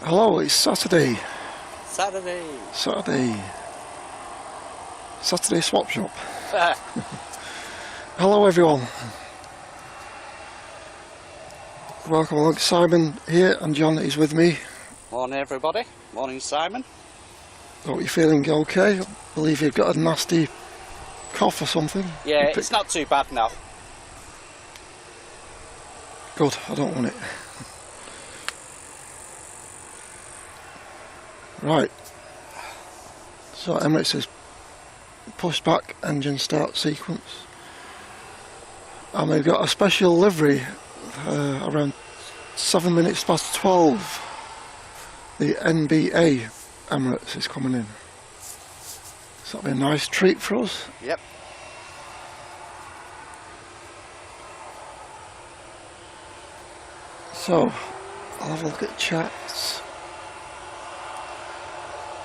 Hello, it's Saturday. Saturday swap shop. Hello everyone. Welcome along. Simon here and John is with me. Morning everybody. Morning Simon. Hope you're feeling okay. I believe you've got a nasty cough or something. Yeah, it's not too bad now. Good, I don't want it. Right, so Emirates has pushed back engine start sequence, and we've got a special livery around 7 minutes past 12. The NBA Emirates is coming in, so that'll be a nice treat for us. Yep. So I'll have a look at chats.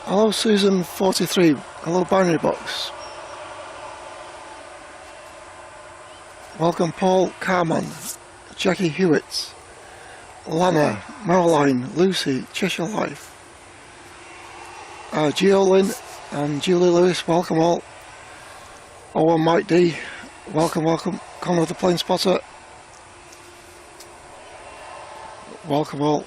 Hello Susan43, hello Binary Box. Welcome Paul Carman, Jackie Hewitt, Lana, Marilyn, Lucy, Cheshire Life, Geolyn and Julie Lewis, welcome all. Owen Mike D, welcome. Connor the Plane Spotter, welcome all.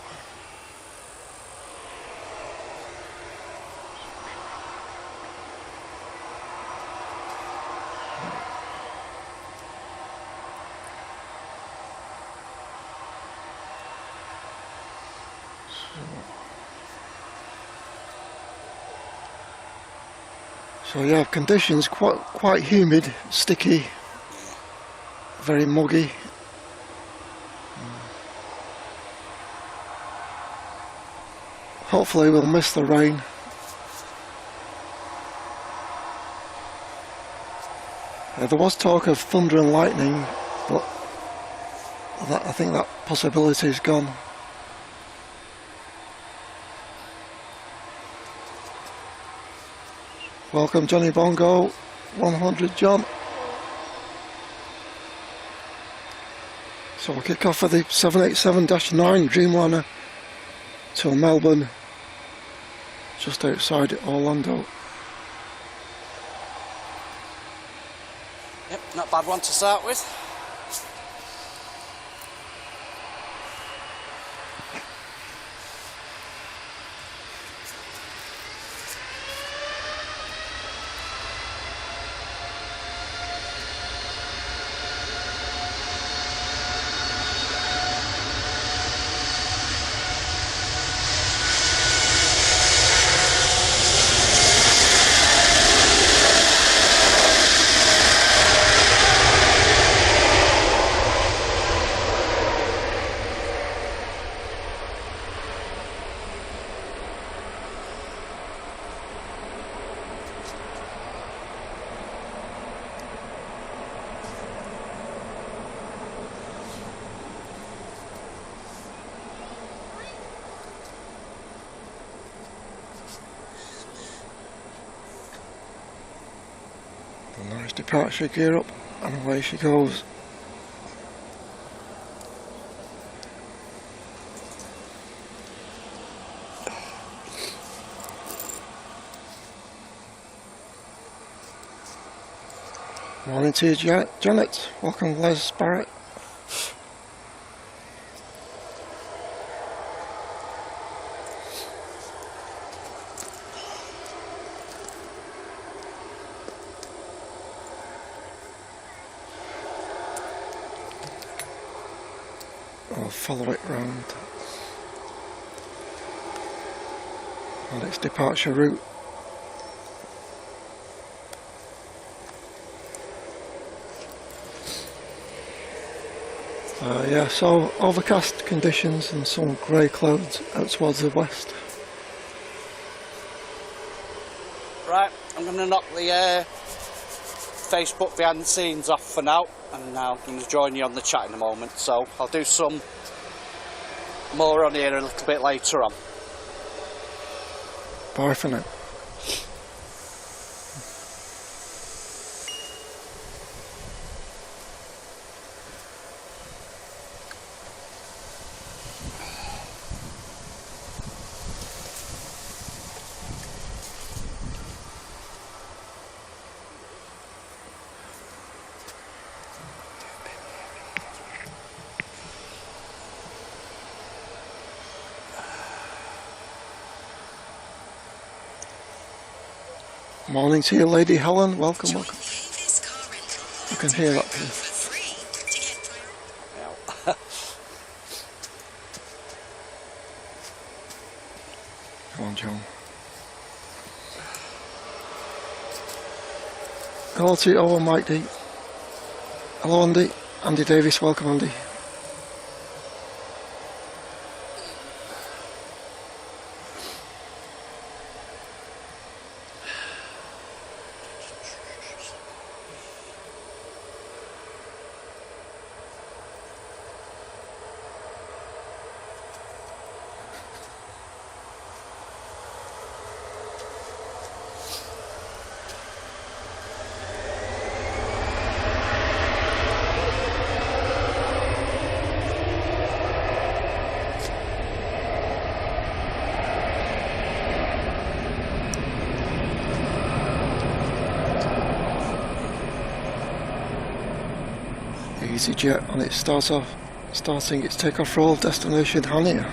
So yeah, conditions quite humid, sticky, very muggy. Hopefully we'll miss the rain. There was talk of thunder and lightning, but I think that possibility is gone. Welcome Johnny Bongo, 100 John. So we'll kick off with the 787-9 Dreamliner till Melbourne, just outside Orlando. Yep, not a bad one to start with. Nice departure gear up, and away she goes. Morning to you, Janet. Welcome, Les Barrett. I'll follow it round on its departure route. Yeah, so overcast conditions and some grey clouds out towards the west. Right, I'm going to knock the Facebook behind the scenes off for now, and now I'm going to join you on the chat in a moment, so I'll do some more on here a little bit later on. Bye for now. Morning to you, Lady Helen. Welcome, welcome. You can hear that, please. Come on, John. Hello to you, oh, Mike D. Hello, Andy. Andy Davis, welcome, Andy. EasyJet on its starting its takeoff roll, destination Hania.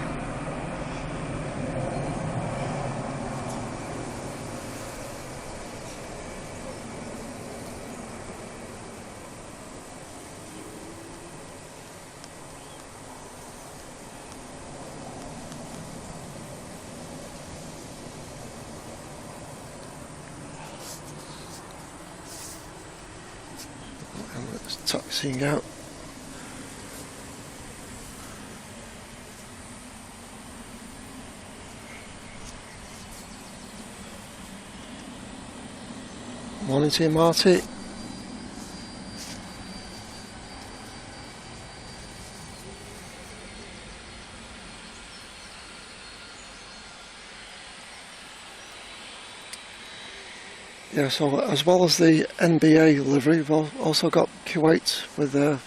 Emirates taxiing out. Morning to you, Marty. Yeah, so as well as the NBA livery, we've also got Kuwait with the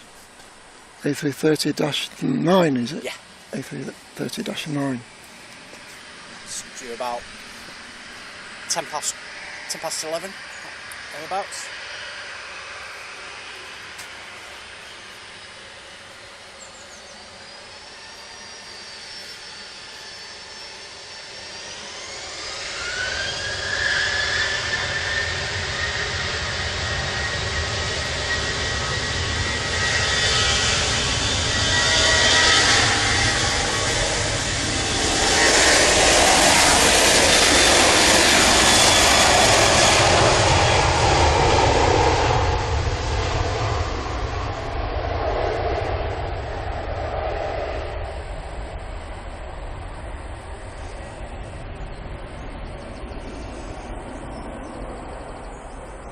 A330-9, is it? Yeah. A330-9. It's due about 10 past 11, thereabouts.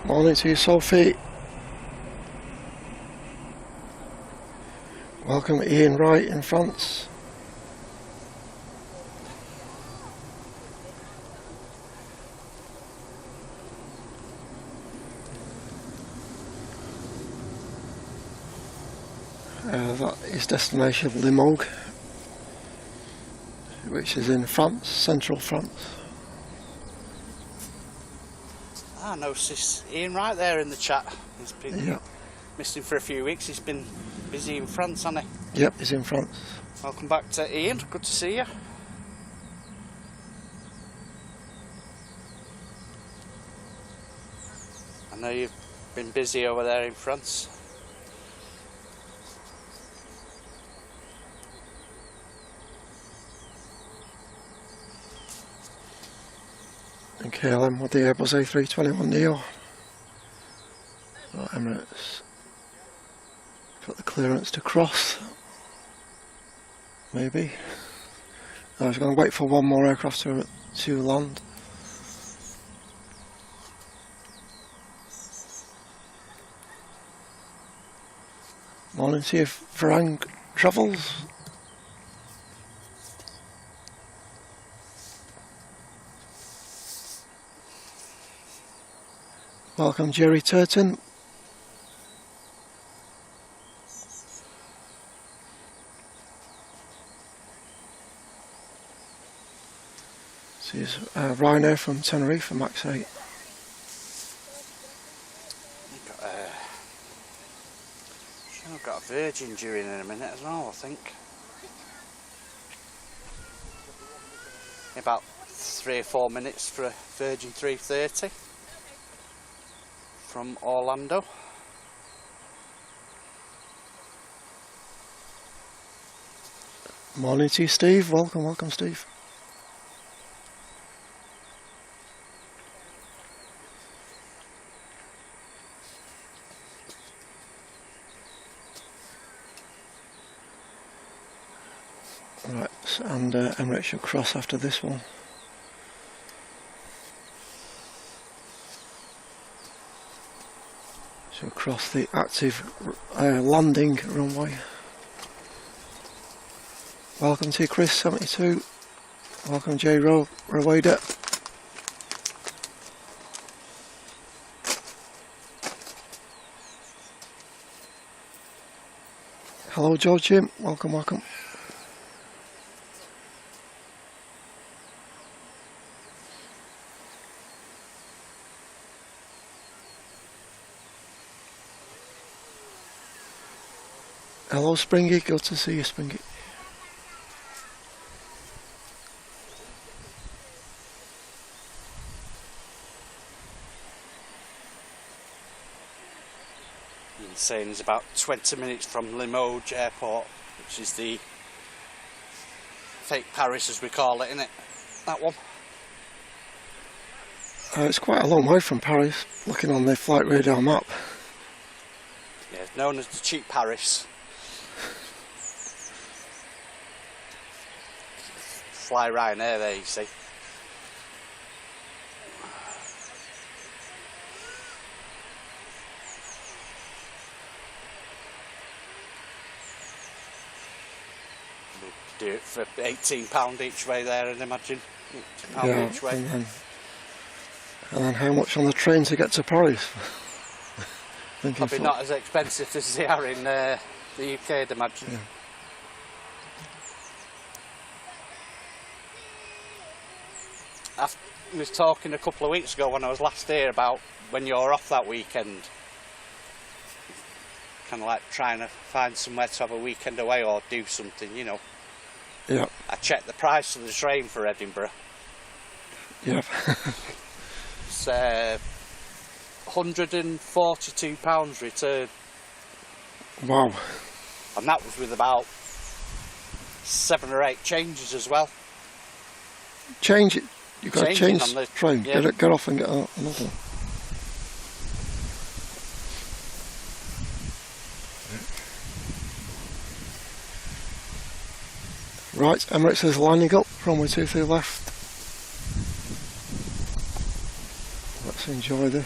Morning to you, Sophie. Welcome, Ian Wright in France. That is destination Limoges, which is in France, central France. I noticed Ian right there in the chat. He's been missing for a few weeks. He's been busy in France, hasn't he? Yep, he's in France. Welcome back to Ian. Good to see you. I know you've been busy over there in France. And KLM with the Airbus A321neo. Emirates got the clearance to cross. Maybe. I was going to wait for one more aircraft to land. Morning to you, Varang Travels. Welcome, Jerry Turton. This is Rhino from Tenerife, Max 8. I've got a Virgin due in a minute as well, I think. About 3 or 4 minutes for a Virgin 330. from Orlando. Morning to you, Steve. Welcome, Steve. Right, and Emirates should cross after this one. She'll cross the active landing runway. Welcome to Chris 72. Welcome J Rowada. Hello George Jim. Welcome. Hello Springy, good to see you Springy. Saying it's about 20 minutes from Limoges Airport, which is the fake Paris as we call it, isn't it? That one. It's quite a long way from Paris, looking on the flight radar map. Yeah, known as the cheap Paris. Fly Ryanair there, you see. Do it for £18 each way there, I'd imagine. £18 each way. And then how much on the train to get to Paris? Probably not as expensive as they are in the UK, I'd imagine. Yeah. I was talking a couple of weeks ago when I was last here about when you're off that weekend. Kind of like trying to find somewhere to have a weekend away or do something, you know. Yeah. I checked the price of the train for Edinburgh. Yeah. It's £142 return. Wow. And that was with about 7 or 8 changes as well. Change it. You've got to change on the train. Yeah. Get off and get another one. Right, Emirates is lining up, runway 23 left. Let's enjoy this.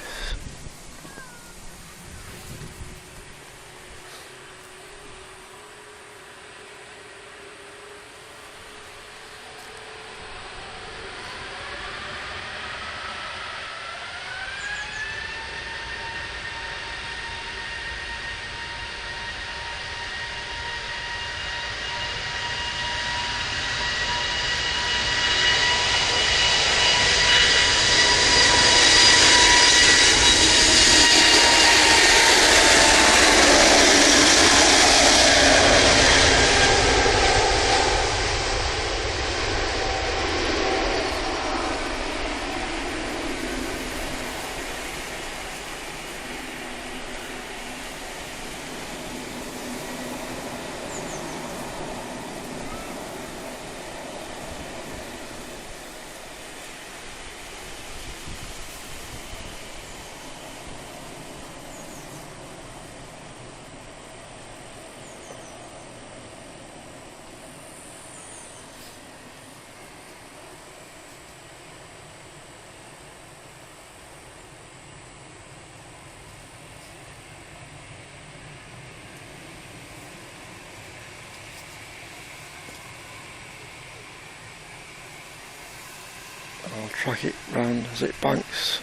I'll track it round as it banks.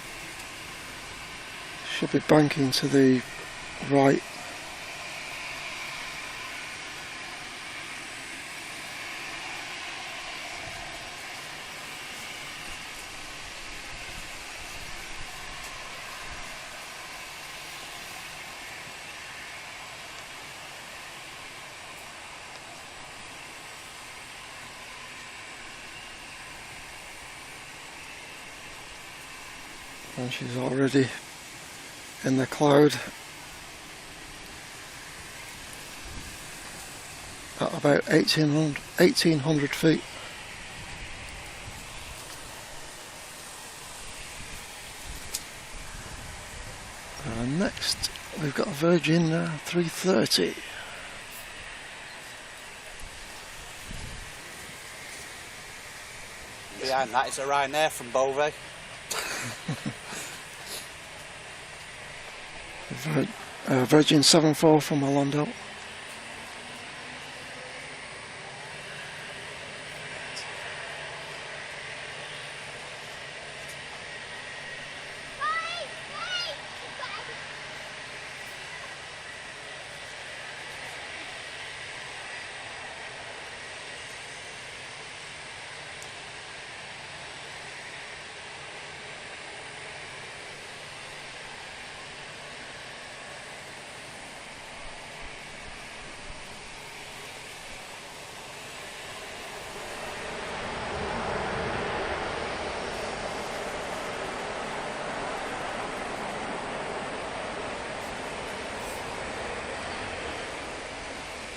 Should be banking to the right. And she's already in the cloud at about 1800 feet. Next we've got a Virgin 330. Behind that is a Ryanair from Beauvais. Virgin 74 from Orlando.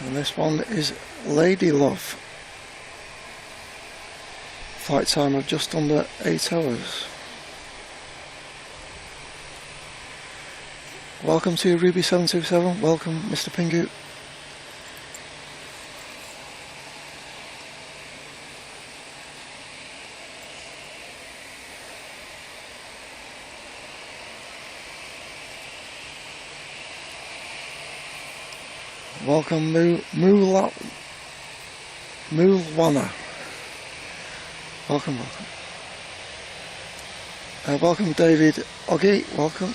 And this one is Lady Love. Flight time of just under 8 hours. Welcome to Ruby 727. Welcome, Mr. Pingu. Welcome, Mulwana. Welcome. Welcome, David Oggy. Welcome.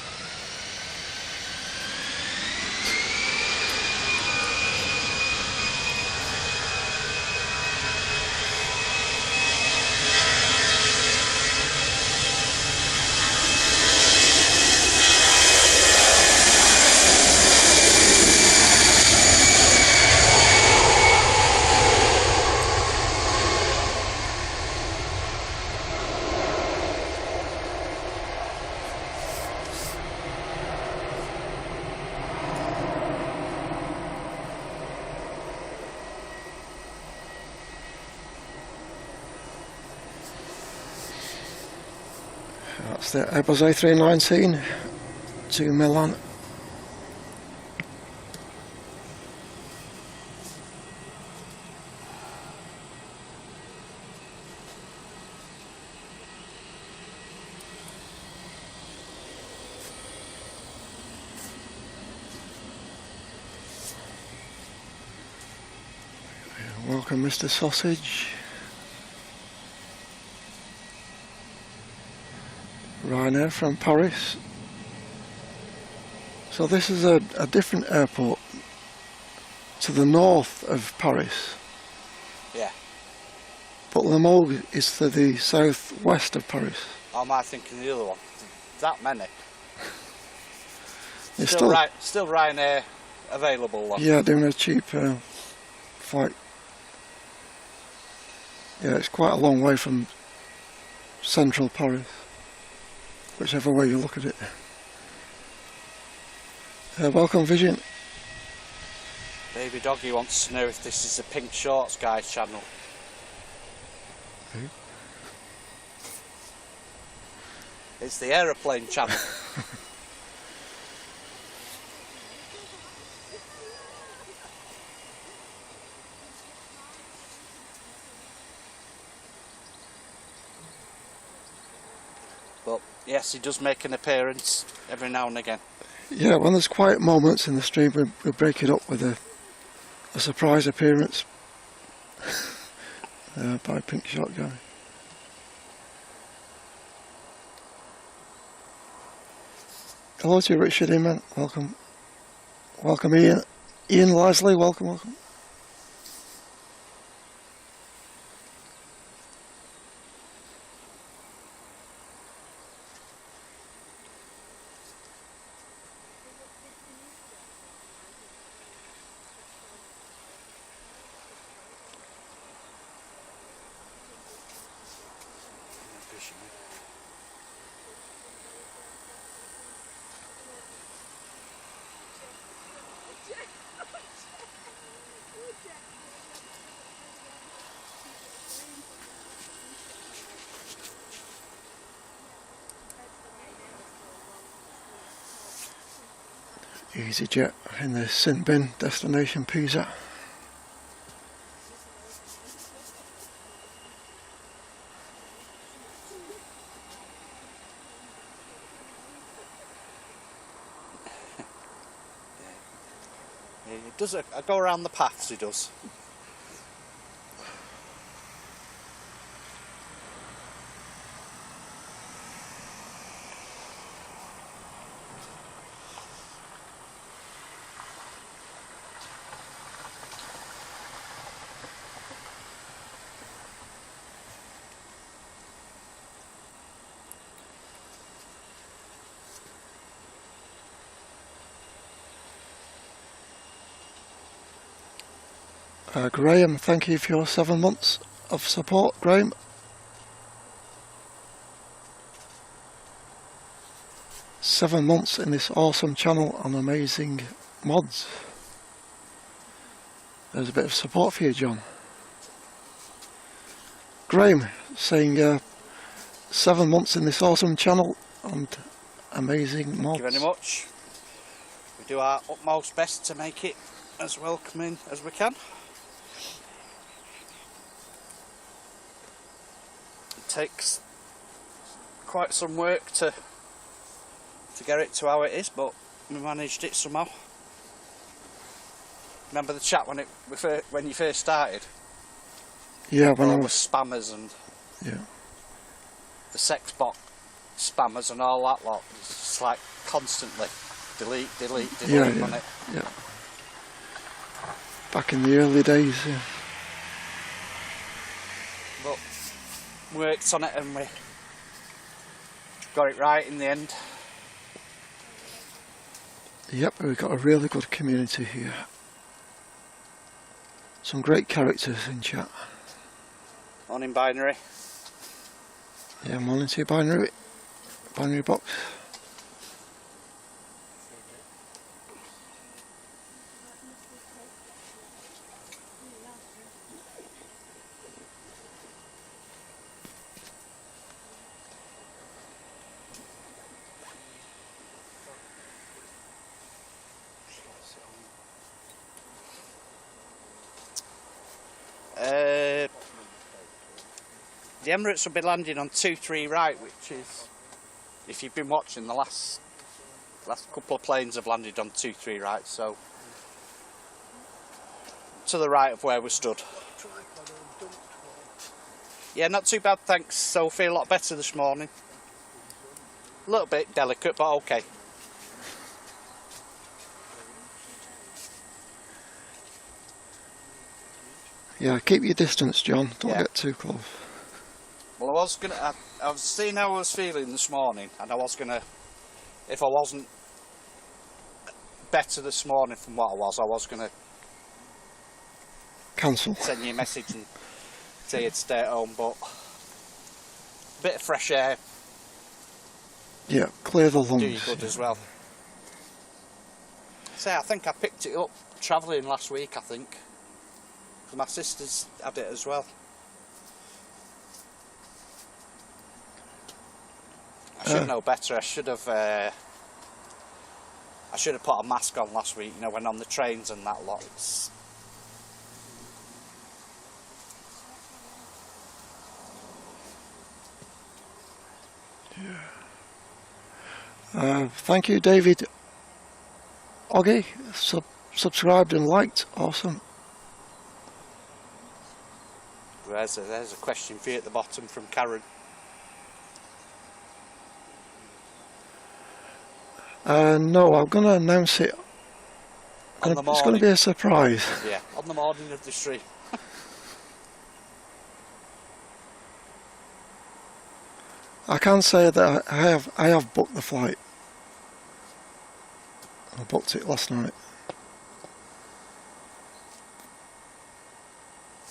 That's the Airbus A319 to Milan. Welcome, Mr. Sausage. Ryanair from Paris. So this is a different airport to the north of Paris. Yeah. But Lowe is to the southwest of Paris. Or am I thinking the other one? That many. It's still Ryanair available though. Yeah, doing a cheap flight. Yeah, it's quite a long way from central Paris, whichever way you look at it. Welcome, Vision. Baby Doggy wants to know if this is the Pink Shorts Guys channel. Who? It's the aeroplane channel. But yes, he does make an appearance every now and again. Yeah, when there's quiet moments in the stream, we break it up with a surprise appearance by Pink Short Guy. Hello to you, Richard Inman. Welcome. Welcome, Ian. Ian Leslie, welcome. EasyJet in the sin bin, destination Pisa. He does a go around the paths, he does. Graham, thank you for your 7 months of support, Graham. Seven months in this awesome channel on amazing mods. There's a bit of support for you, John. Graham saying 7 months in this awesome channel and amazing mods. Thank you very much. We do our utmost best to make it as welcoming as we can. It takes quite some work to get it to how it is, but we managed it somehow. Remember the chat when you first started? Yeah, when I all was the spammers and yeah, the sex bot spammers and all that lot. It's just like constantly delete yeah, on it. Yeah. Back in the early days, yeah. But worked on it and we got it right in the end. Yep, we've got a really good community here. Some great characters in chat. On in binary. Yeah, morning to you, binary box. The Emirates will be landing on 23 right, which is, if you've been watching, the last couple of planes have landed on 23 right, so to the right of where we stood. Yeah, not too bad, thanks. So feel a lot better this morning. A little bit delicate, but okay. Yeah, keep your distance, John. Don't get too close. Well, I was seeing how I was feeling this morning, and I was gonna, if I wasn't better this morning from what I was gonna Cancel. send you a message and tell you to stay at home, but a bit of fresh air Yeah, clear the lungs. do you good as well. Say, I think I picked it up travelling last week, I think. 'Cause my sister's had it as well. I should know better. I should have put a mask on last week, you know, when on the trains and that lot. Thank you, David Oggy. Subscribed and liked. Awesome. There's a question for you at the bottom from Karen. No, I'm going to announce it. It's going to be a surprise. Yeah, on the morning of the stream. I can say that I have booked the flight. I booked it last night.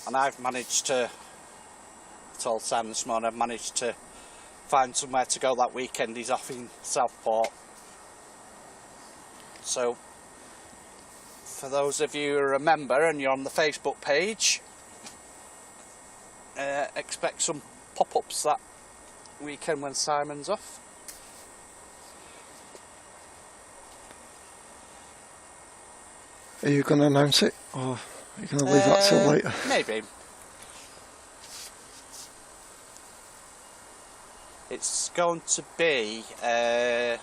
And I've managed to, I told Sam this morning, I've managed to find somewhere to go that weekend. He's off in Southport. So, for those of you who remember and you're on the Facebook page, expect some pop-ups that weekend when Simon's off. Are you going to announce it, or are you going to leave that till later? Maybe. It's going to be, let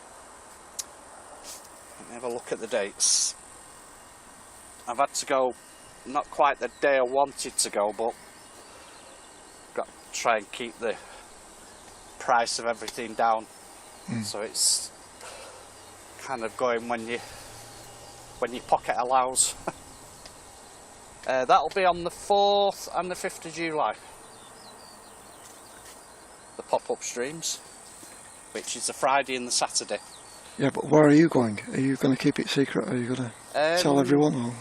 me have a look at the dates. I've had to go, not quite the day I wanted to go, but got to try and keep the price of everything down. So it's kind of going when your pocket allows. That'll be on the 4th and the 5th of July. The pop-up streams, which is the Friday and the Saturday. Yeah, but where are you going? Are you going to keep it secret, or are you going to tell everyone? Or?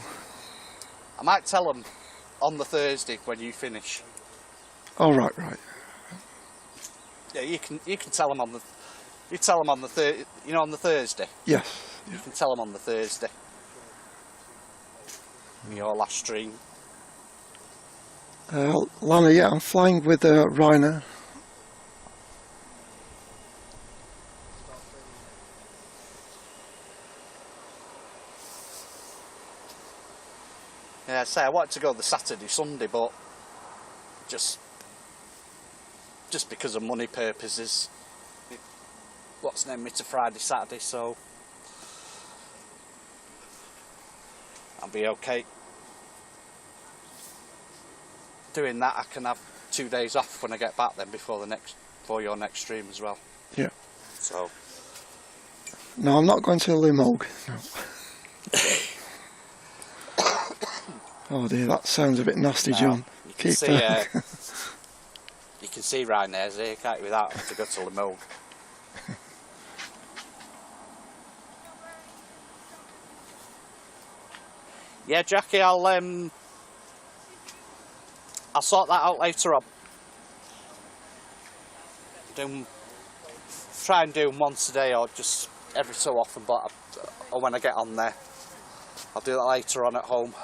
I might tell them on the Thursday when you finish. Oh, right. Yeah, you can tell them on the on the Thursday. Yes. You can tell them on the Thursday. Your last stream. Lana, yeah, I'm flying with Rainer. Yeah, I wanted to go the Saturday, Sunday, but just because of money purposes, what's named me to Friday, Saturday, so I'll be okay. Doing that, I can have 2 days off when I get back then before your next stream as well. Yeah. So. No, I'm not going to Limoges. No. Oh dear, that sounds a bit nasty, John. You can see Ryanair's here, can't you, without having to go to Lowe. Yeah, Jackie, I'll sort that out later on. Try and do them once a day, or just every so often, but or when I get on there. I'll do that later on at home.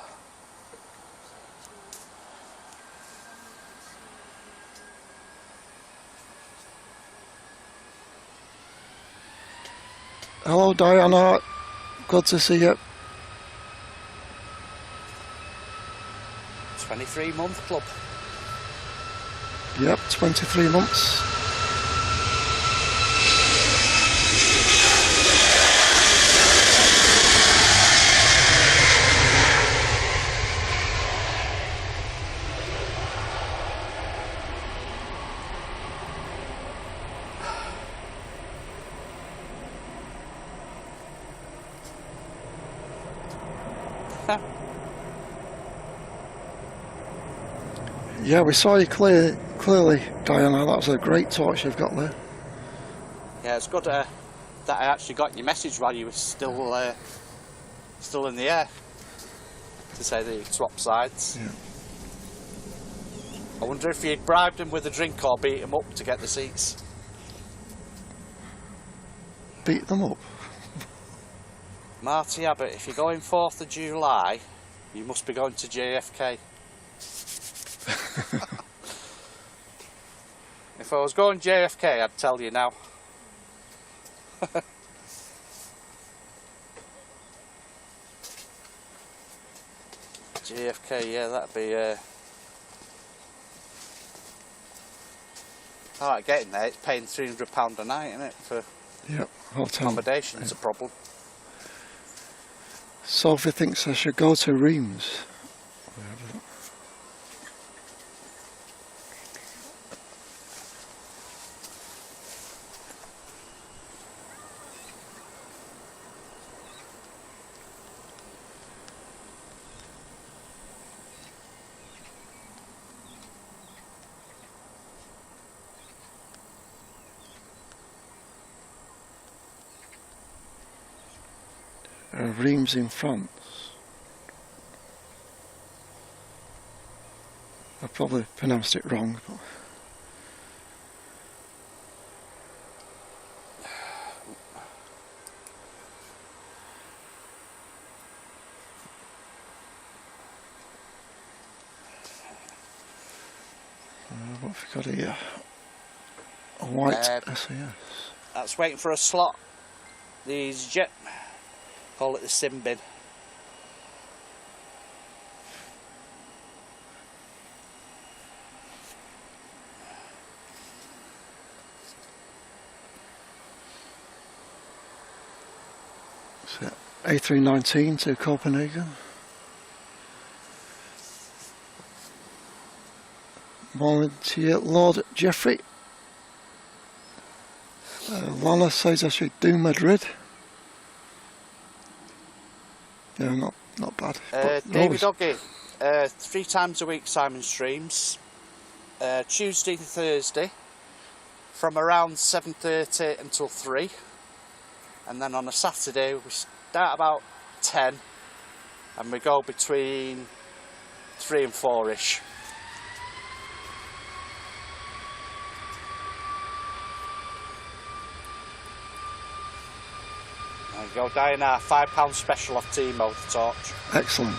Hello, Diana. Good to see you. 23-month club. Yep, 23 months. Yeah, we saw you clearly, Diana. That was a great torch you've got there. Yeah, it's good that I actually got your message while you were still in the air, to say that you swap sides. Yeah. I wonder if you'd bribed him with a drink or beat him up to get the seats. Beat them up? Marty Abbott, if you're going 4th of July, you must be going to JFK. If I was going JFK, I'd tell you now. JFK, yeah, that'd be alright, getting there, it's paying £300 a night, isn't it? For hotel. Accommodation's a problem. Sophie thinks I should go to Reims. Reims in France. I probably pronounced it wrong, but what have we got here? A white SAS. That's waiting for a slot. These jet, call it the sim bin. So, A319 to Copenhagen. Morning to you, Lord Jeffrey. Lana says I should do Madrid. Yeah, not bad. David Oggy, 3 times a week Simon streams. Tuesday to Thursday from around 7:30 until 3. And then on a Saturday we start about 10 and we go between 3 and 4ish. There you go, Diana, £5 special off T-Mode the torch. Excellent.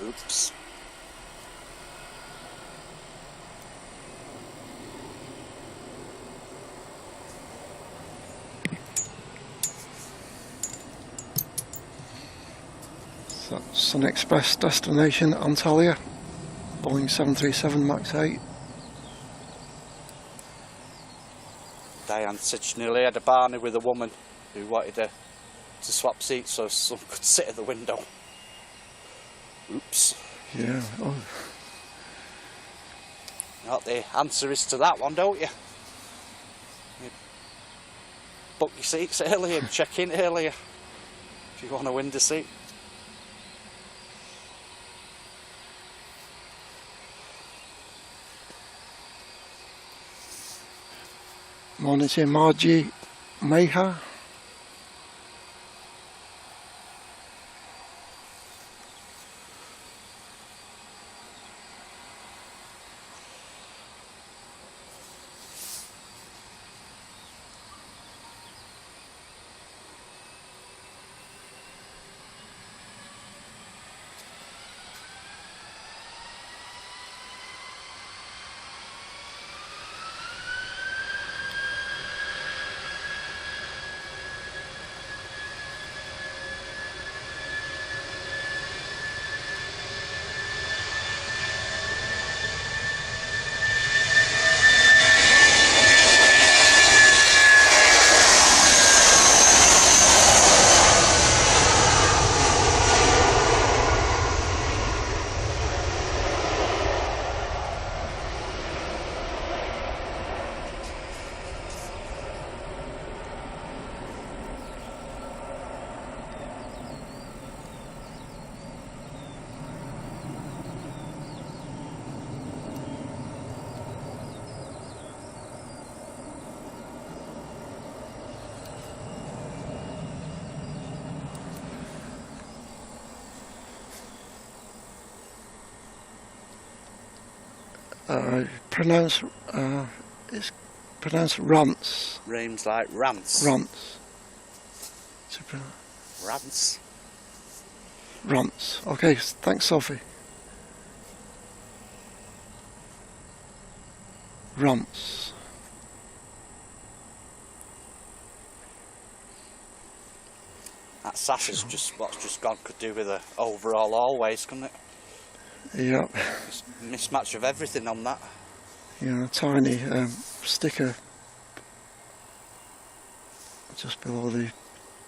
Oops. So, Sun Express destination Antalya, Boeing 737 MAX 8. Diane said she nearly had a Barney with a woman who wanted to swap seats so some could sit at the window. Oops. Yeah. Oh. You know what the answer is to that one, don't you? You book your seats early and check in earlier if you want a window seat. Morning to Margie Mayha. It's pronounced Rants. Rhymes like rants. Rants. Rants. Rants. Okay, thanks, Sophie. Rants. That sash is just what's just gone could do with the overall always, couldn't it? Yep. It's a mismatch of everything on that. Yeah, a tiny sticker just below the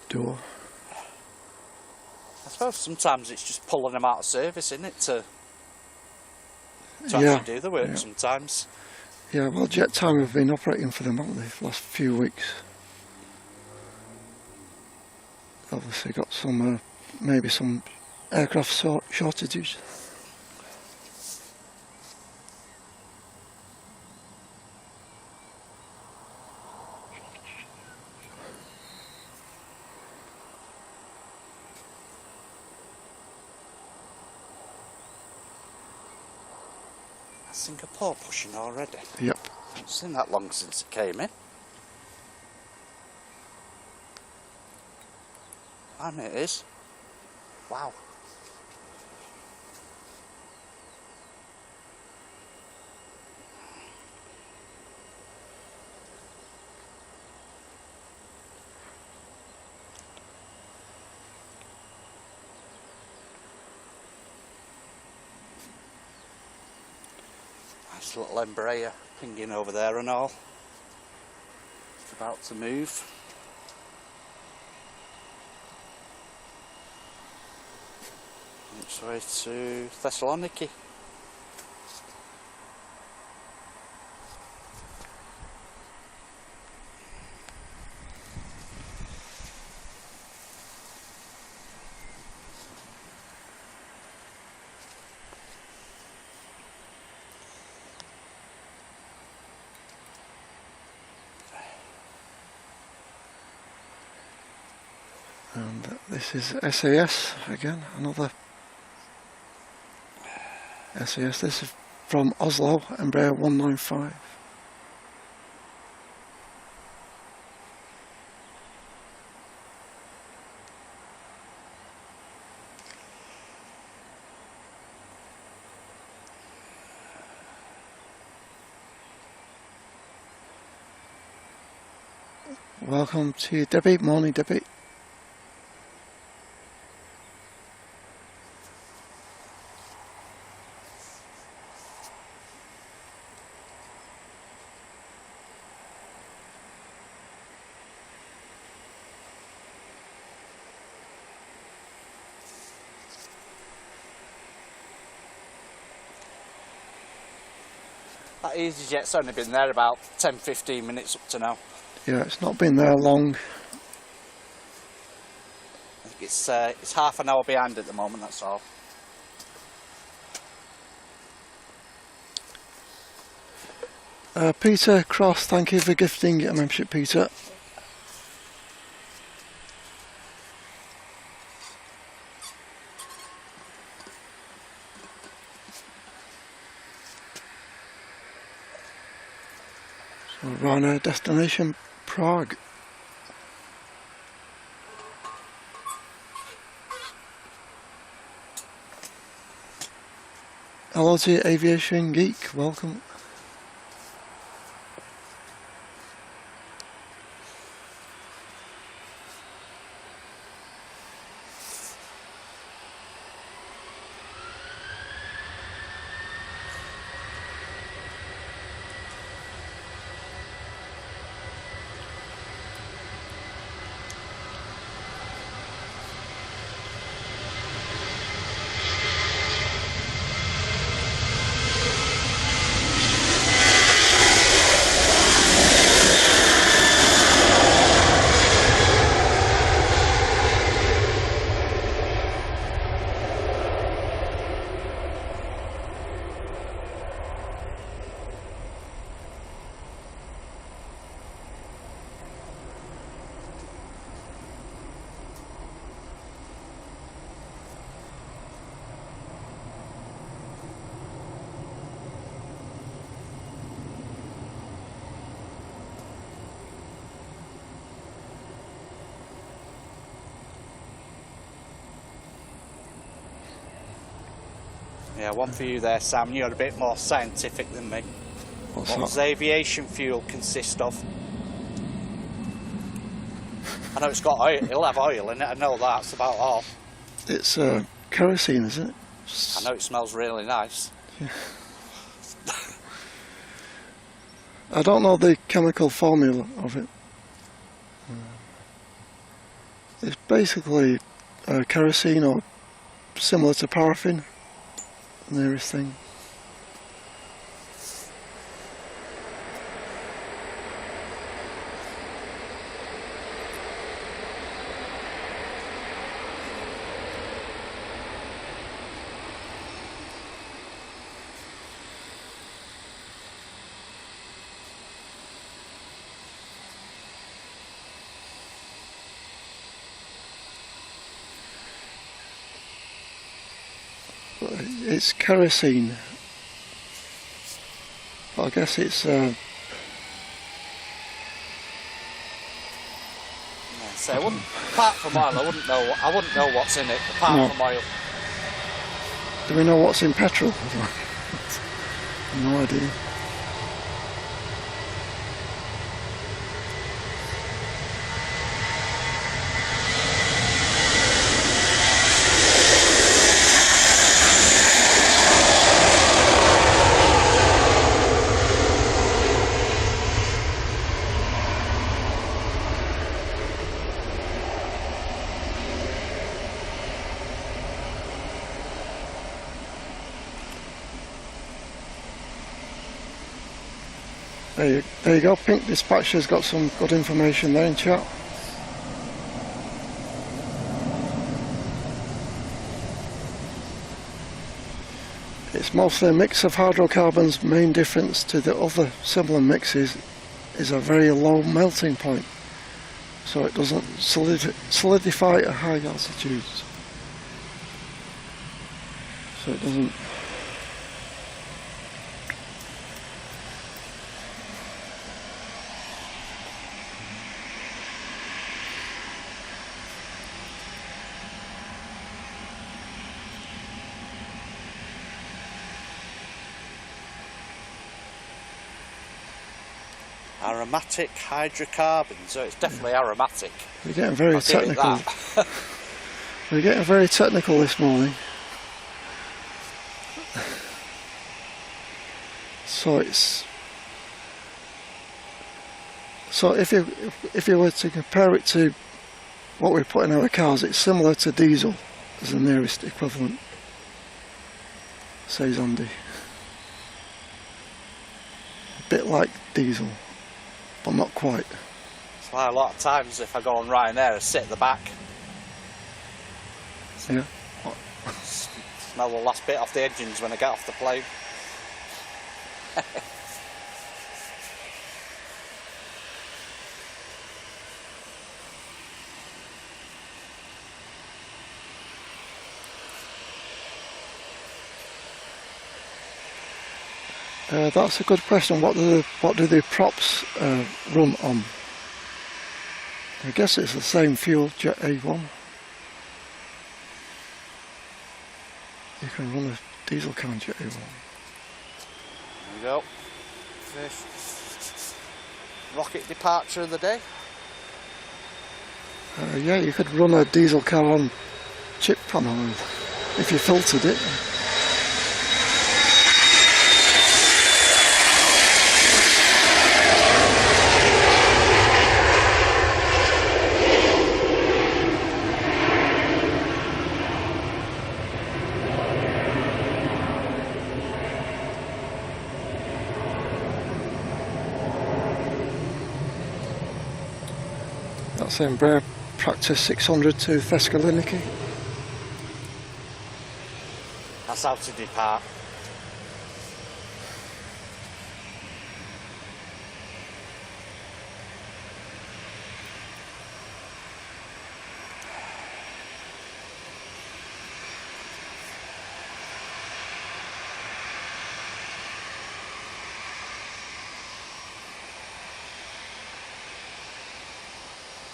door. I suppose sometimes it's just pulling them out of service, isn't it, to Yeah, actually do the work yeah. sometimes. Yeah, well, Jet Time have been operating for them, haven't they, the last few weeks. Obviously got some, maybe some aircraft shortages. Singapore pushing already. Yep. It's been that long since it came in. And it is. Wow. Nice little Embraer pinging over there and all. It's about to move. On its way to Thessaloniki. And this is SAS again, another SAS. This is from Oslo, Embraer 195. Welcome to you, Debbie. Morning, Debbie. That EasyJet's only been there about 10-15 minutes up to now. Yeah, it's not been there long. I think it's half an hour behind at the moment, that's all. Peter Cross, thank you for gifting a membership, Peter. So we're on our destination, Prague. Hello to you, Aviation Geek, welcome. Yeah, one for you there, Sam. You're a bit more scientific than me. What does aviation fuel consist of? I know it's got oil. It'll have oil in it. I know that's about all. It's kerosene, isn't it? I know it smells really nice. Yeah. I don't know the chemical formula of it. It's basically kerosene or similar to paraffin. Nearest thing. It's kerosene, but I guess it's say, I wouldn't, apart from oil, I wouldn't know what's in it, apart from oil. Do we know what's in petrol? No idea. There you go, Pink Dispatcher's got some good information there in chat. It's mostly a mix of hydrocarbons. Main difference to the other similar mixes is a very low melting point, so it doesn't solidify at high altitudes. So it doesn't. Aromatic hydrocarbons, so it's definitely aromatic. We're getting very technical. We're getting very technical this morning. So if you were to compare it to what we put in our cars, it's similar to diesel as the nearest equivalent, says Andy. A bit like diesel, but not quite. That's why a lot of times if I go on Ryanair I sit at the back. Yeah. Smell the last bit off the engines when I get off the plane. That's a good question. What do the props run on? I guess it's the same fuel, Jet A1. You can run a diesel car on Jet A1. There we go. First rocket departure of the day. Yeah, you could run a diesel car on chip panel if you filtered it. That's Embraer Practice 600 to Thessaloniki. That's how to depart.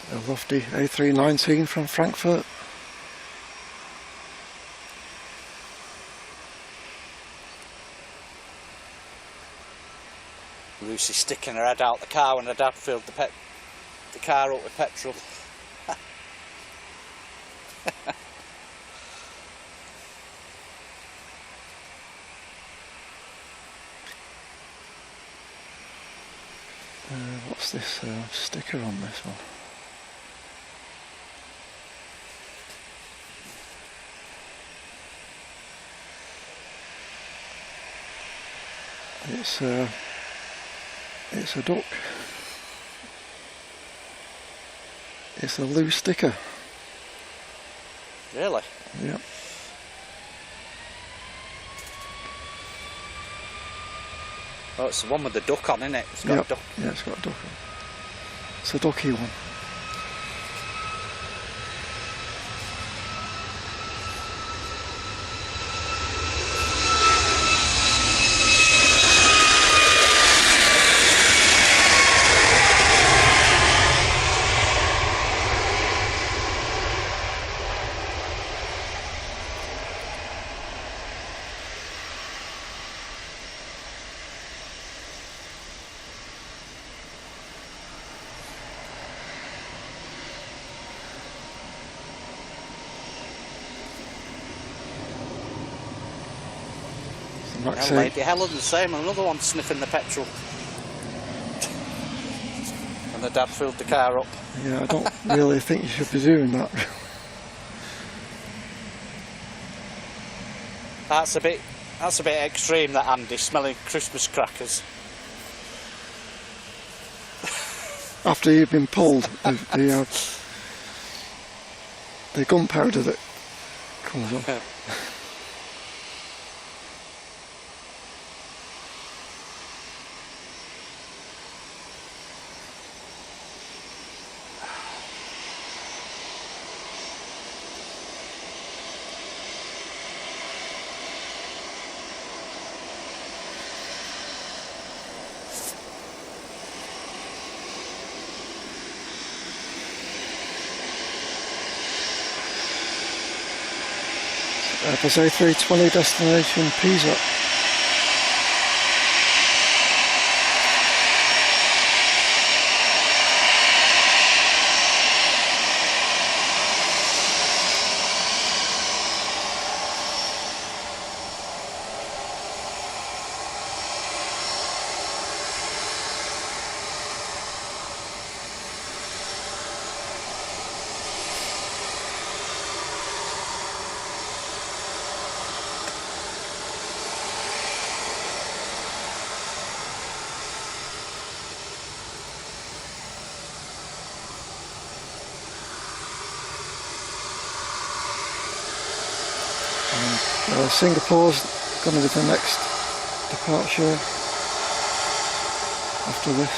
A lofty A319 from Frankfurt. Lucy sticking her head out the car when her dad filled the car up with petrol. What's this sticker on this one? It's a duck. It's a Lowe sticker. Really? Yep. Oh, it's the one with the duck on, isn't it? It's got a duck. Yeah, it's got a duck on. It's a ducky one. back Well, seat. Lady Helen the same, and another one sniffing the petrol. And the dad filled the car up. Yeah, I don't really think you should be doing that. That's a bit extreme, that Andy, smelling Christmas crackers. After you've been pulled, the gunpowder that comes off. Airbus A380 destination Pisa. Singapore's going to be the next departure after this.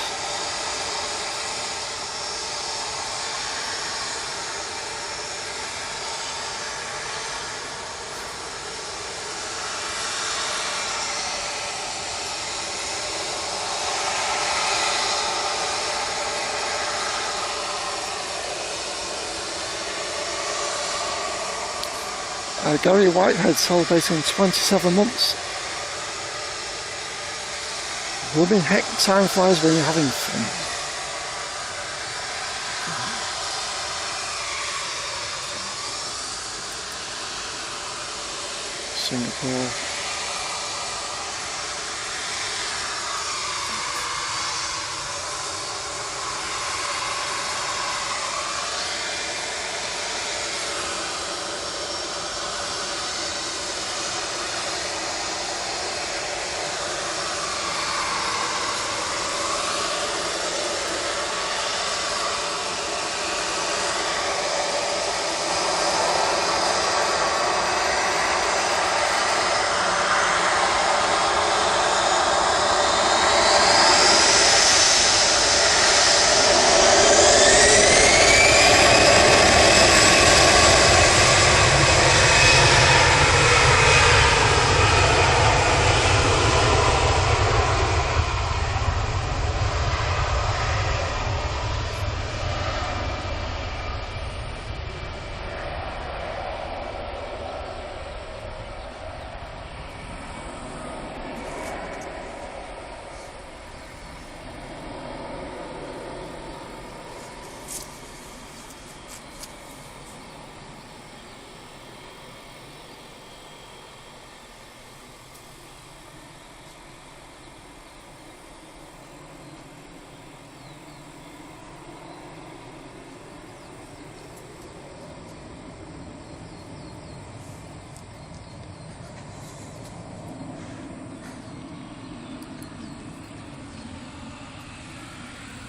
Gary Whitehead celebrating 27 months. Blooming heck, time flies when you're having fun. Singapore.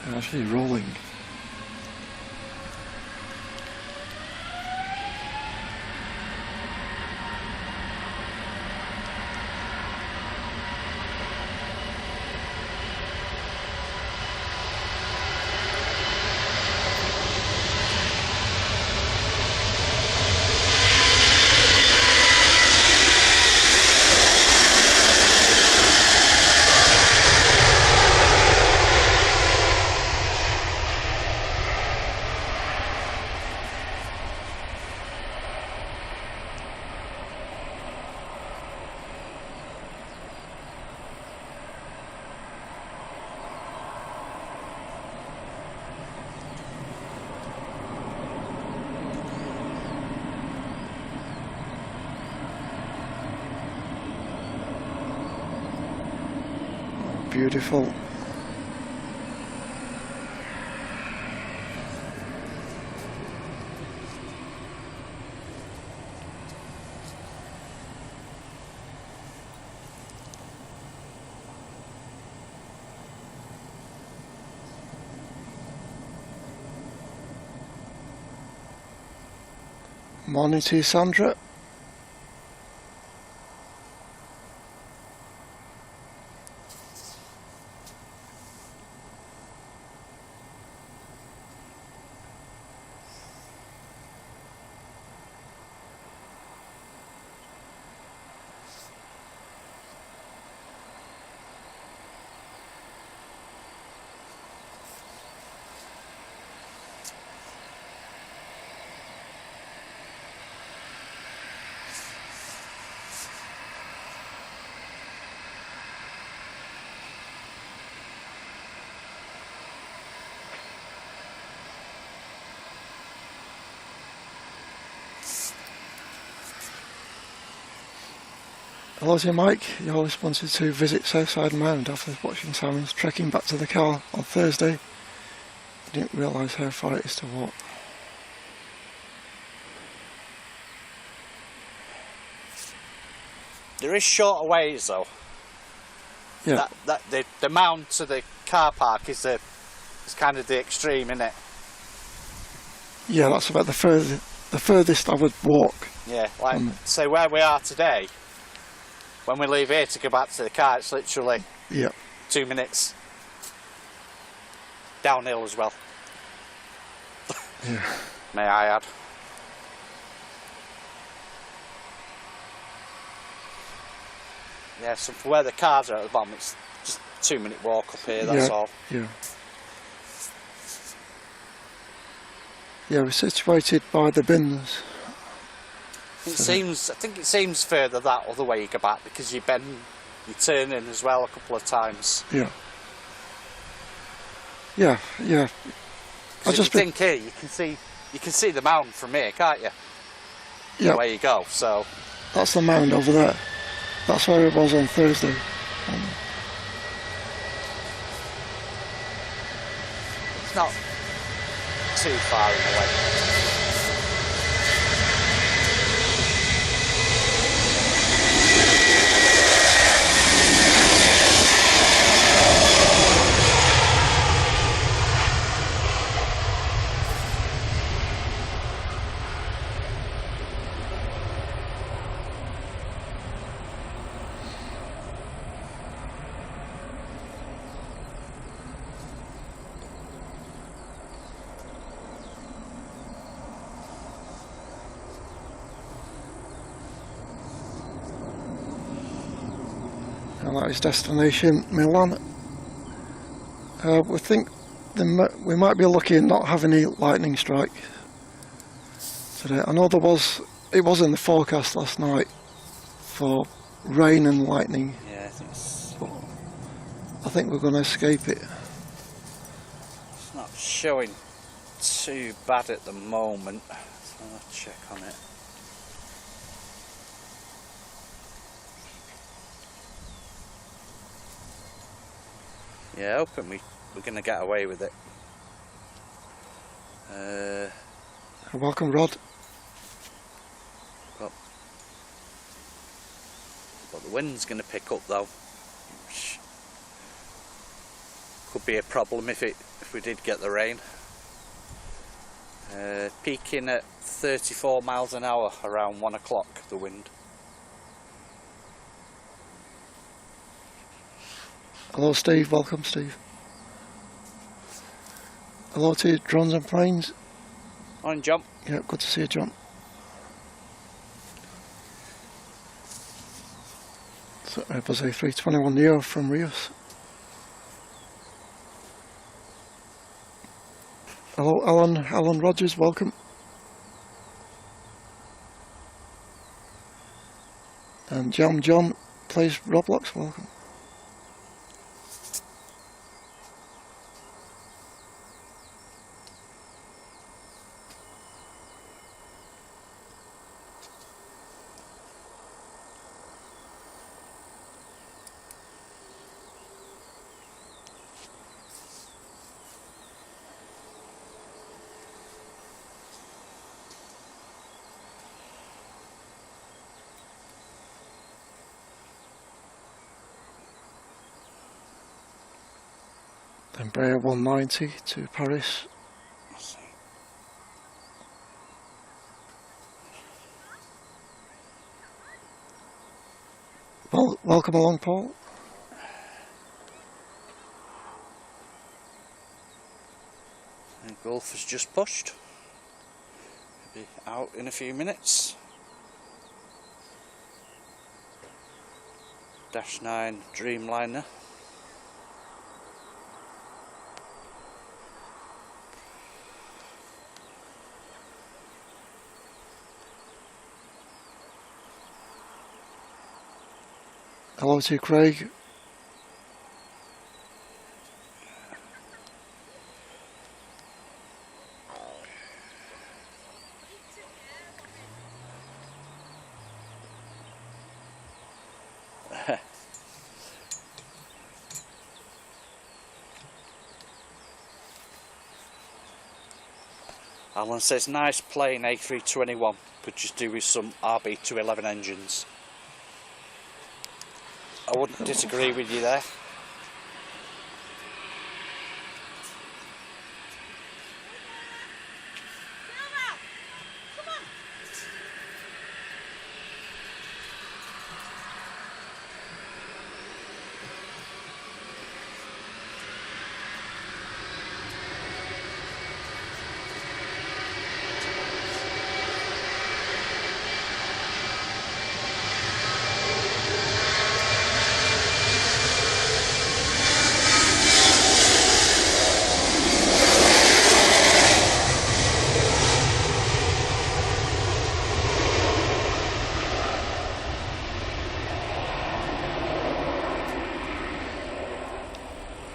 They're actually rolling. beautiful. Morning to you, Sandra. Hello to you, Mike. You always wanted to visit Southside Mound after watching Simon's trekking back to the car on Thursday. I didn't realise how far it is to walk. There is shorter ways though. Yeah. The mound to the car park is kind of the extreme, isn't it? Yeah, that's about the furthest I would walk. Yeah, like say where we are today. When we leave here to go back to the car, it's literally 2 minutes downhill as well. Yeah. May I add. Yeah, so for where the cars are at the bottom, it's just a 2 minute walk up here, that's all. Yeah. Yeah, we're situated by the bins. I think it seems further that other way you go back because you turn in as well a couple of times. Yeah. Yeah. I just think here you can see the mound from here, can't you? Yeah. Where you go, so that's the mound over there. That's where it was on Thursday. It's not too far away. And that is destination Milan. We think we might be lucky in not having any lightning strike today. I know it was in the forecast last night for rain and lightning. Yeah, I think we're going to escape it. It's not showing too bad at the moment, so I'll check on it. Yeah, hoping we're going to get away with it. Welcome, Rod. But the wind's going to pick up though. Could be a problem if we did get the rain. Peaking at 34 miles an hour around 1 o'clock, the wind. Hello, Steve. Welcome, Steve. Hello to drones and planes. On John. Yeah, good to see you, John. So, Airbus A321 Neo from Rios. Hello, Alan Rogers. Welcome. And Jam John plays Roblox. Welcome. Embraer 190 to Paris. Let's see. Well, welcome along, Paul. And Gulf has just pushed. Be out in a few minutes. Dash 9 Dreamliner. Hello to Craig. Alan says nice plain A321, could just do with some RB211 engines. I wouldn't disagree with you there.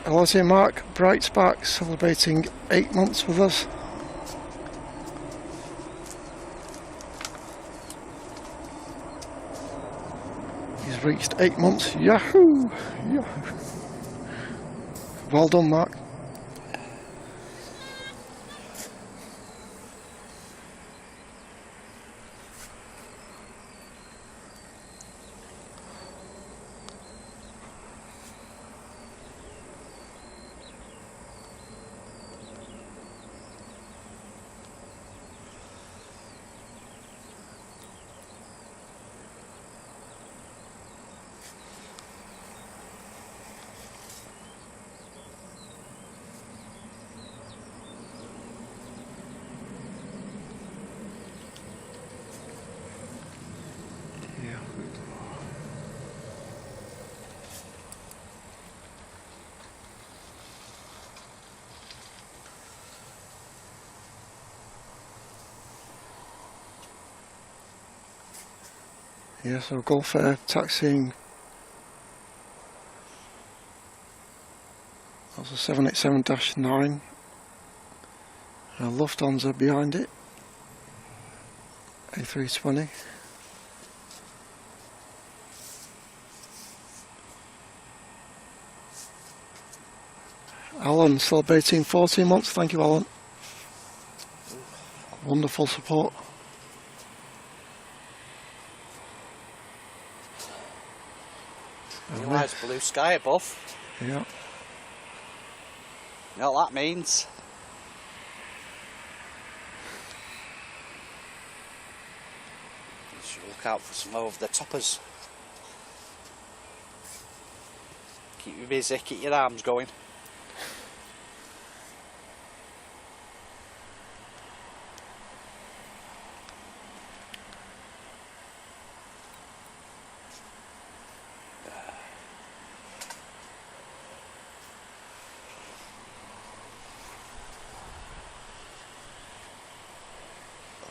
Hello to Mark Brightspark, celebrating 8 months with us. He's reached 8 months. Yahoo! Yahoo! Well done, Mark. Yeah, so Gulf Air taxiing. That's a 787-9. Lufthansa behind it. A320. Alan celebrating 14 months. Thank you, Alan. Wonderful support. Nice blue sky above. Yeah. You know what that means? You should look out for some over the toppers. Keep you busy, keep your arms going.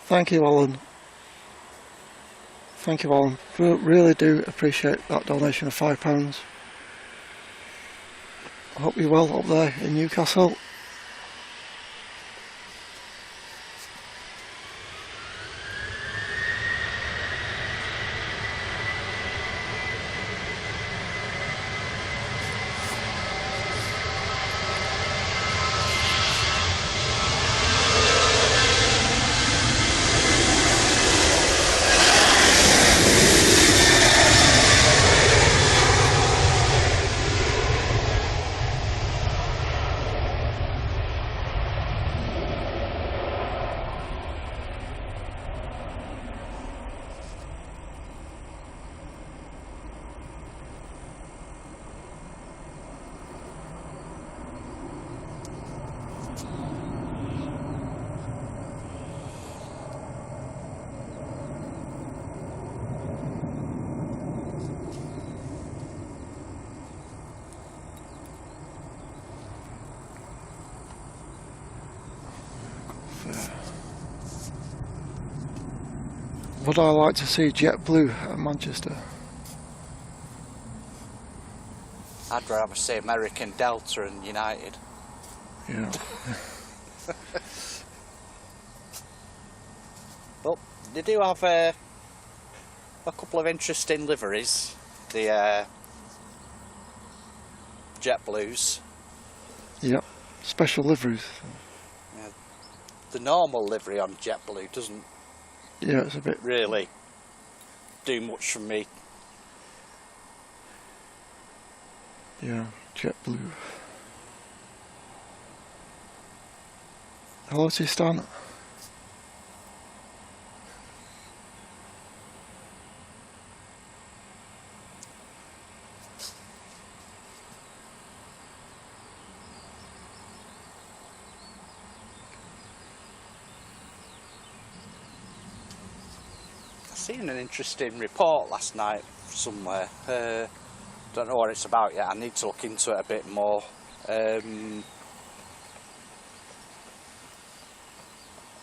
Thank you, Alan. Thank you, Alan. Really do appreciate that donation of £5. I hope you're well up there in Newcastle. Would I like to see JetBlue at Manchester? I'd rather see American Delta and United. Yeah. But they do have a couple of interesting liveries. The JetBlues. Yeah. Special liveries. Yeah, the normal livery on JetBlue doesn't Yeah, it's a bit... really do much for me. Yeah, JetBlue. Hello to you, Stan. I seen an interesting report last night somewhere. Don't know what it's about yet. I need to look into it a bit more.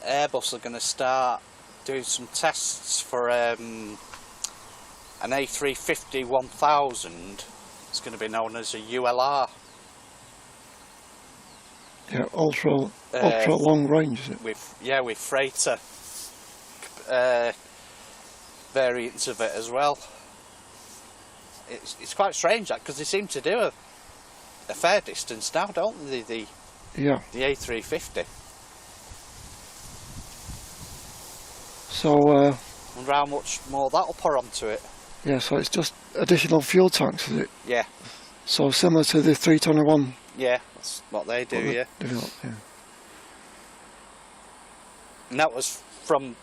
Airbus are going to start doing some tests for an A350 1000. It's going to be known as a ULR. Yeah, ultra long range, is it? With freighter variants of it as well. It's quite strange that, because they seem to do a fair distance now, don't they? The A350. So Wonder how much more that'll pour onto it. yeah, so it's just additional fuel tanks, is it? Yeah. So similar to the 321. Yeah, that's what they do. Yeah. Developed, yeah. And that was from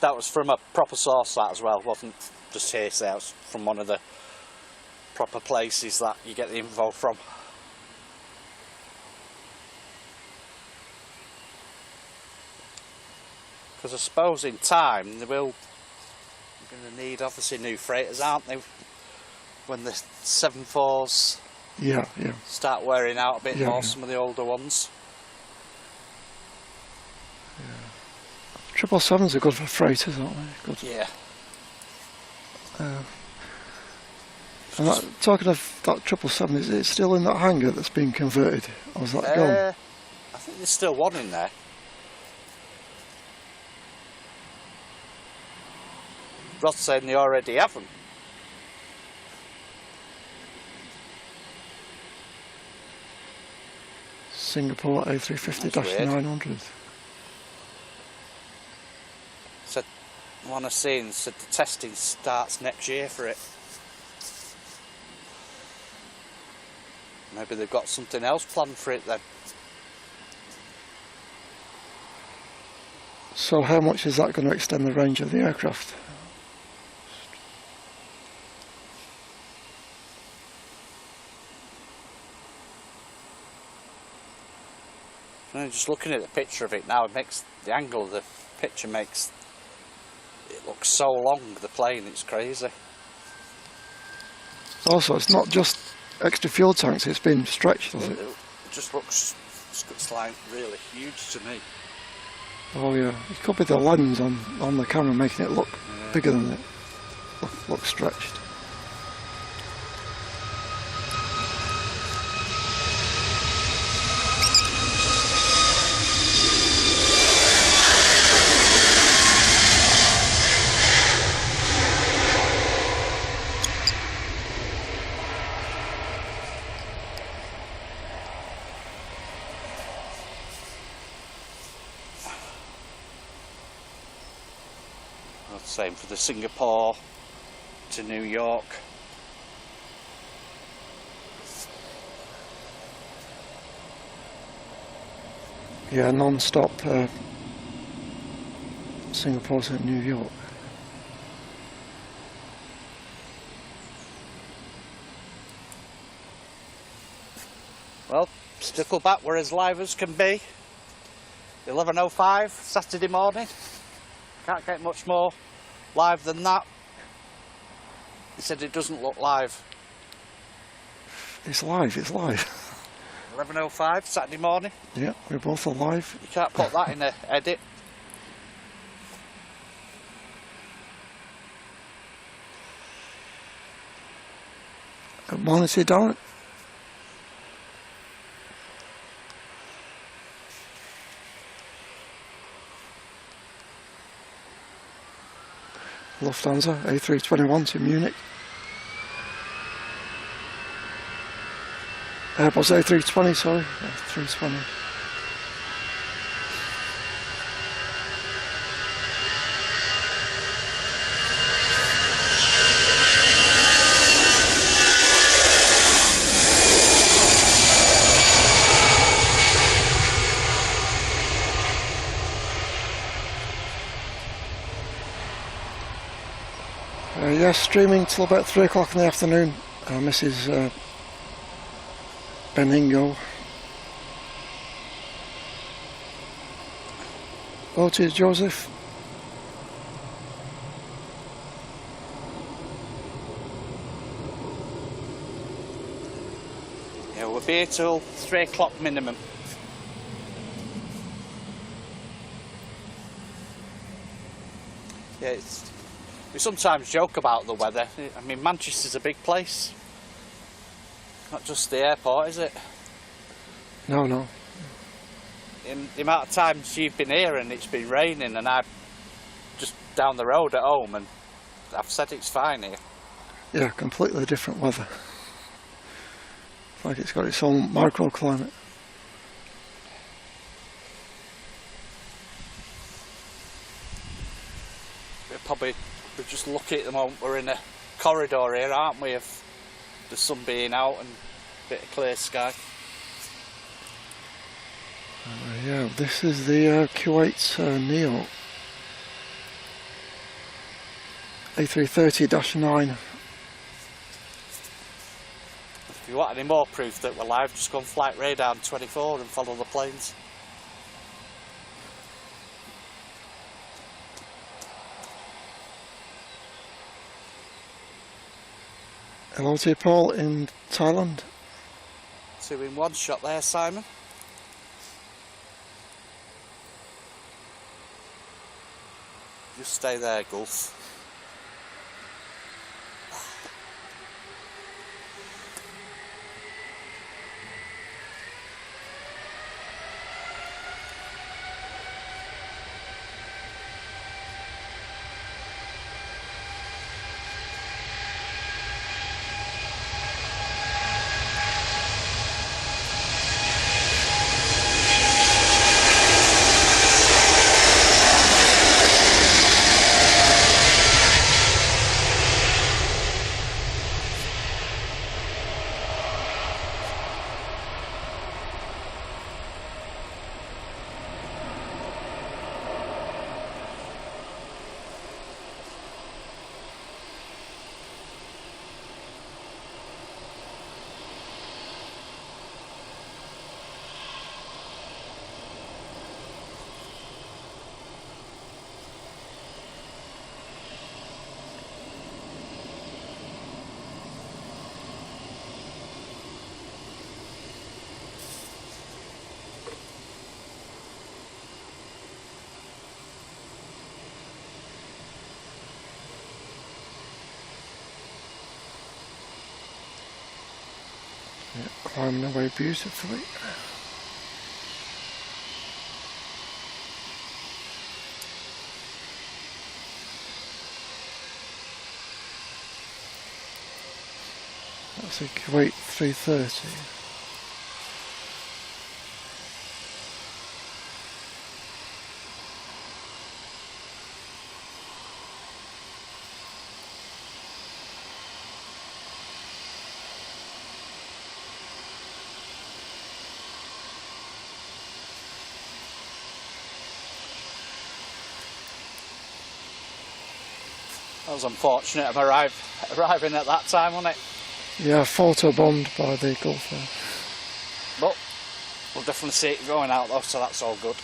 a proper source, that as well. It wasn't just hearsay. It was from one of the proper places that you get the info from. Because I suppose in time they will. They're going to need obviously new freighters, aren't they? When the 74s Yeah. start wearing out a bit Yeah, more, yeah. some of the older ones. 777s are good for freighters, aren't they? Good. Yeah. And talking of that 777, is it still in that hangar that's been converted? Or is that gone? I think there's still one in there. Rod's saying they already have them. Singapore A350-900. Said one I've seen said the testing starts next year for it. Maybe they've got something else planned for it then. So how much is that going to extend the range of the aircraft? Just looking at the picture of it now, it makes the angle of the picture makes it look so long. The plane, it's crazy. Also, it's not just extra fuel tanks; it's been stretched, does it? It just looks like really huge to me. Oh yeah, it could be the lens on the camera making it look bigger than it. Look stretched. Same for the Singapore to New York. Yeah, non-stop Singapore to New York. Well, Stickleback, we're as live as can be. 11:05 Saturday morning. Can't get much more live than that. He said it doesn't look live. It's live, it's live. 11:05 Saturday morning. Yeah, we're both alive. You can't put that in a edit. Good morning to you, Darren. Lufthansa A321 to Munich. Airbus A320, sorry, A320. Yes, streaming till about 3 o'clock in the afternoon. Mrs. Beningo. Hello to you, Joseph. Yeah, we'll be here till 3 o'clock minimum. Yeah, we sometimes joke about the weather. I mean, Manchester's a big place. Not just the airport, is it? No, no. In the amount of times you've been here and it's been raining and I'm just down the road at home and I've said it's fine here. Yeah, completely different weather. Like it's got its own microclimate. We're just lucky at the moment. We're in a corridor here, aren't we, of the sun being out and a bit of clear sky. Yeah, this is the Kuwait Neo A330-9. If you want any more proof that we're live, just go on Flight Radar 24 and follow the planes. Hello to you, Paul, in Thailand. 2 in 1 shot there, Simon. Just stay there, Gulf. Yeah, climbing away beautifully. That's a Kuwait 330. That was unfortunate of arriving at that time, wasn't it? Yeah, photo bombed by the Gulf there. But we'll definitely see it going out though, so that's all good.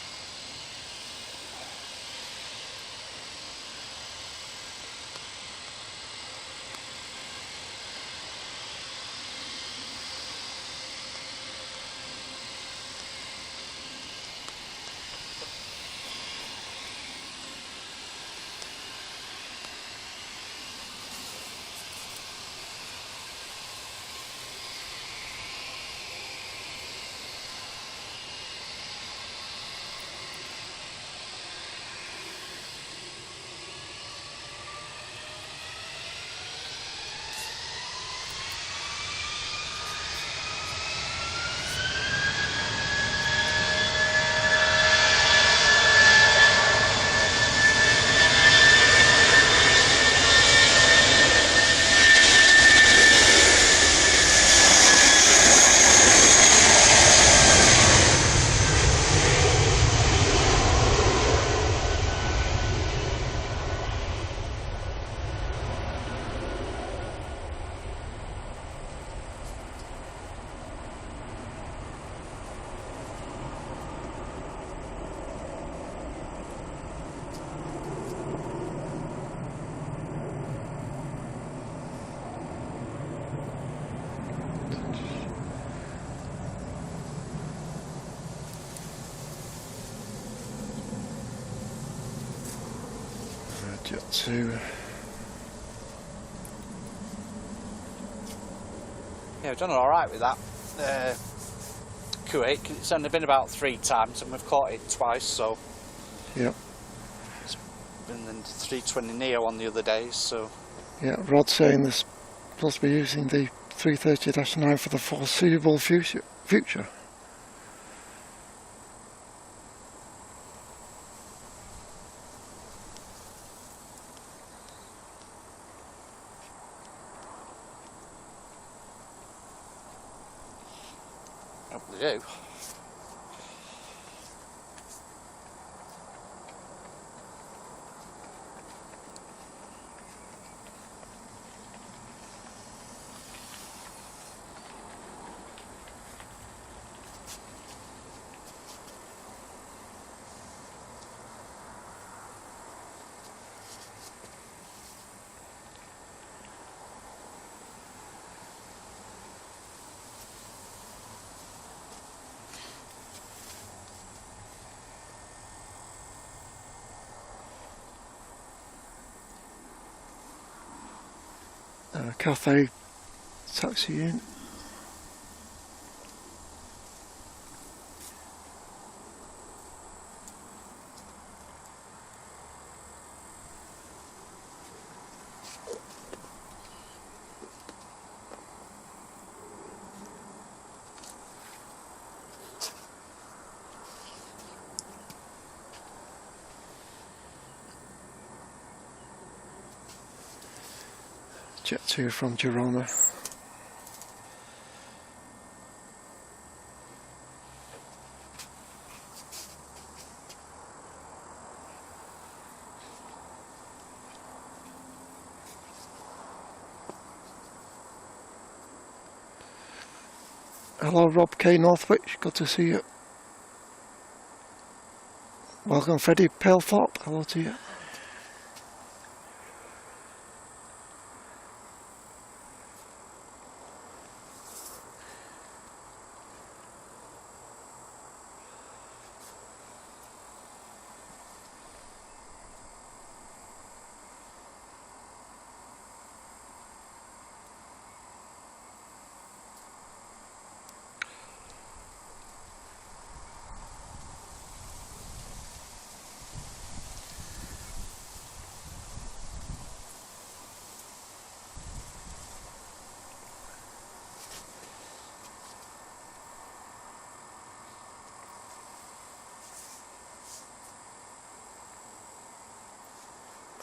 to... Yeah, we've done alright with that Kuwait. It's only been about 3 times and we've caught it twice, so Yeah. it's been the 320 Neo on the other days, so... Yeah, Rod's saying they're supposed to be using the 330-9 for the foreseeable future. Hope they do. Cafe taxi in. Jet 2 from Girona. Hello Rob K Northwich, good to see you. Welcome Freddie Palethorpe, hello to you.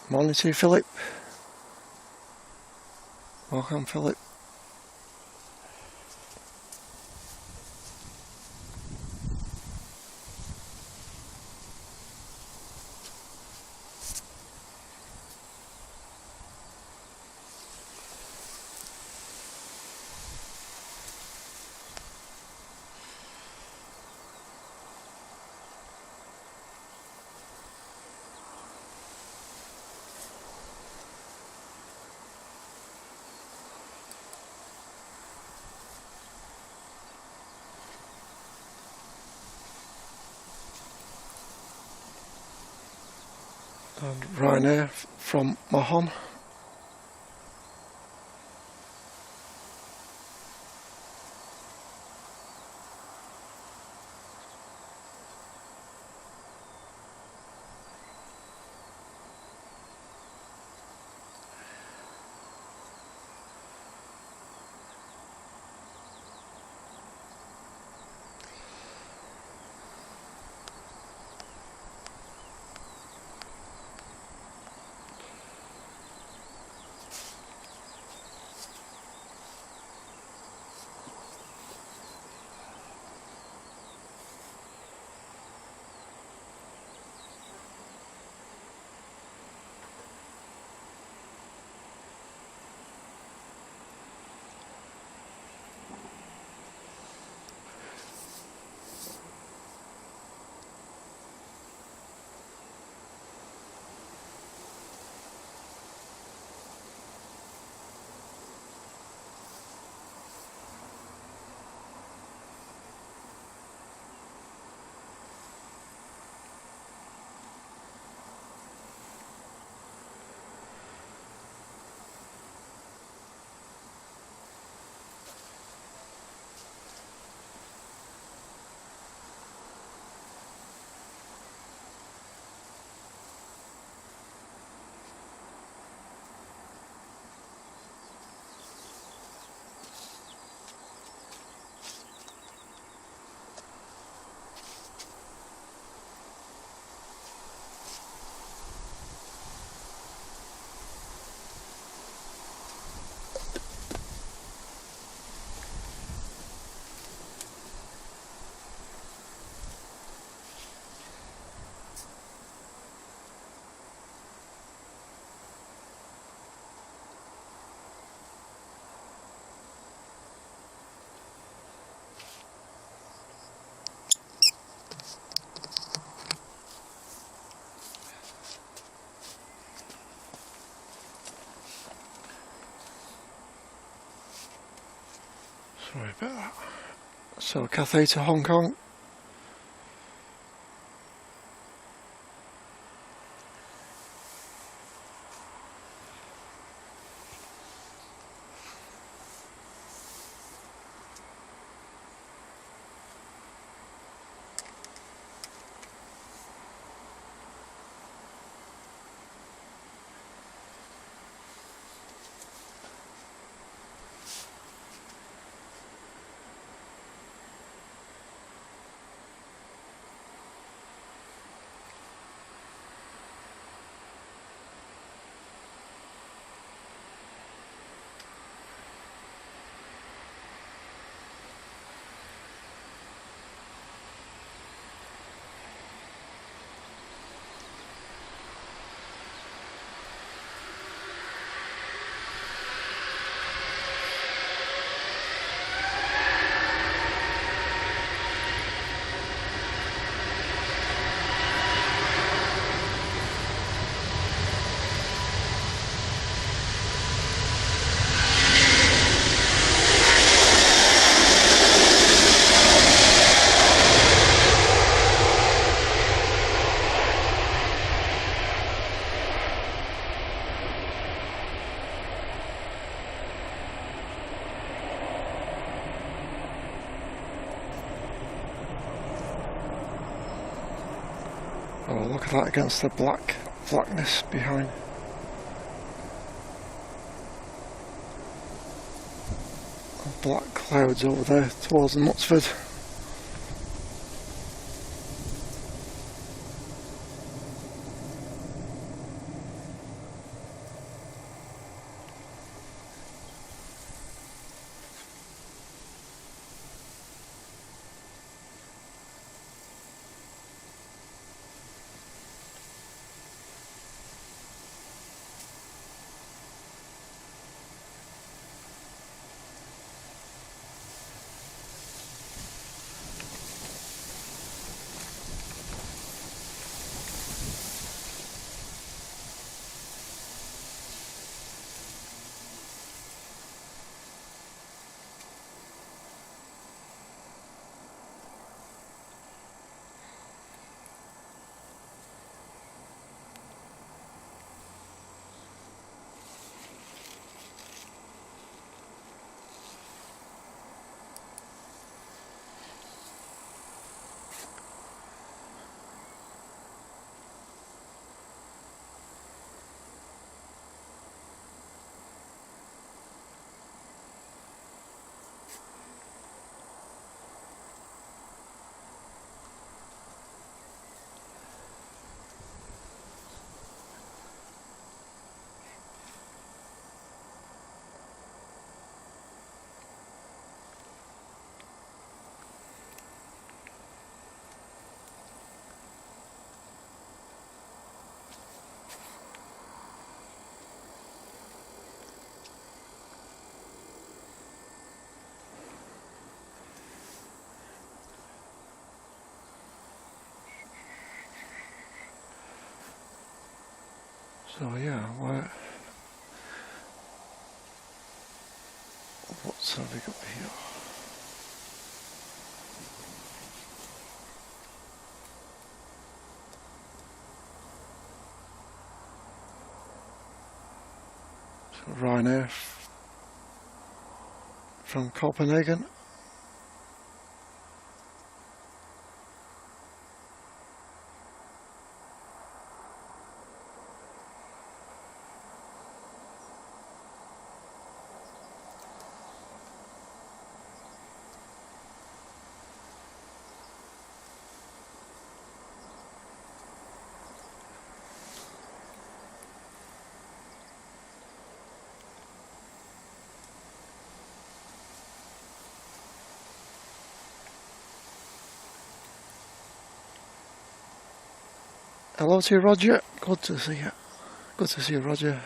Morning to you, Philip. Welcome, Philip. And Ryanair from Mahon. Sorry about that. So Cathay to Hong Kong. Oh, look at that against the blackness behind. Black clouds over there towards Knutsford. So yeah, what's have we got here? So Ryanair from Copenhagen. Hello to you, Roger. Good to see you. Good to see you, Roger.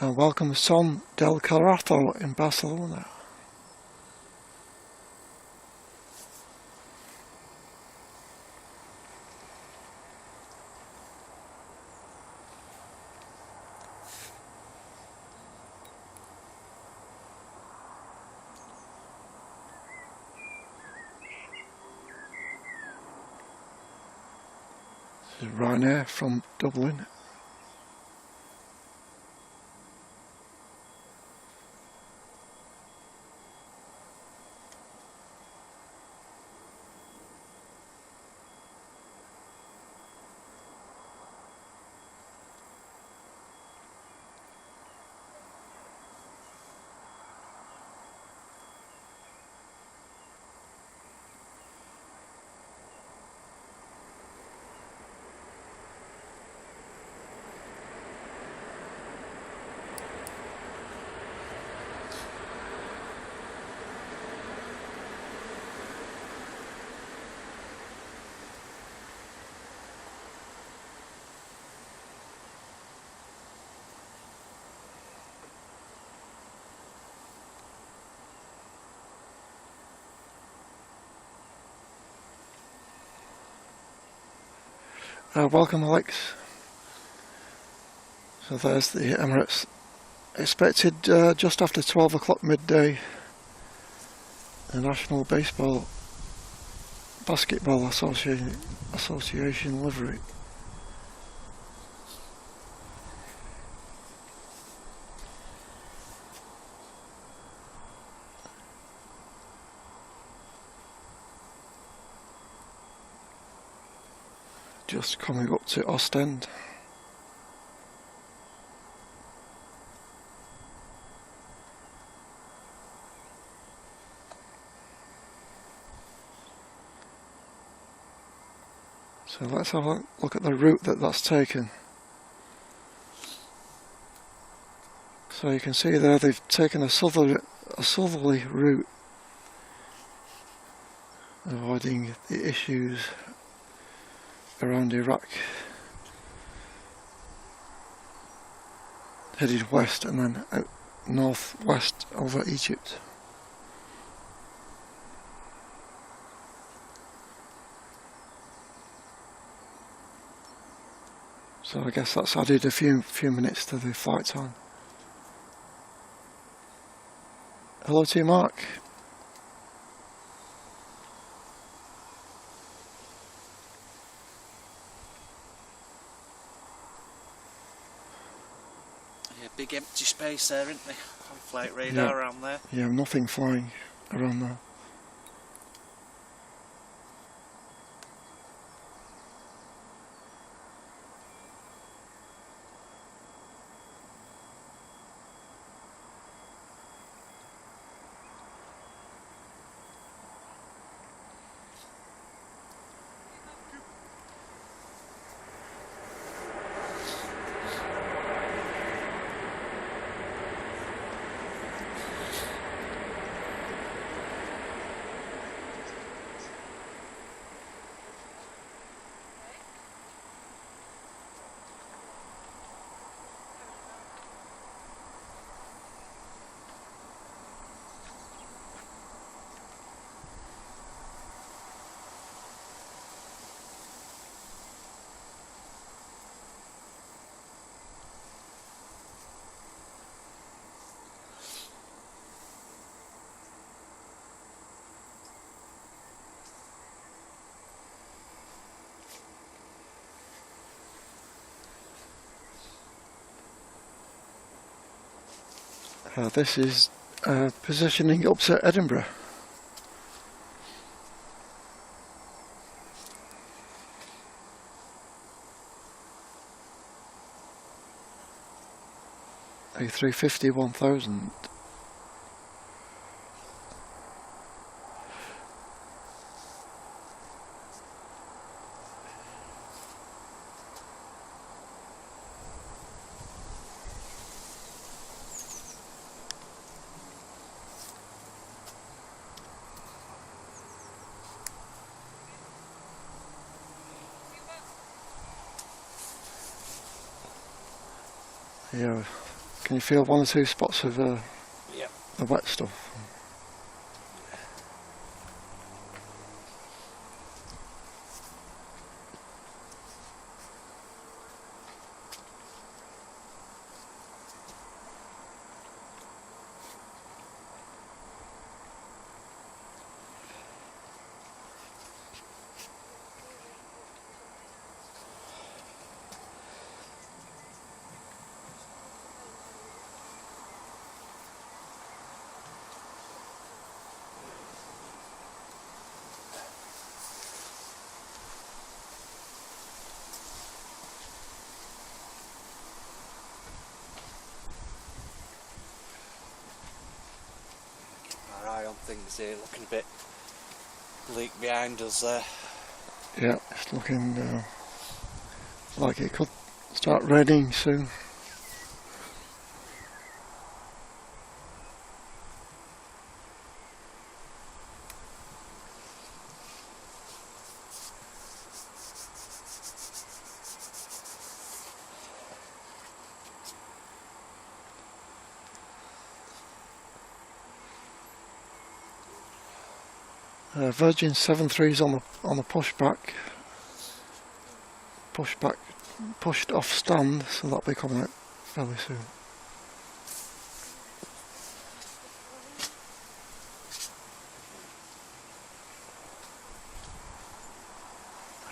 And welcome Son del Carazo in Barcelona. This is Ryanair from Dublin. Welcome Alex. So there's the Emirates, expected just after 12 o'clock midday, the National Basketball Association livery. Just coming up to Ostend. So let's have a look at the route that's taken. So you can see there they've taken a southerly route, avoiding the issues around Iraq, headed west and then out northwest over Egypt. So I guess that's added a few minutes to the flight time. Hello to you, Mark. Big empty space there, isn't there? On flight radar around there. Yeah, nothing flying around there. This is positioning up to Edinburgh. A350-1000. Yeah, Can you feel one or two spots of Yeah. the wet stuff? Our eye on things here, looking a bit bleak behind us there. Yeah, it's looking like it could start raining soon. Virgin 7.3s on the pushed off stand, so that'll be coming out fairly soon.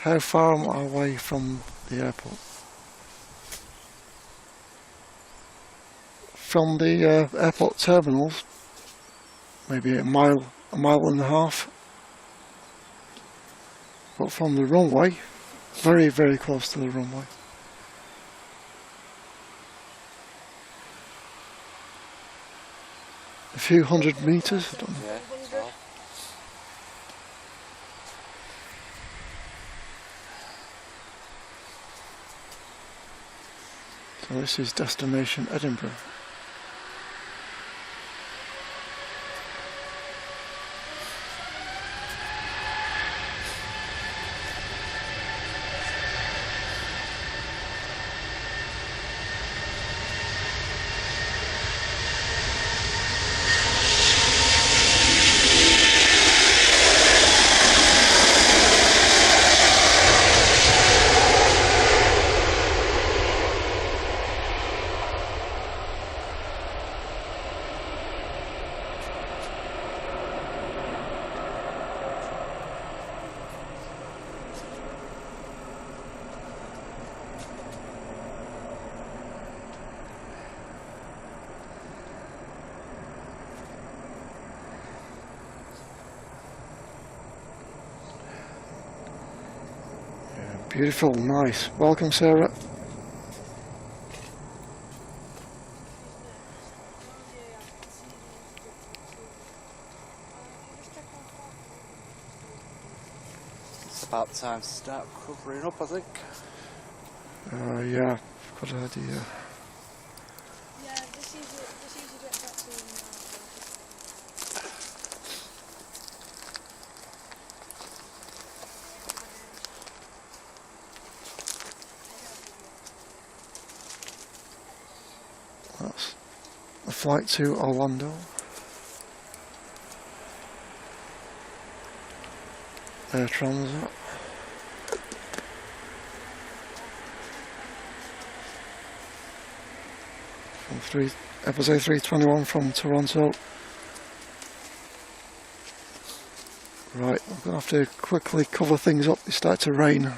How far am I away from the airport? From the airport terminals, maybe a mile and a half. But from the runway, very, very close to the runway. A few hundred meters, I don't know. Yeah. So this is destination Edinburgh. Beautiful, nice. Welcome, Sarah. It's about time to start covering up, I think. Yeah, good idea. Yeah, this usually do it properly. That's the flight to Orlando. Air Transat. From Airbus A321 from Toronto. Right, I'm going to have to quickly cover things up. It started to rain. God.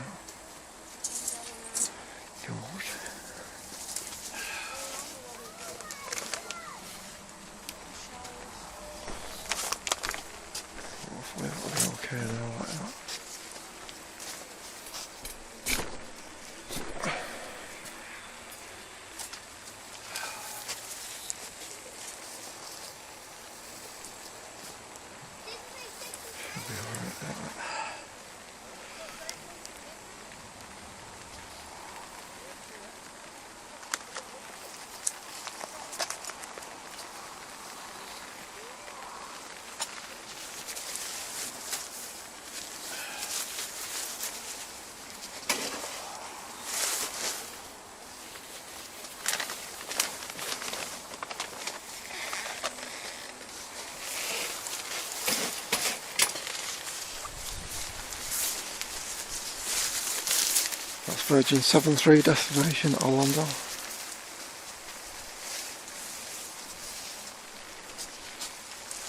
Hopefully that'll be okay there like that. Should be alright there. Virgin 73 destination Orlando.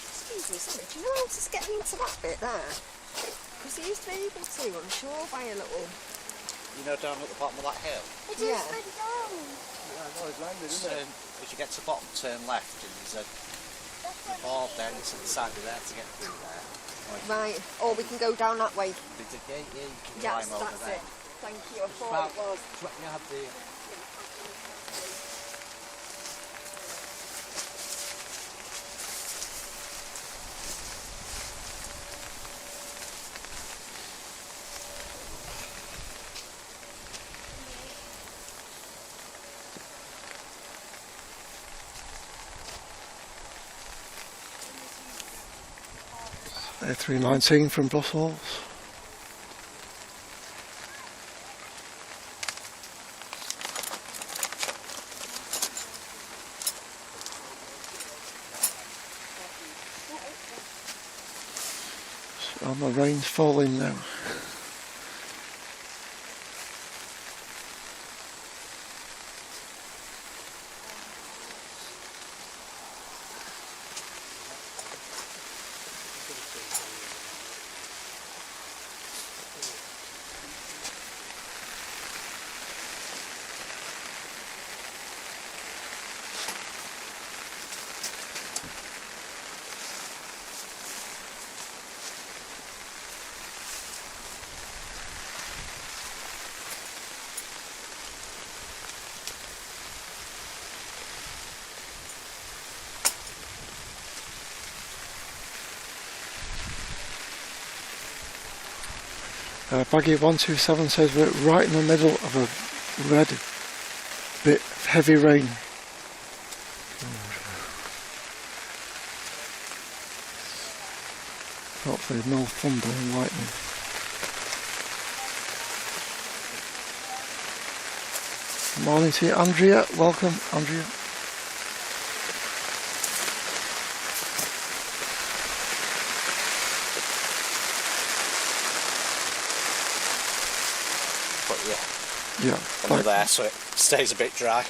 Excuse me, sorry, do you know how to get into that bit there? Because you used to be able to, I'm sure, by a little... You know, down at the bottom of that hill? It Yeah. is been down. As you get to the bottom, turn left, and there's a board there to the side of there to get through there. Right, or we can go down that way. There's a gate here, you can Yes, climb over that's there. it. Thank you, I thought it was. You have the... A319 from Brussels. So the rain's falling now. Baggy 127 says we're right in the middle of a red bit of heavy rain. Hopefully no thunder and lightning. Morning to you, Andrea. Welcome, Andrea. Yeah, Under there, so it stays a bit dry.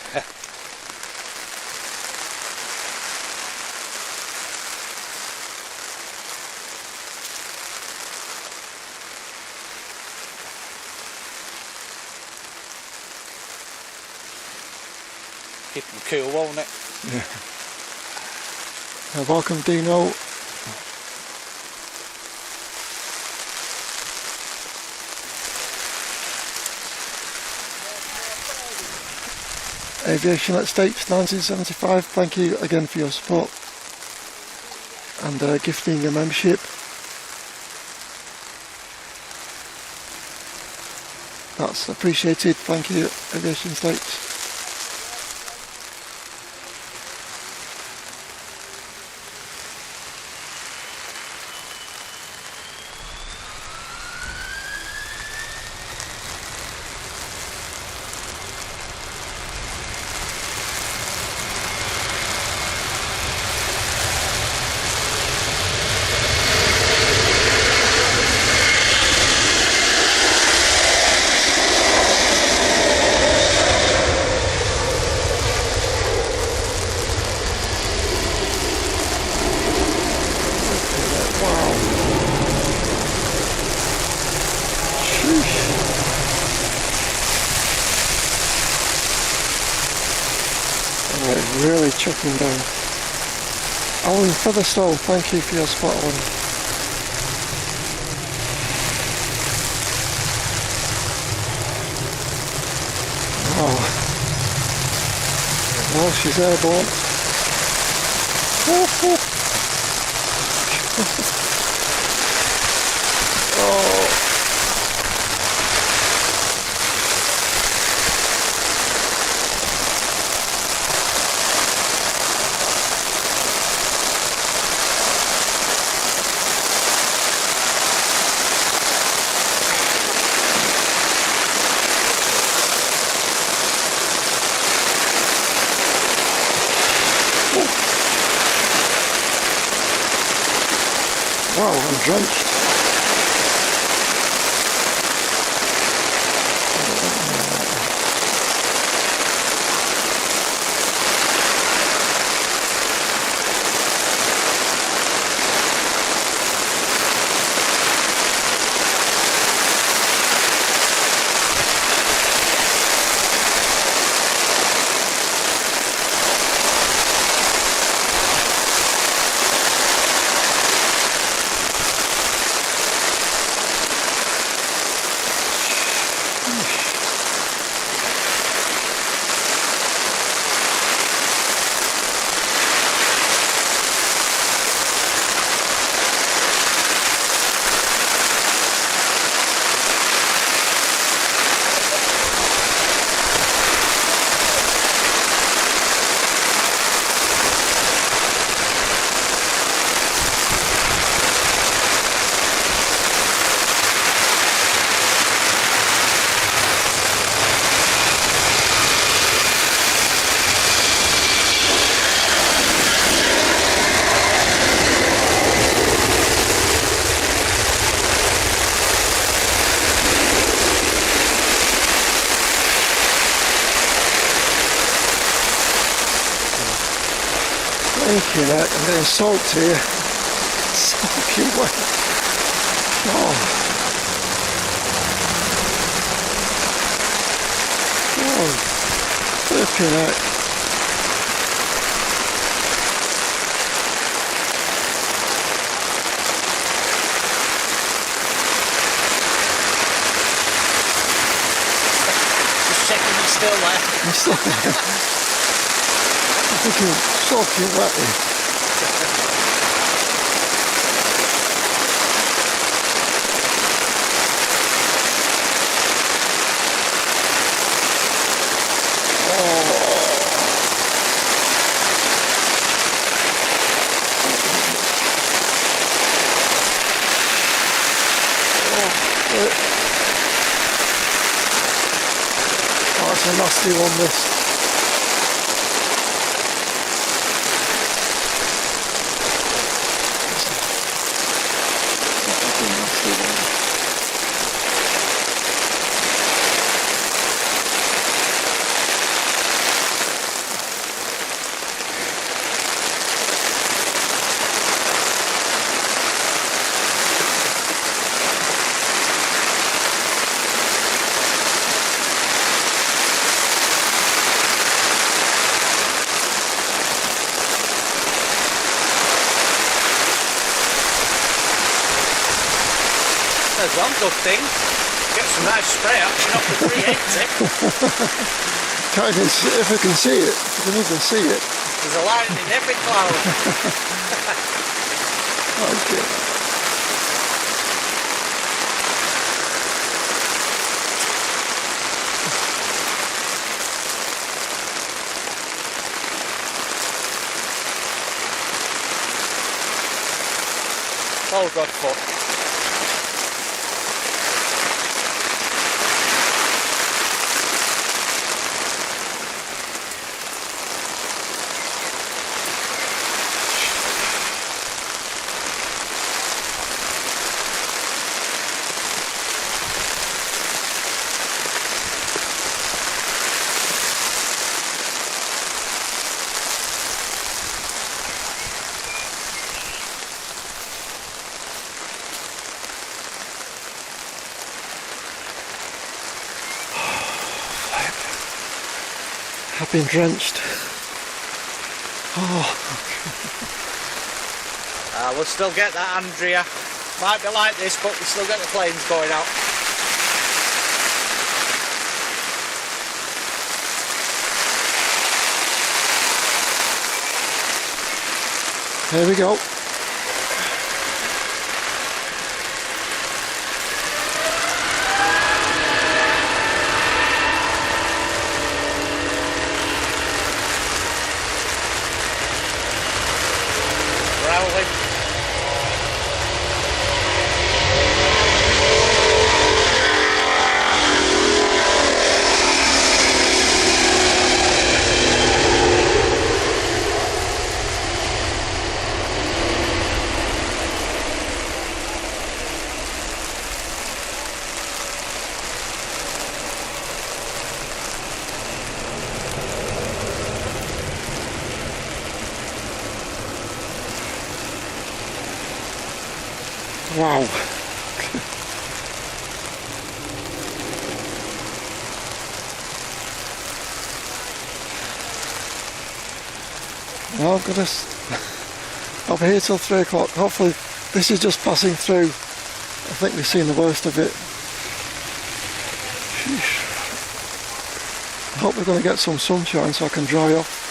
Keep them cool, won't it? Yeah. Welcome, Dino. Aviation at States 1975, thank you again for your support and gifting a membership. That's appreciated, thank you, Aviation States. Really chucking down. Alan Featherstone, thank you for your support, Alan. Oh, well, she's airborne. Oh. Wow, I'm drenched. Thinking heck, I'm getting soaked here. Soaking wet. Oh. Oh. Flipping heck. Just checking you're still there. I'm still there. I'm thinking soaking wet here. Oh, it's a nasty one, this. That's a nasty one. There's one good thing. Get some nice spray action off the 380. Can't even see, if I can see it, I can even see it. There's a light in every cloud. Okay. Oh God, fuck. I've been drenched. Oh, We'll still get that, Andrea. Might be like this, but we still get the planes going out. here we go. Growling. Wow. Well, I've got to... I'll be here till 3 o'clock. Hopefully this is just passing through. I think we've seen the worst of it. Sheesh. I hope we're going to get some sunshine so I can dry off.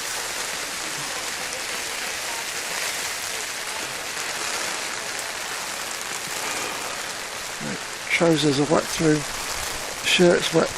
Trousers are wet through, shirt's wet.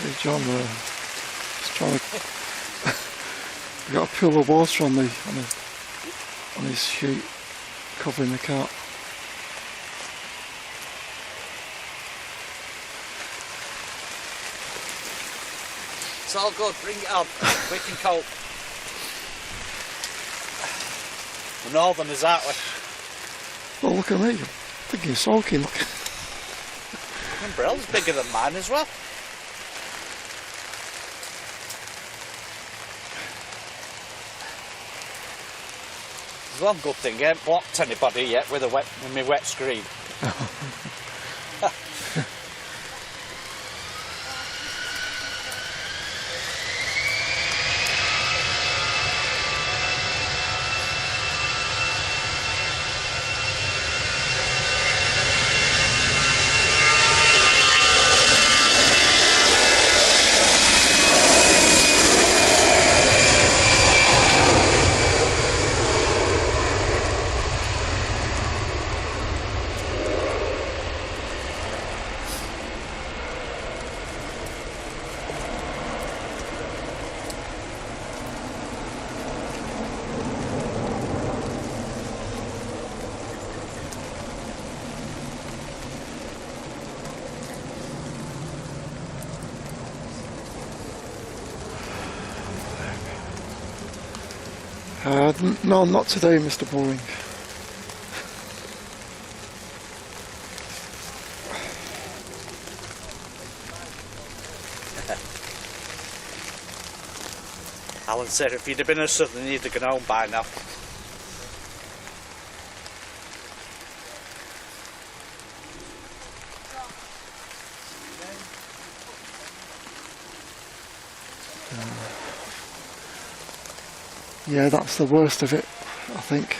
See John just trying to we got a pool of water on his sheet covering the cart. It's all good, bring it on. We can cope. We're northerners, aren't we? Well, look at me. I'm thinking soaking. Look. The umbrella's bigger than mine as well. There's one good thing, I haven't blocked anybody yet with my wet screen. No, not today, Mr. Boring. Alan said if you'd have been a southern, you'd have gone home by now. Yeah, that's the worst of it, I think.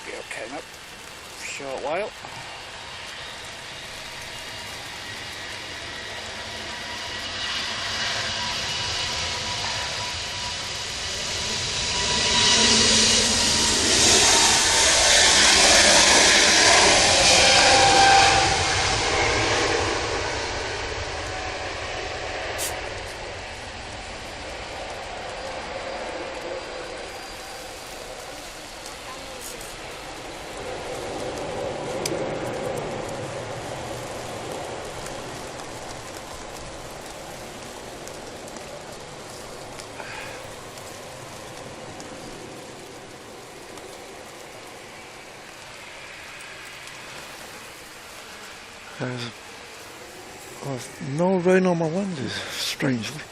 Be okay now. For a short while. There's no rain on my lenses, strangely.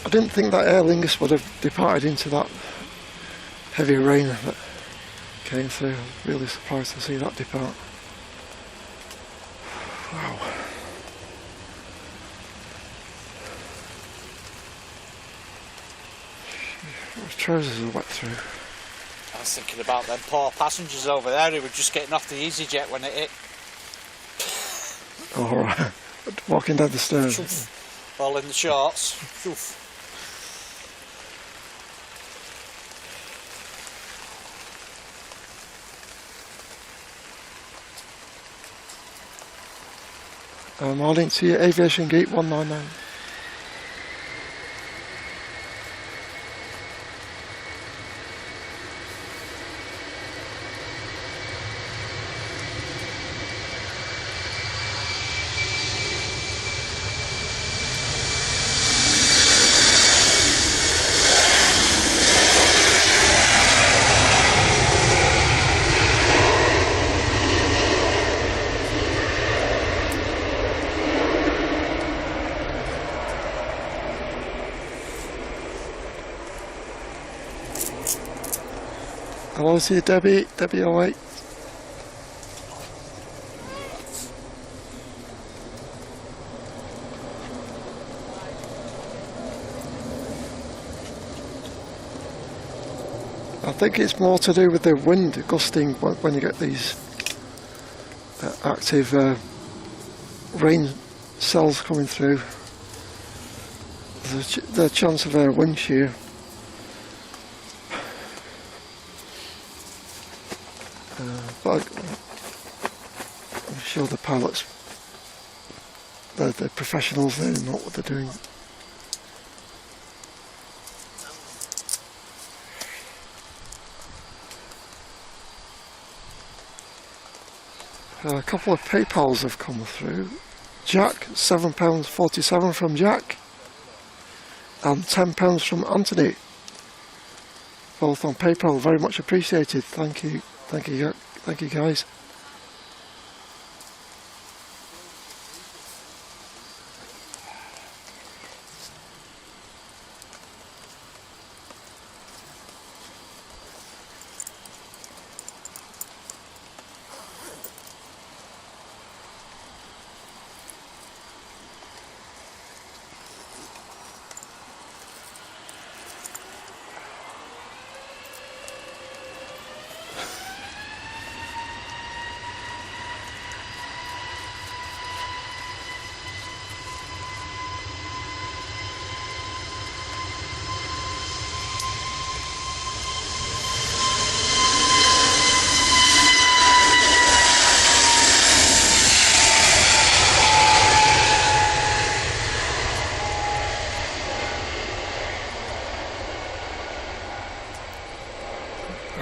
I didn't think that Aer Lingus would have departed into that heavy rain that came through. I was really surprised to see that depart. Wow. Those trousers are wet through. I was thinking about them poor passengers over there who were just getting off the EasyJet when it hit. Alright. Walking down the stairs. All in the shorts. Oof. Morning to you, Aviation Gate 199. Hello to you, Debbie. Debbie 08. I think it's more to do with the wind gusting when you get these active rain cells coming through. The chance of a wind shear. But I'm sure the pilots, they're professionals, they know what they're doing. A couple of PayPals have come through. Jack, £7.47 from Jack, and £10 from Anthony. Both on PayPal, very much appreciated. Thank you guys.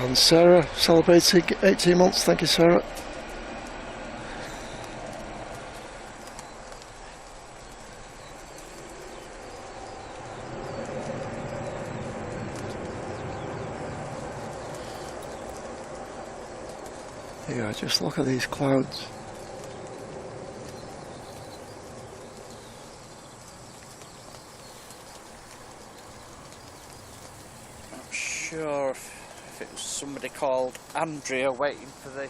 And Sarah celebrating 18 months. Thank you, Sarah. Yeah, just look at these clouds. Not sure if it was somebody called Andrea waiting for the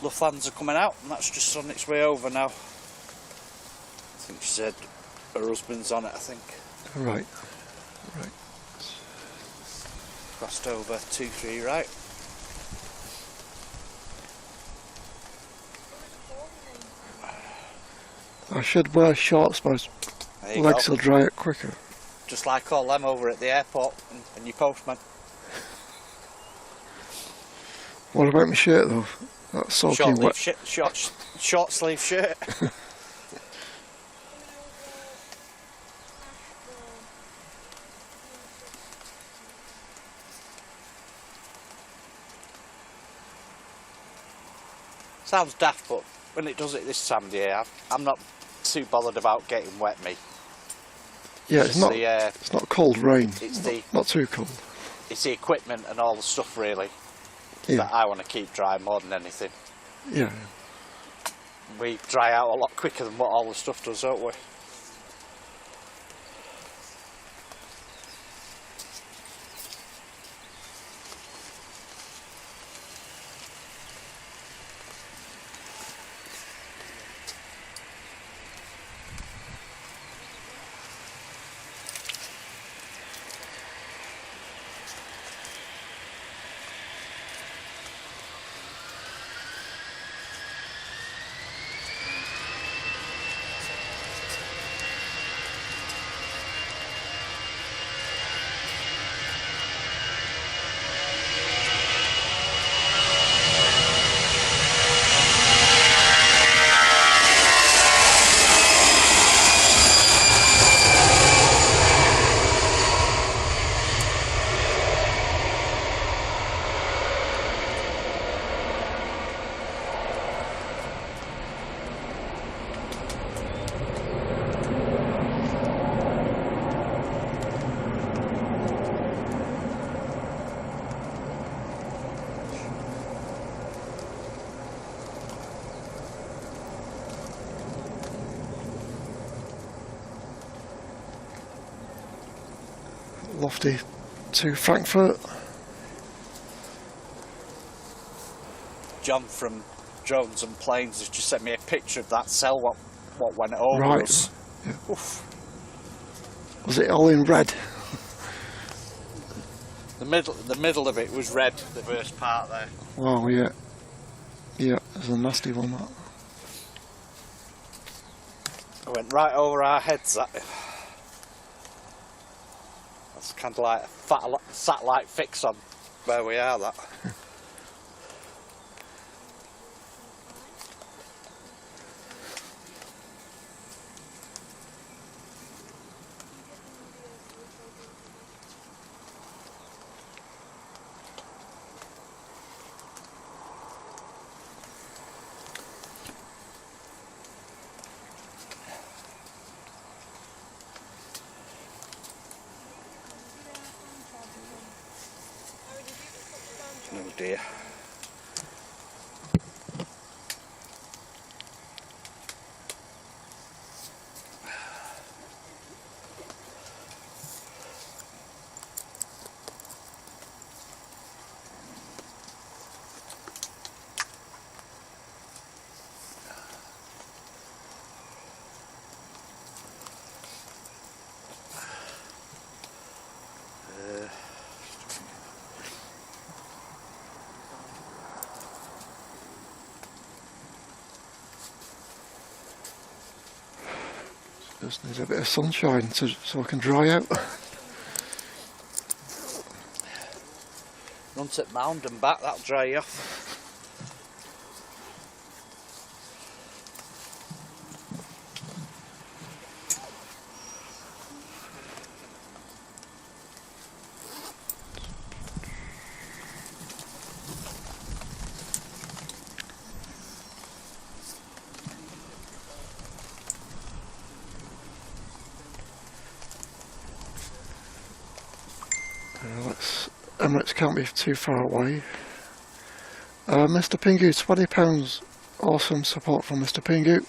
Lufthansa coming out, and that's just on its way over now. I think she said her husband's on it, I think. Right. Crossed over 2-3 right. I should wear shorts, my legs will dry out quicker. Just like all them over at the airport and your postman. What about my shirt though? That's soaking wet. Short sleeve shirt. Sounds daft, but when it does it this time of the year, I'm not too bothered about getting wet, me. Yeah, it's not cold rain. It's not too cold. It's the equipment and all the stuff really that I want to keep dry more than anything. Yeah. We dry out a lot quicker than what all the stuff does, don't we? Lofty to Frankfurt. John from Drones and Planes has just sent me a picture of that cell what went over Right. us. Yeah. Oof. Was it all in red? The middle of it was red, the first part there. Wow, yeah. Yeah, there's a nasty one, that. It went right over our heads, that. That's kind of like a satellite fix on where we are, that. Oh dear. Just need a bit of sunshine so I can dry out. Run to mound and back, that'll dry you off. Emirates can't be too far away. Mr. Pingu, £20. Awesome support from Mr. Pingu.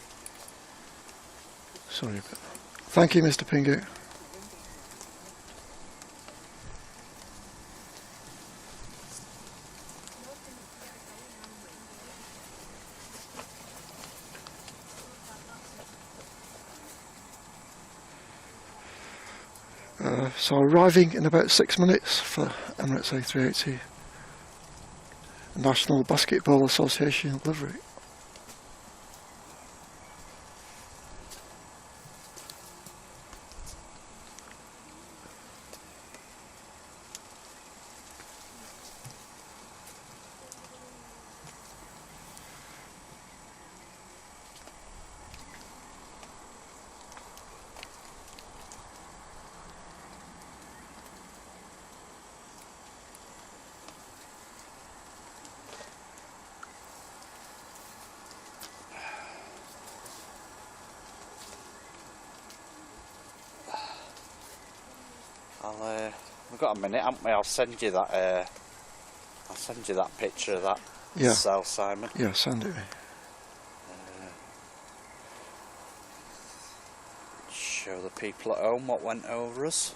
Sorry, but thank you, Mr. Pingu. So arriving in about 6 minutes for Emirates A380 National Basketball Association livery. We've got a minute, haven't we? I'll send you that. I'll send you that picture of that cell, Simon. Yeah, send it me. Show the people at home what went over us.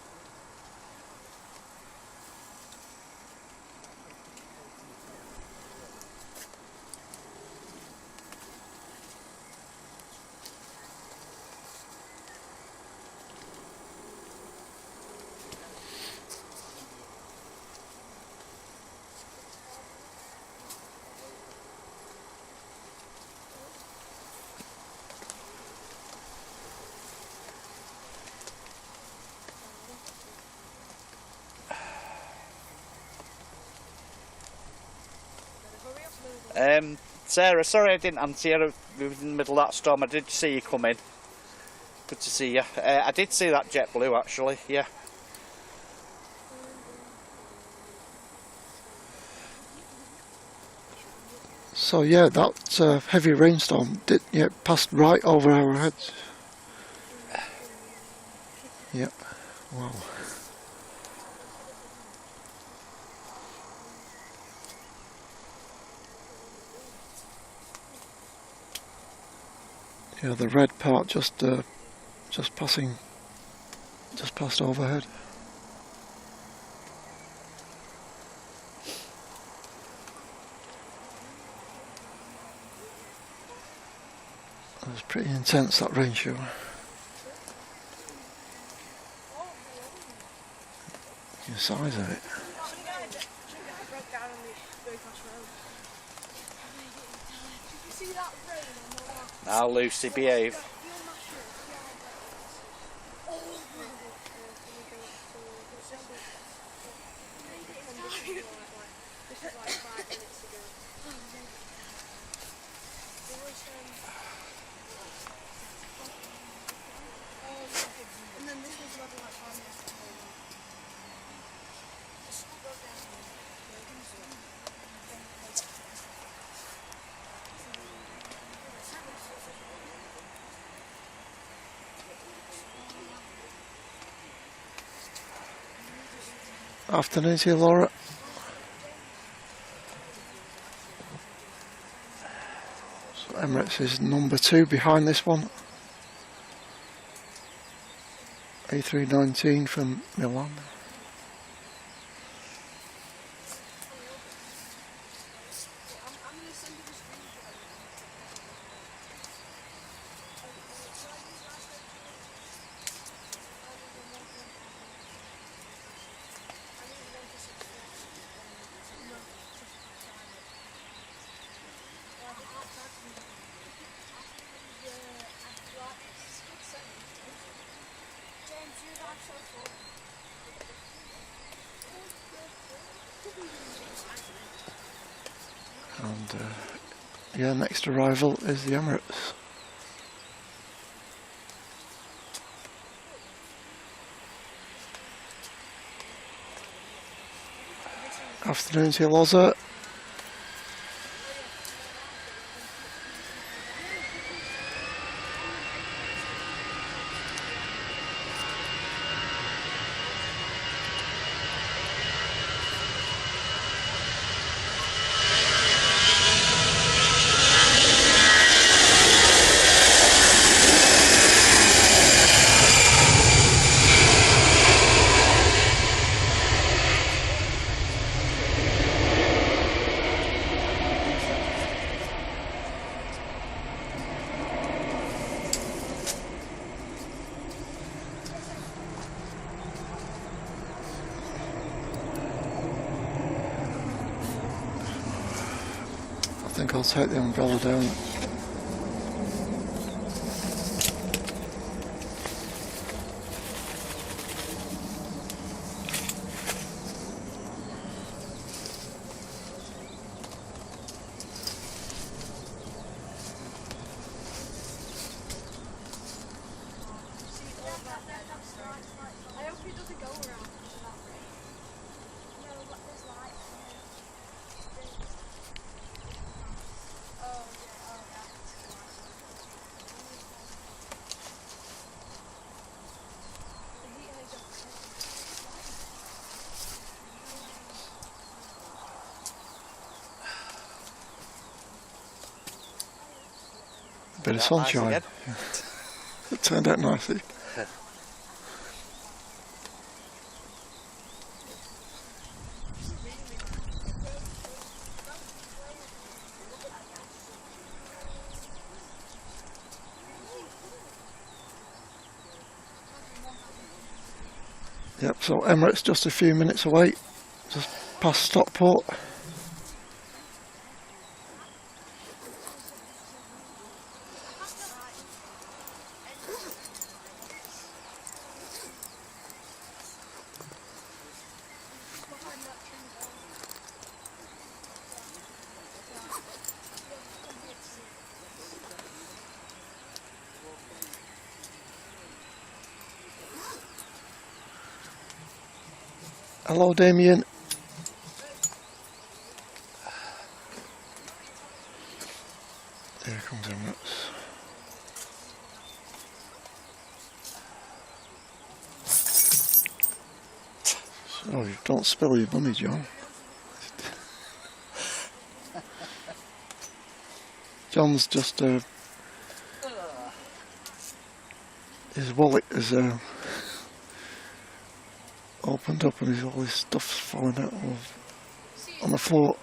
Sarah, sorry I didn't answer you. We were in the middle of that storm. I did see you come in. Good to see you. I did see that JetBlue actually, yeah. So yeah, that heavy rainstorm passed right over our heads. Yep. Wow. Yeah, the red part just passed overhead. was pretty intense, that rain shower. The size of it. Now Lucy, behave. Afternoon to you, Laura. So Emirates is number 2 behind this one. A319 from Milan. And yeah, next arrival is the Emirates. Afternoon to you, Loza. I think I'll take the umbrella down. Bit of sunshine. Nice. It turned out nicely. Yep, so Emirates just a few minutes away, just past Stockport. Hello, Damien. Here comes Emirates. So you don't spill your money, John. John's just his wallet is opened up and all his stuff's falling out on the floor.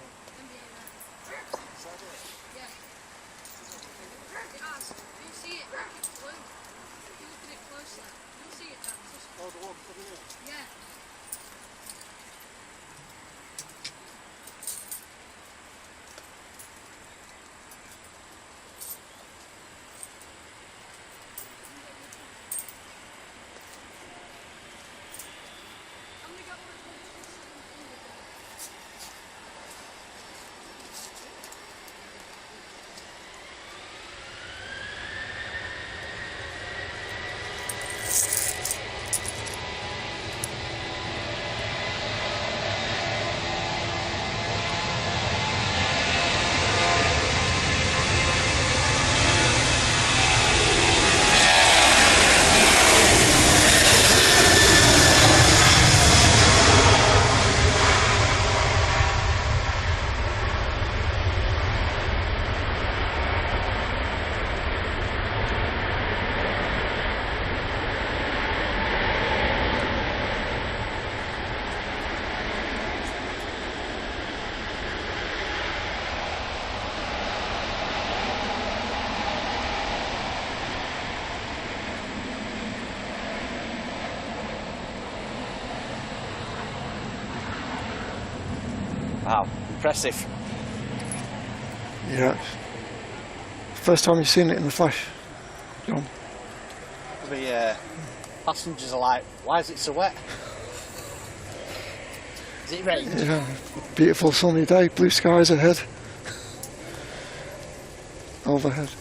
Wow, impressive. Yeah. First time you've seen it in the flesh, John? The passengers are like, why is it so wet? Is it rained? Yeah. Beautiful sunny day, blue skies ahead. Overhead.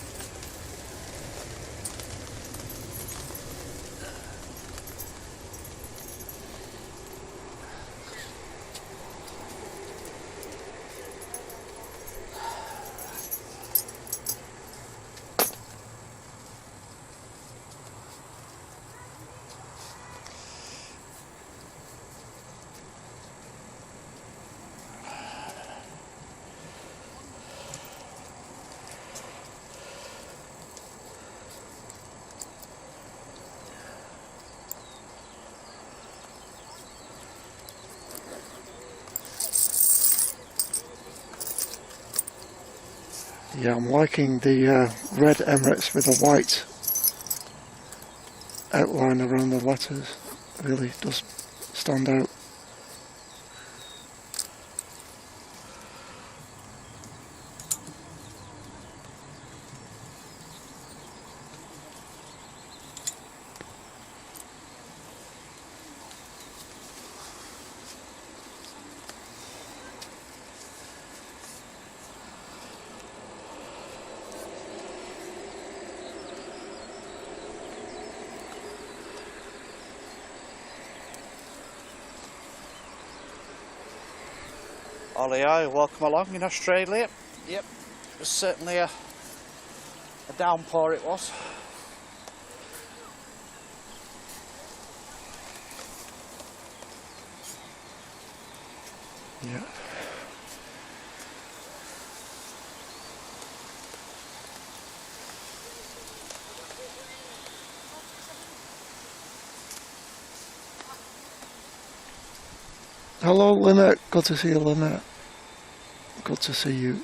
Yeah, I'm liking the red Emirates with a white outline around the letters. It really does stand out. Ollie, welcome along in Australia. Yep, it was certainly a downpour it was. Yeah. Hello, Lynette. Good to see you, Lynette. Good to see you.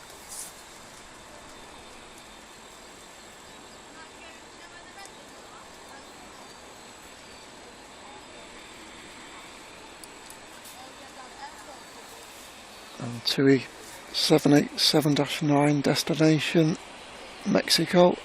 And TUI 787-9 destination Mexico.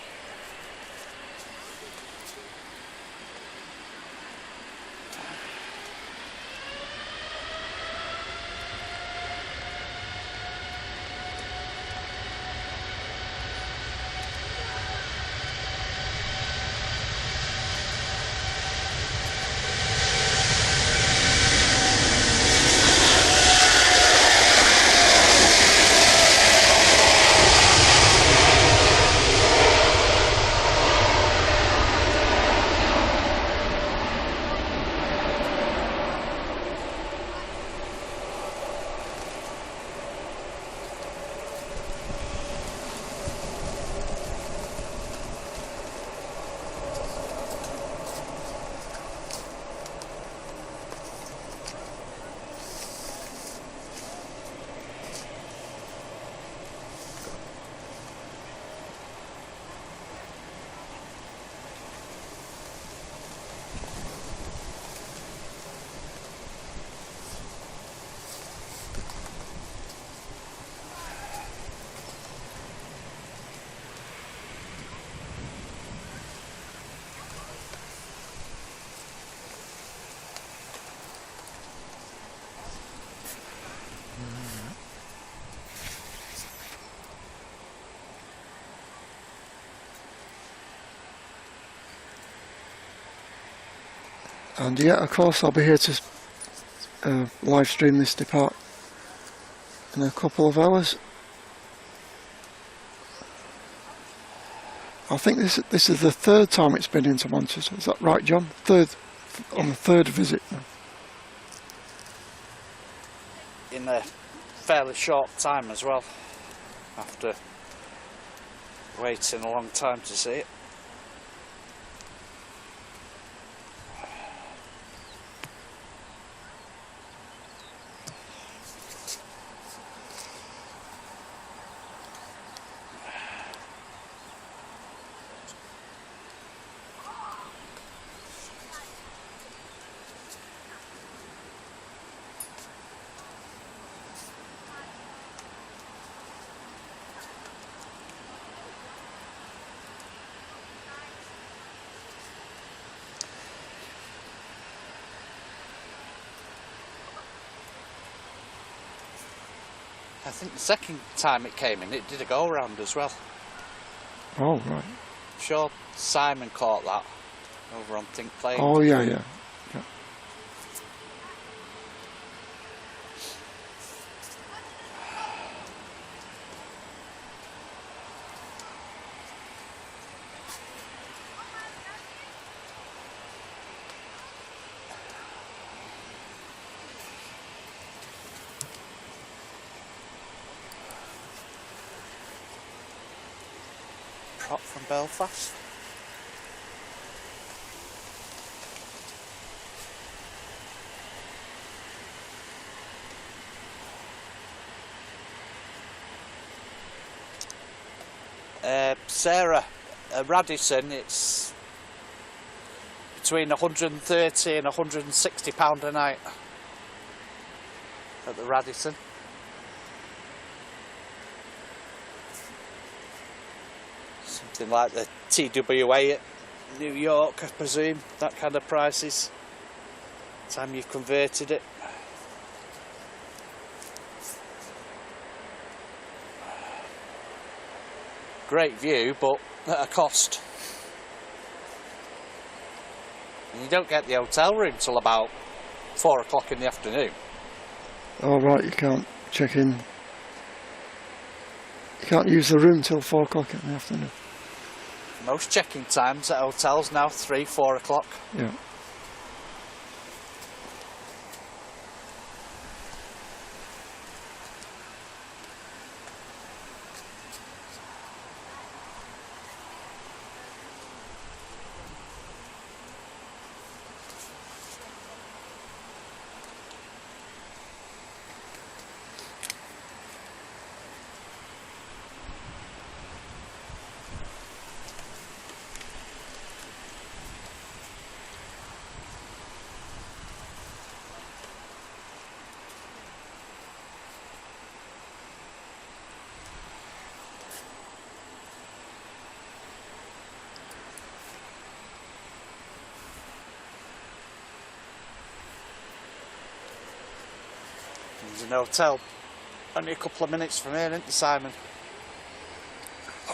And yeah, of course, I'll be here to live stream this depart in a couple of hours. I think this is the third time it's been into Manchester. Is that right, John? On the third visit now. In a fairly short time as well, after waiting a long time to see it. I think the second time it came in, it did a go round as well. Oh, right. I'm sure Simon caught that over on Think Plane. Oh, yeah, yeah. Yeah. Prop from Belfast. Sarah, Radisson, it's between 130 and 160 pound a night at the Radisson. Something like the TWA at New York, I presume, that kind of prices. Time you converted it. Great view, but at a cost. And you don't get the hotel room till about 4 o'clock in the afternoon. Oh, right, you can't check in. You can't use the room till 4 o'clock in the afternoon. Most check-in times at hotels now 3, 4 o'clock. Yeah. There's an hotel only a couple of minutes from here, isn't there, Simon?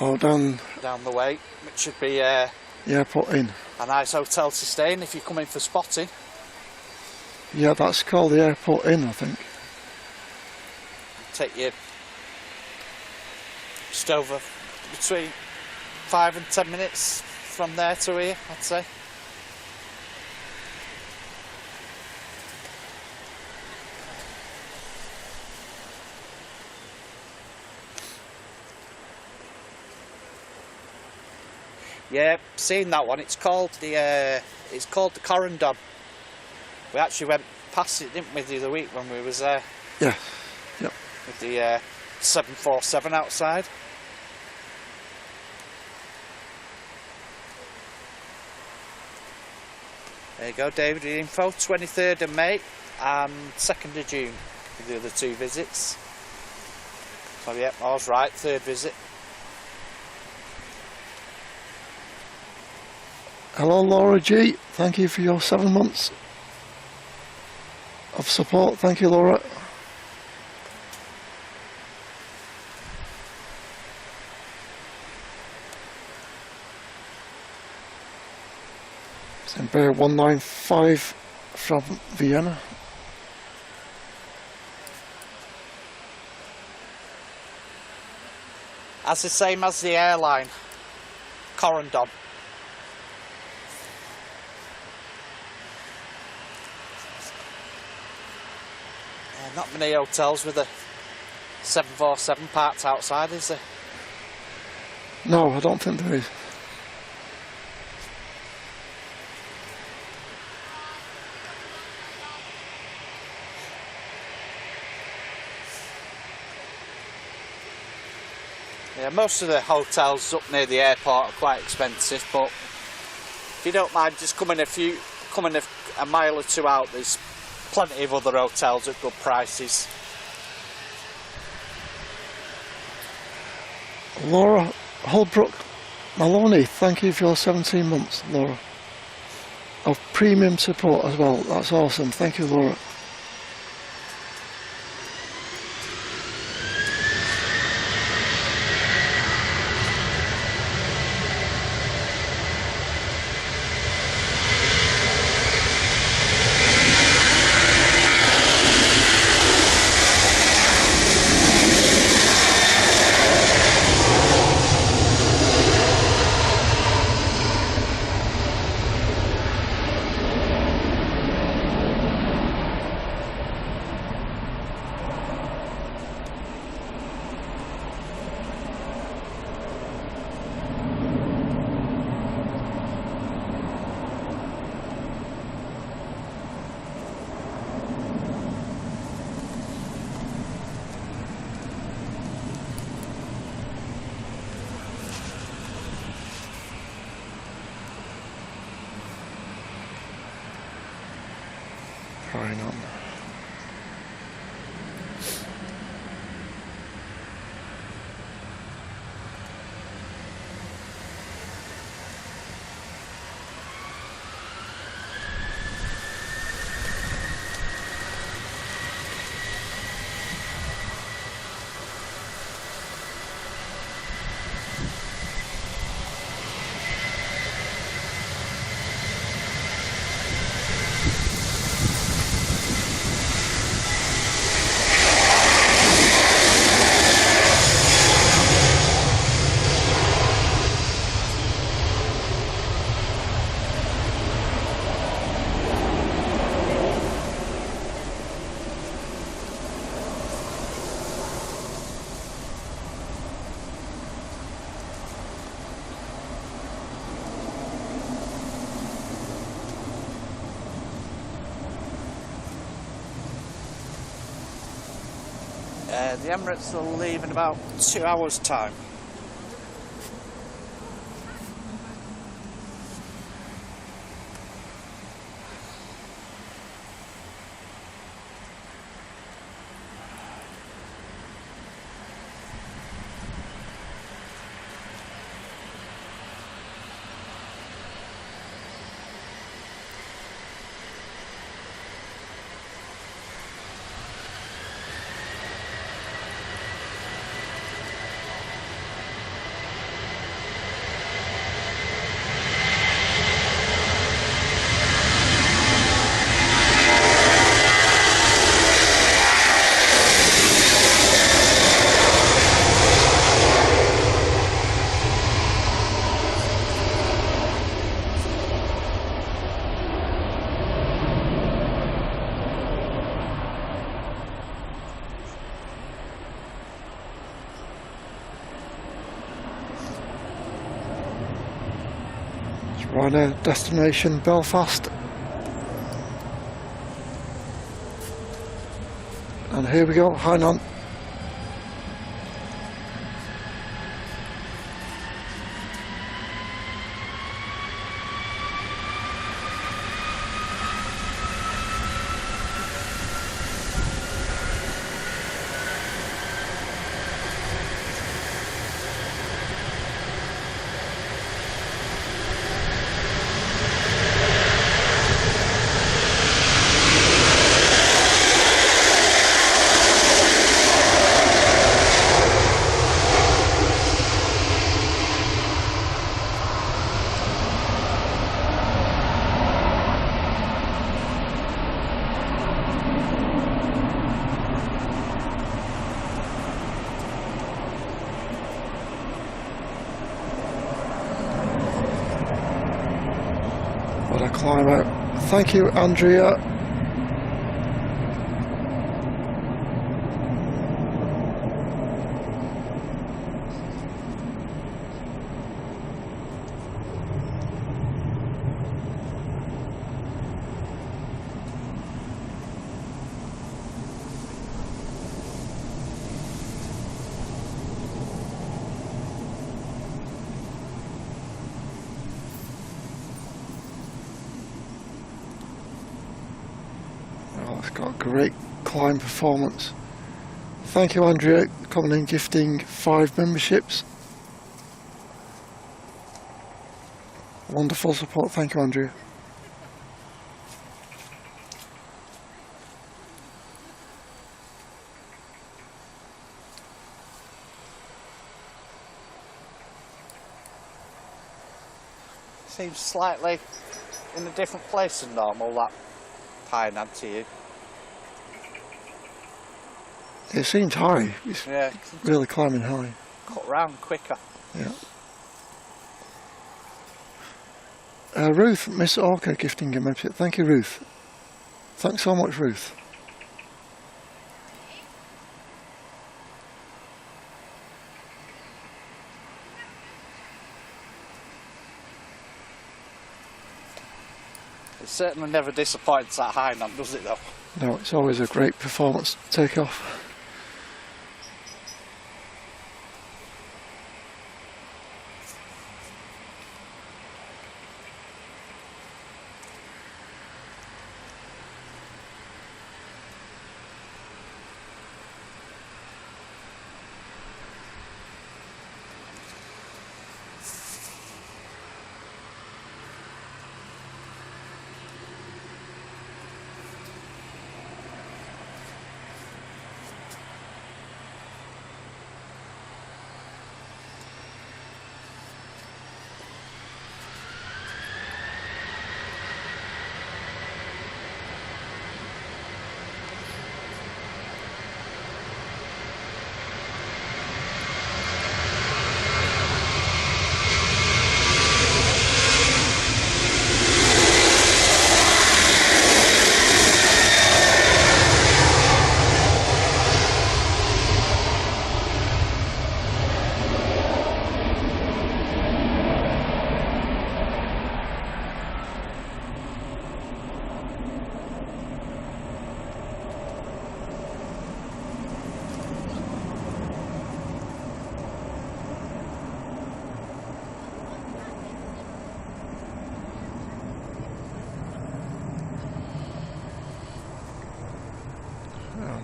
Oh, down the way, which should be the airport inn. a nice hotel to stay in if you're coming for spotting. Yeah, that's called the airport inn, I think. Take you just over between 5 and 10 minutes from there to here, I'd say. Yeah, seen that one. It's called the Corendon. We actually went past it, didn't we, the other week when we was there? Yeah. Yep. With the 747 outside. There you go, David, your info. 23rd of May and 2nd of June for the other 2 visits. So yeah, I was right, 3rd visit. Hello, Laura G. Thank you for your 7 months of support. Thank you, Laura. It's in Bear 195 from Vienna. That's the same as the airline, Corendon. Not many hotels with a 747 parked outside, is there? No, I don't think there is. Yeah, most of the hotels up near the airport are quite expensive, but if you don't mind just coming a mile or 2 out, there's plenty of other hotels at good prices. Laura Holbrook Maloney, thank you for your 17 months, Laura. Of premium support as well. That's awesome. Thank you, Laura. Firing on. The Emirates will leave in about 2 hours' time. Ryanair destination Belfast. And here we go, Hainan. What a climb out. Thank you, Andrea. It's got a great climb performance. Thank you, Andrea, coming in gifting 5 memberships. Wonderful support. Thank you, Andrea. Seems slightly in a different place than normal, that Hainan to you. It seems high. It's Yeah, really climbing high. cut round quicker. Yeah. Ruth, Miss Orca gifting a membership. Thank you, Ruth. Thanks so much, Ruth. It certainly never disappoints that Hainan, does it though? No, it's always a great performance takeoff.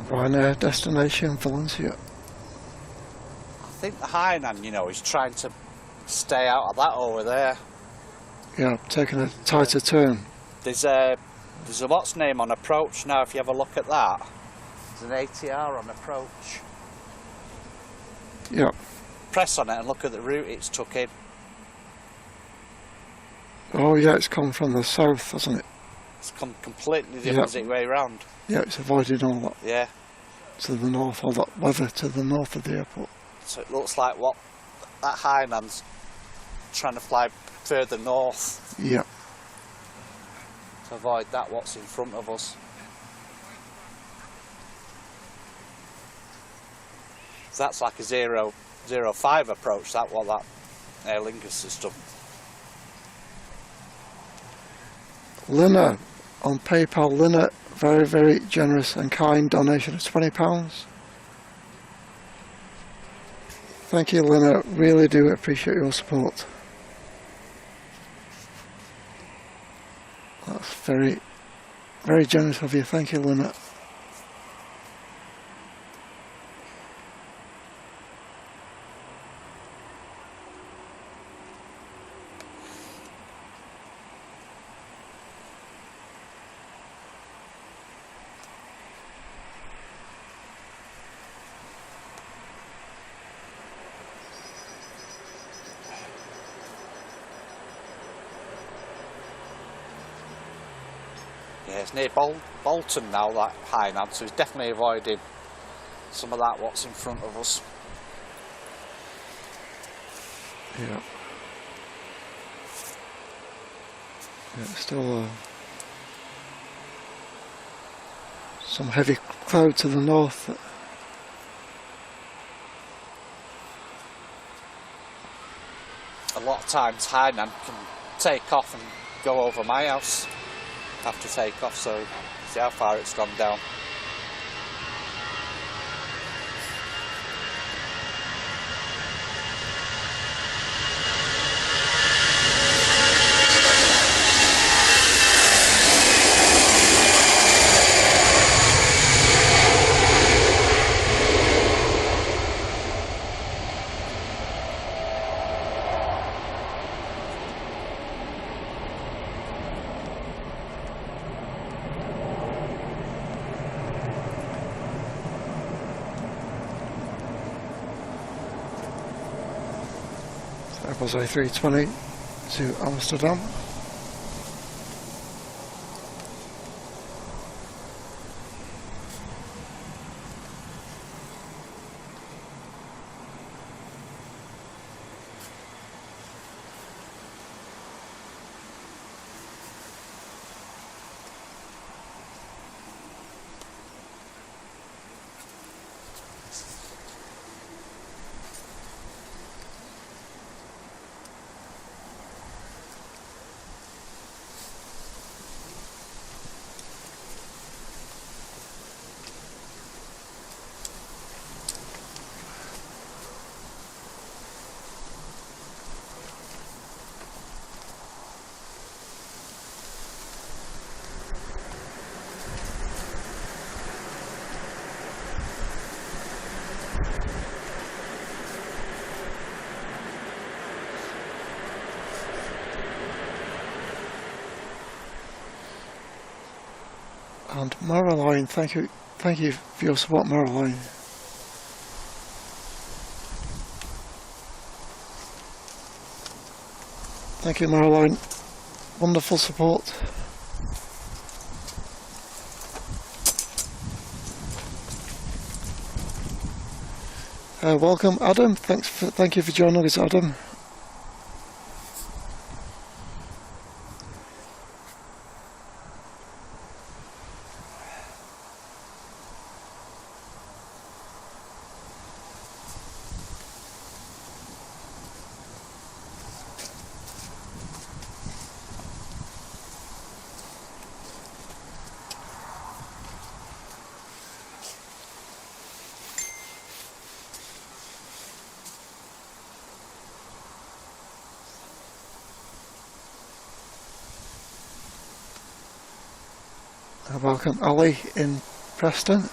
Ryanair destination Valencia. I think the Hainan, you know, is trying to stay out of that over there. Yeah, taking a tighter turn. There's a what's name on approach now. If you have a look at that, there's an ATR on approach. Yeah. Press on it and look at the route it's took in. Oh yeah, it's come from the south, hasn't it? It's come completely the Yeah. opposite way round. Yeah, it's avoided all that Yeah. to the north, all that weather to the north of the airport. So it looks like what that Hainan's trying to fly further north Yeah. to avoid that what's in front of us. So that's like a 005 approach, that what that Aer Lingus system. Lina on PayPal. Lina, very, very generous and kind donation of £20. Thank you, Lina. Really do appreciate your support. That's very, very generous of you. Thank you, Lina. Yeah, it's near Bolton now, that Hainan, so it's definitely avoiding some of that what's in front of us. Yeah. Yeah, still some heavy cloud to the north. A lot of times Hainan can take off and go over my house after take off, so see how far it's gone down. Airbus A320 to Amsterdam. And Marilyn, thank you for your support, Marilyn. Thank you, Marilyn. Wonderful support. Welcome, Adam. Thank you for joining us, Adam. Welcome, Ali in Preston.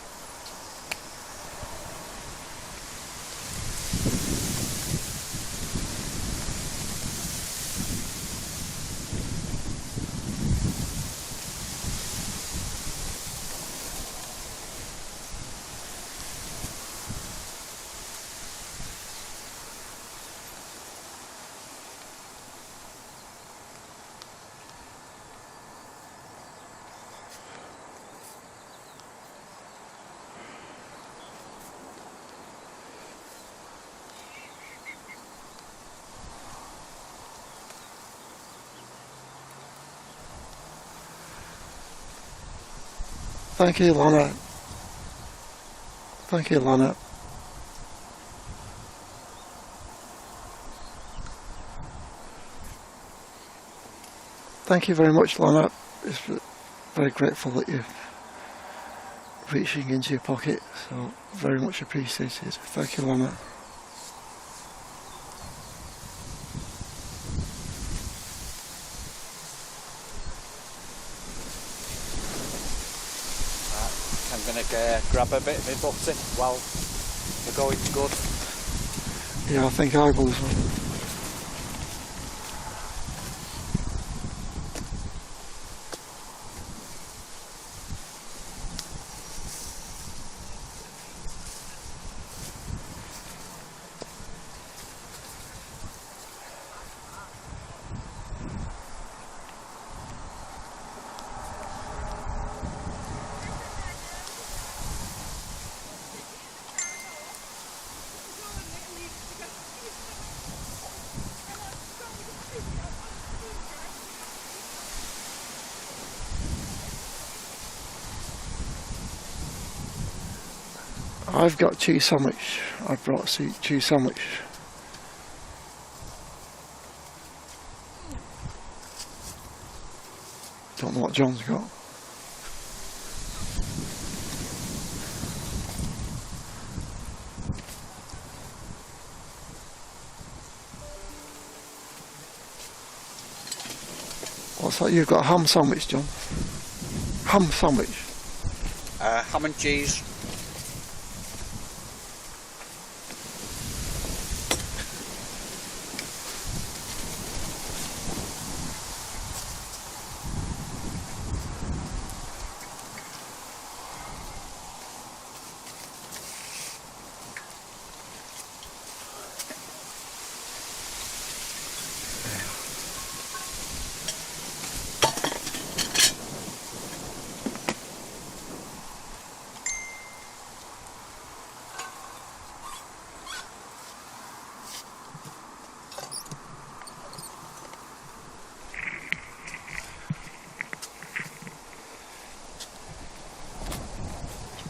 Thank you, Lana. Thank you, Lana. Thank you very much, Lana. It's very grateful that you're reaching into your pocket, so very much appreciated. Thank you, Lana. I'm going to grab a bit of my butter while we're going good. Yeah, I think I will as well. I've got cheese sandwich. I brought a cheese sandwich. Don't know what John's got. What's that? You've got a ham sandwich, John? Ham sandwich? Ham and cheese.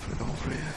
Put it over here.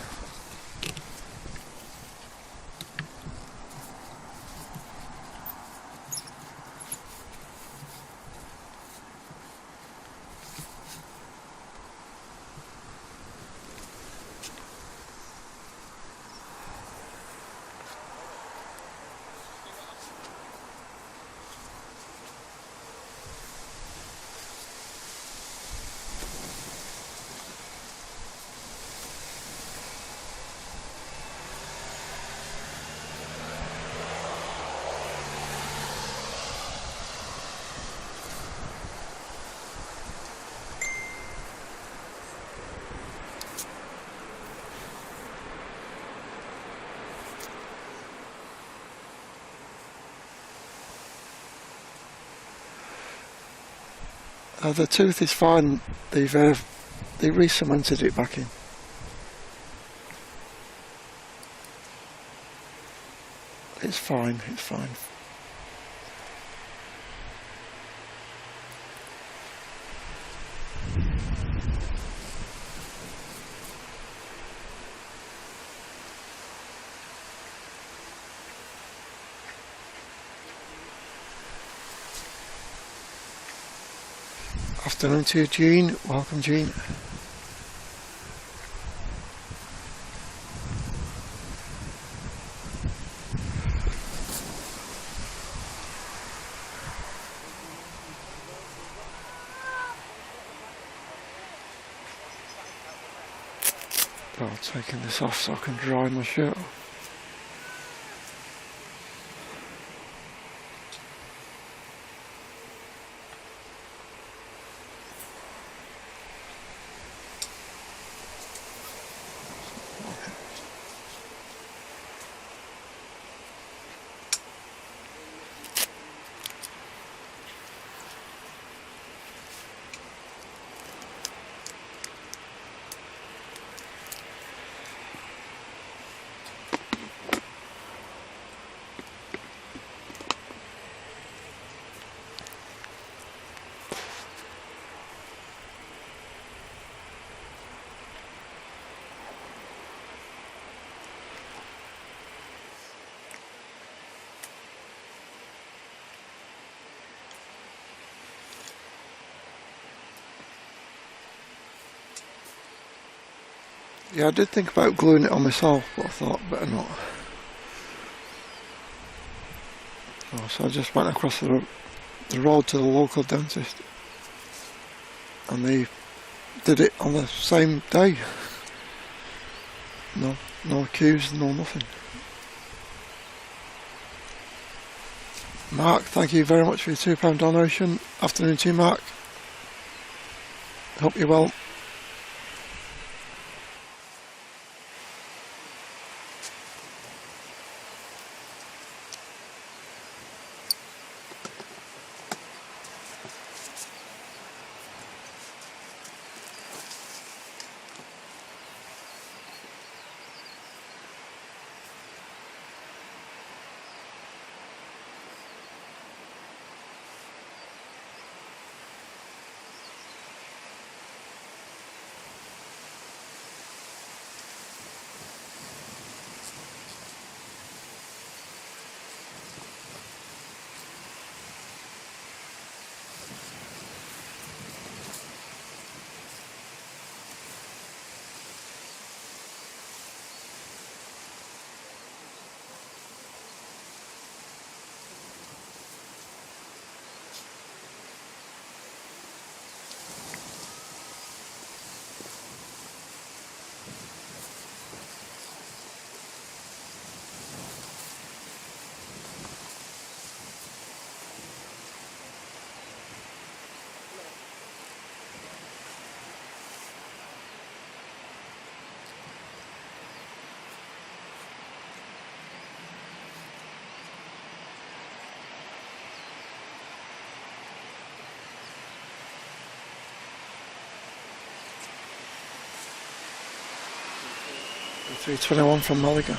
The tooth is fine. They re-cemented it back in. It's fine. It's fine. Afternoon to you, Jean. Welcome, Jean. Oh, I'm taking this off so I can dry my shirt off. Yeah, I did think about gluing it on myself, but I thought better not. Oh, so I just went across the road to the local dentist, and they did it on the same day. No queues, no nothing. Mark, thank you very much for your £2 donation. Afternoon to you, Mark. Hope you're well. A321 from Mulligan.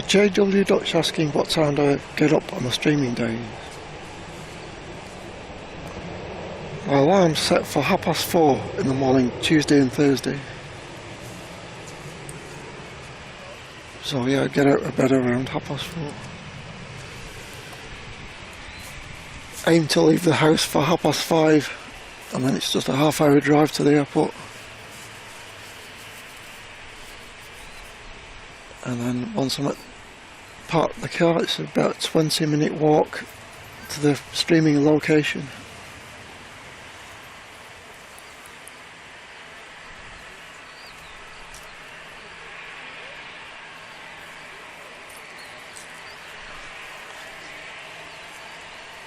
JW Dutch asking what time do I get up on the streaming days. My alarm's set for 4:30 in the morning, Tuesday and Thursday. So yeah, I get out of bed around 4:30. Aim to leave the house for 5:30, and then it's just a half-hour drive to the airport. And then once I'm at park the car, it's about a 20-minute walk to the streaming location.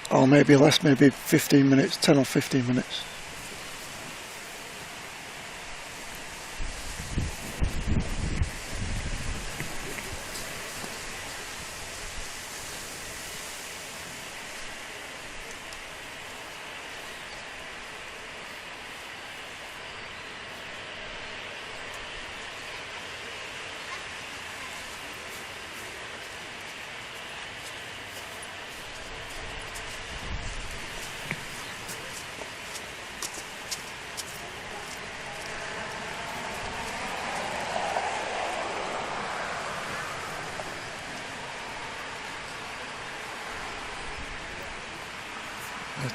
Or maybe less, maybe 15 minutes, 10 or 15 minutes.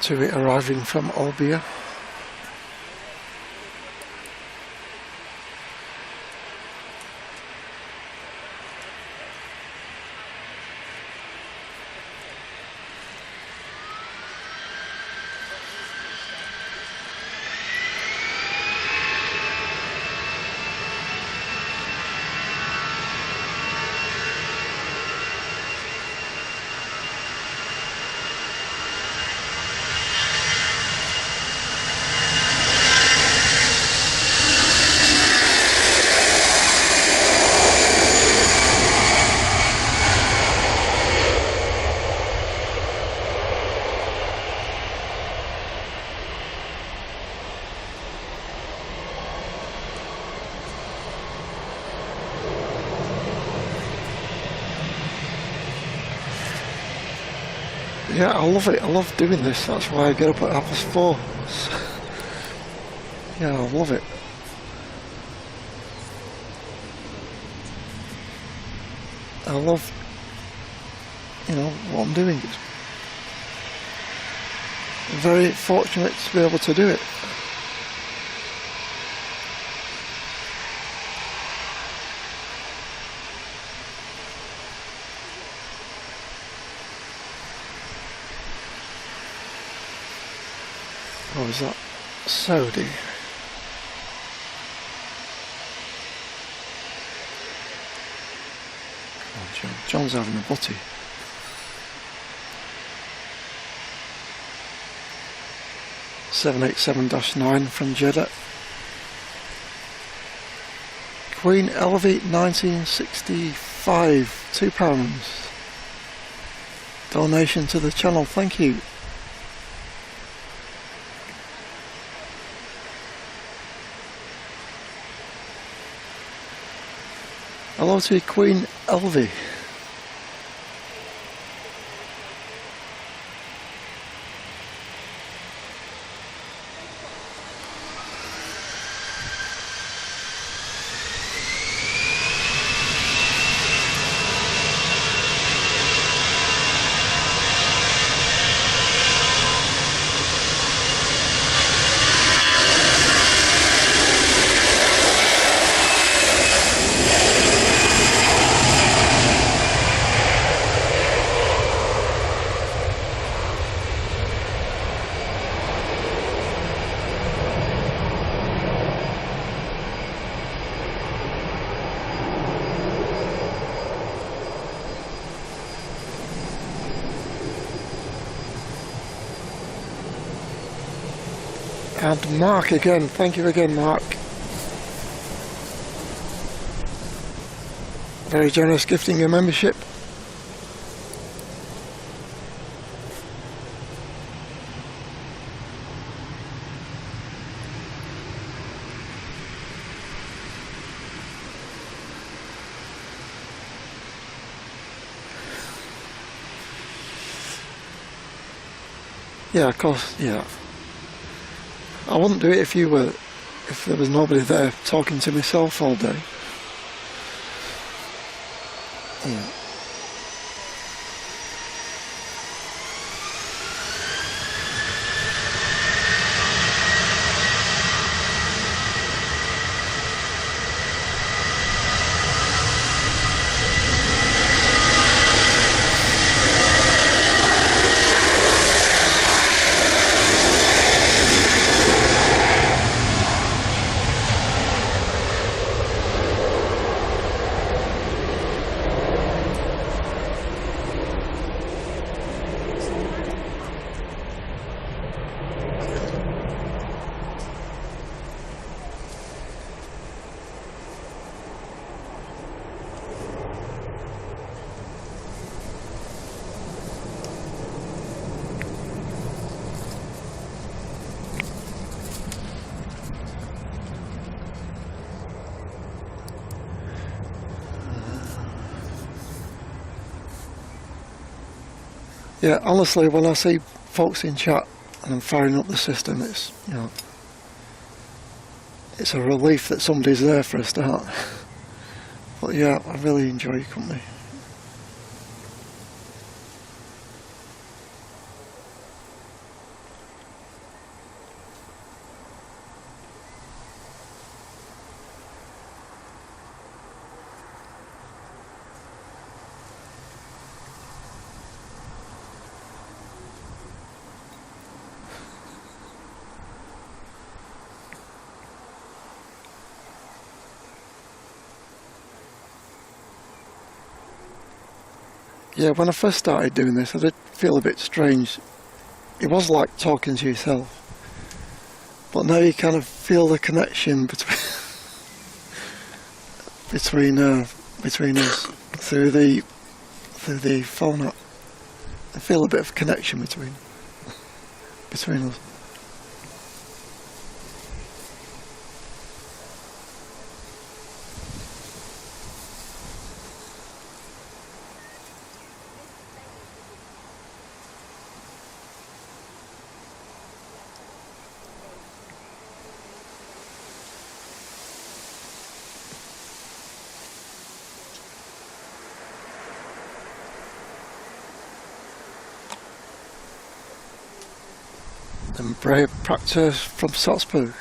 To it arriving from Albia. Yeah, I love it. I love doing this. That's why I get up at 4:30. Yeah, I love it. I love, you know, what I'm doing. I'm very fortunate to be able to do it. Oh, is that Saudi? Oh, John's having a butty. (787-9) from Jeddah. Queen Elevate 1965, £2. Donation to the channel, thank you. Hello to Queen Elvie. And Mark again, thank you again, Mark. Very generous gifting your membership. Yeah, of course, yeah. I wouldn't do it if there was nobody there talking to myself all day. Yeah. Yeah, honestly, when I see folks in chat and I'm firing up the system, it's, you know, it's a relief that somebody's there for a start. But yeah, I really enjoy your company. Yeah, when I first started doing this, I did feel a bit strange. It was like talking to yourself, but now you kind of feel the connection between between us through the phone app. I feel a bit of connection between us. and brave practice from Salzburg.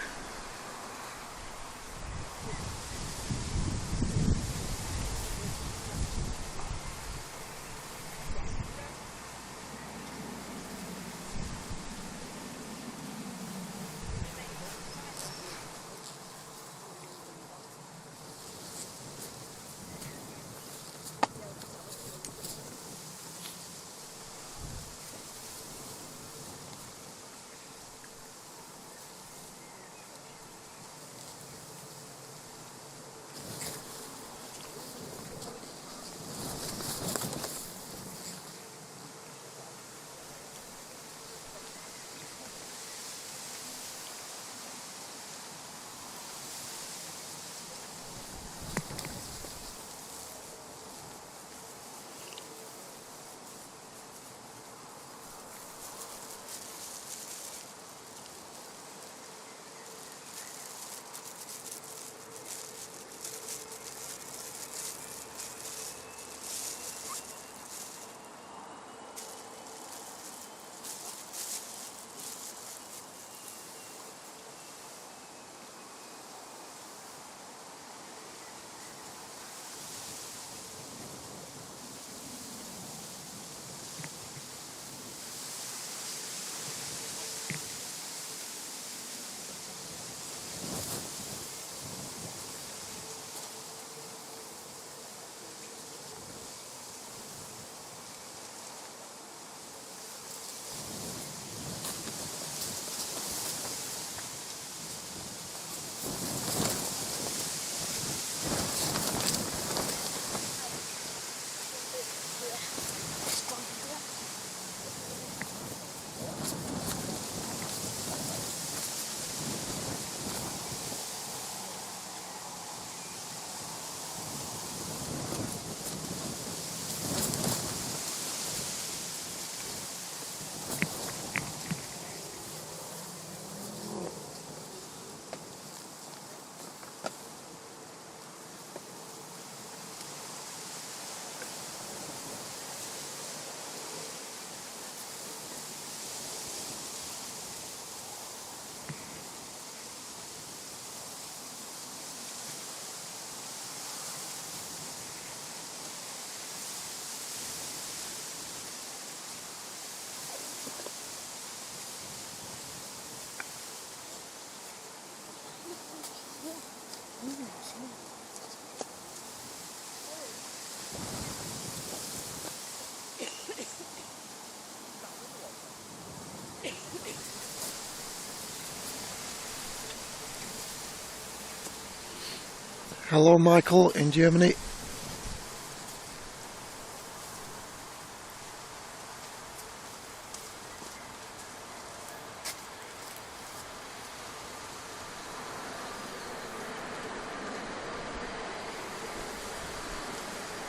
Hello Michael in Germany.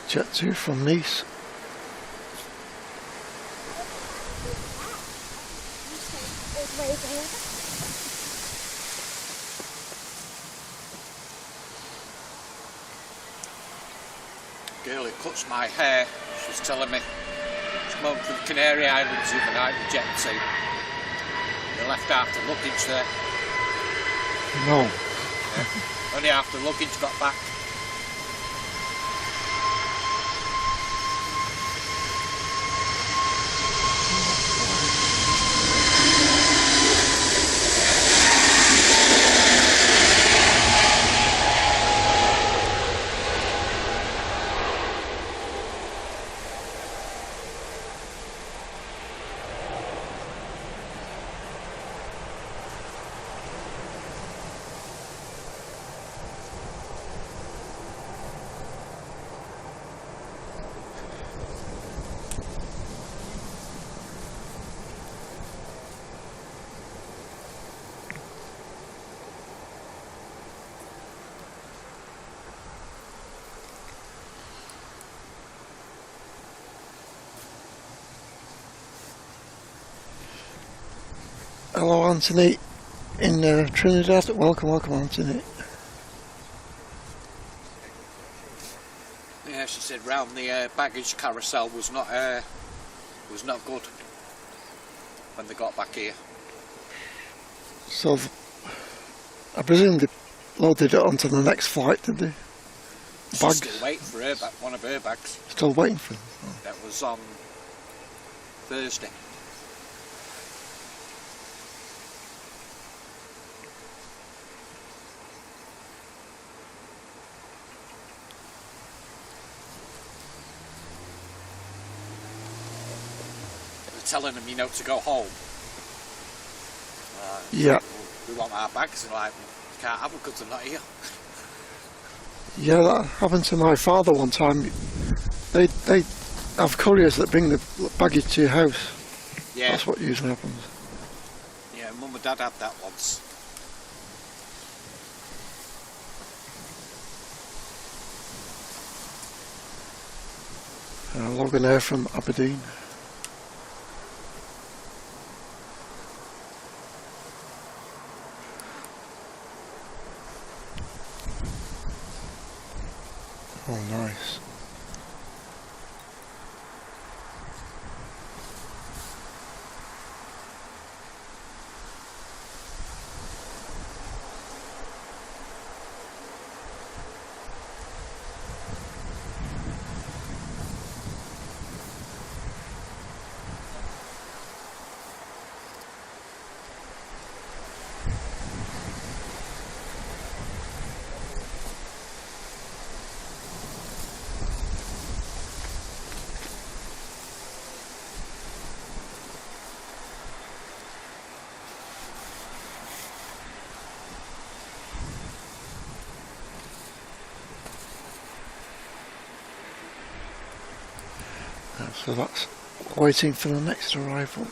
Jet 2 from Nice. Girl who cuts my hair, she's telling me she's come home from the Canary Islands the other night with Jet 2. They left half the luggage there. No. Yeah. Only half the luggage got back. Hello Anthony in Trinidad. Welcome Anthony. Yeah, she said round the baggage carousel was not good when they got back here. So I presume they loaded it onto the next flight, did they? She's Bags? still waiting for her bag, one of her bags. Still waiting for them? Oh. That was on Thursday. Telling them, you know, to go home. Yeah. We want our bags, and like, we can't have them because they're not here. Yeah, that happened to my father one time. They have couriers that bring the baggage to your house. Yeah. That's what usually happens. Yeah, Mum and Dad had that once. Logging air from Aberdeen. Oh, nice. So that's waiting for the next arrival.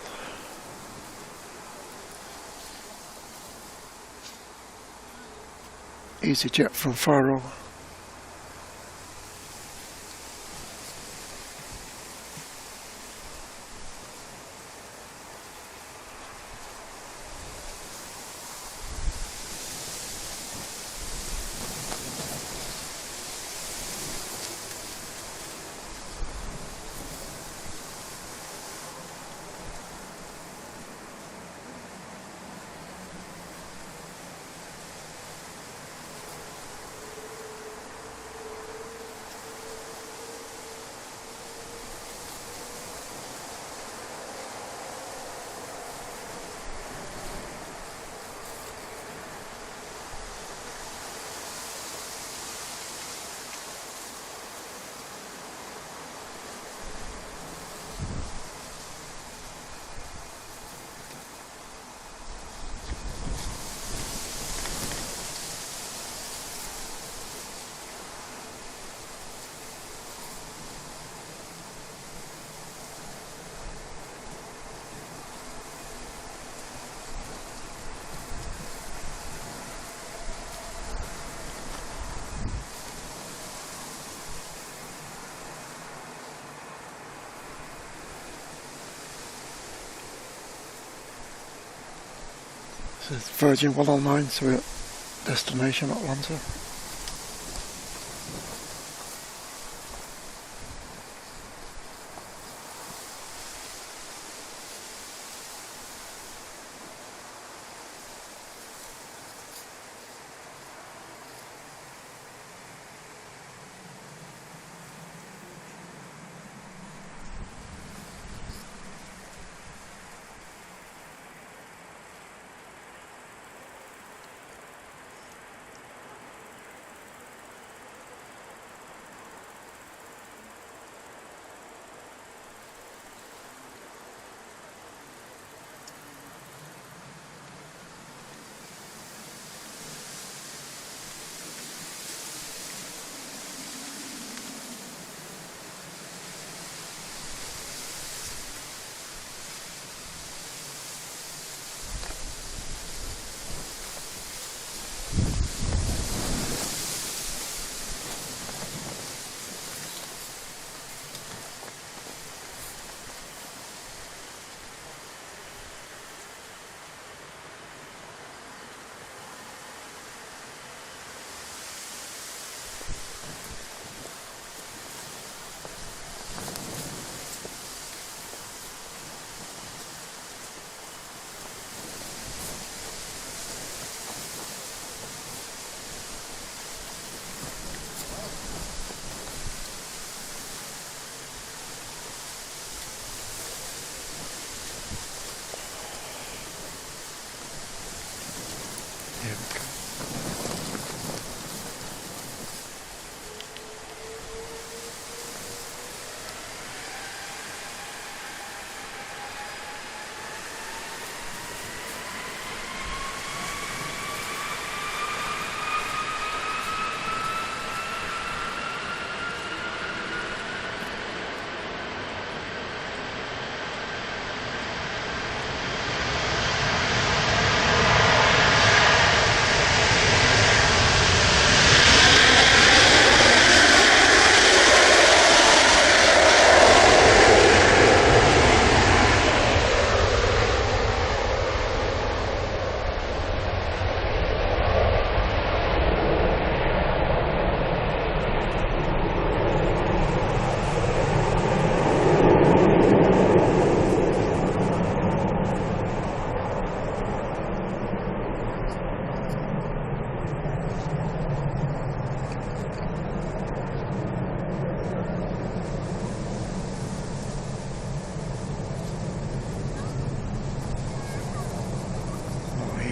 EasyJet from Faro. This is Virgin 109 to destination Atlanta.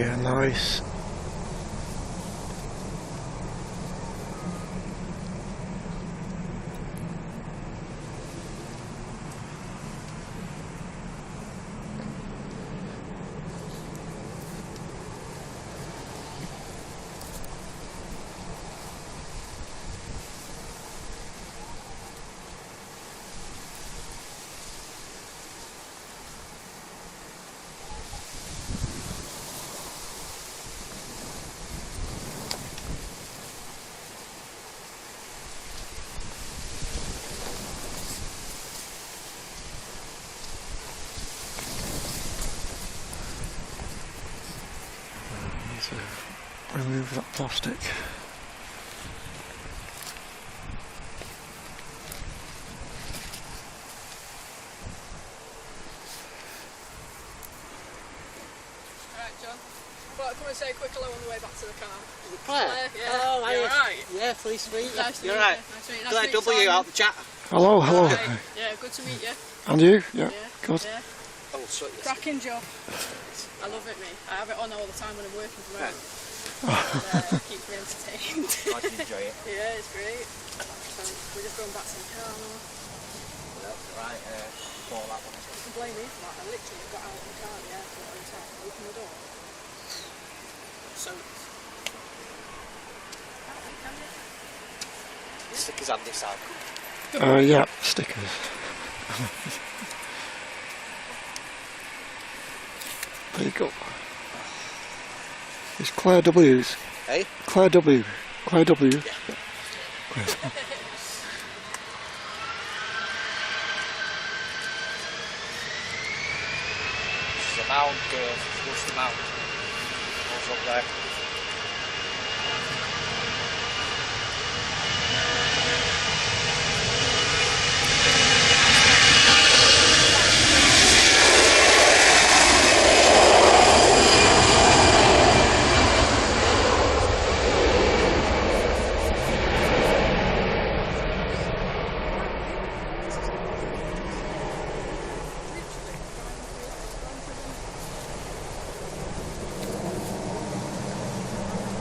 Yeah, nice. Remove that plastic. Alright, John. Well, come and say a quick hello on the way back to the car. Claire? Yeah. Oh, You alright? Yeah, please to meet you. Nice to You're meet right. you. Nice to meet you. Nice Claire to meet you, W Simon. out the chat. Hello, hello. Okay. Yeah, good to meet you. And you? Yeah, Yeah. good. Yeah. Oh, sweet. Cracking job. I love it, mate. I have it on all the time when I'm working from home. It keeps me entertained. I can enjoy it. Yeah, it's great. So we're just going back to the car now. Right, before that one. You can blame me for that. I literally got out of the car at the airport on time, opened the door. So Stickers on this side. Yeah, stickers. There you go. It's Claire W's. Hey? Claire W. Claire W. Yeah. Claire. This is a mound, girls. What's the mound? What's up there?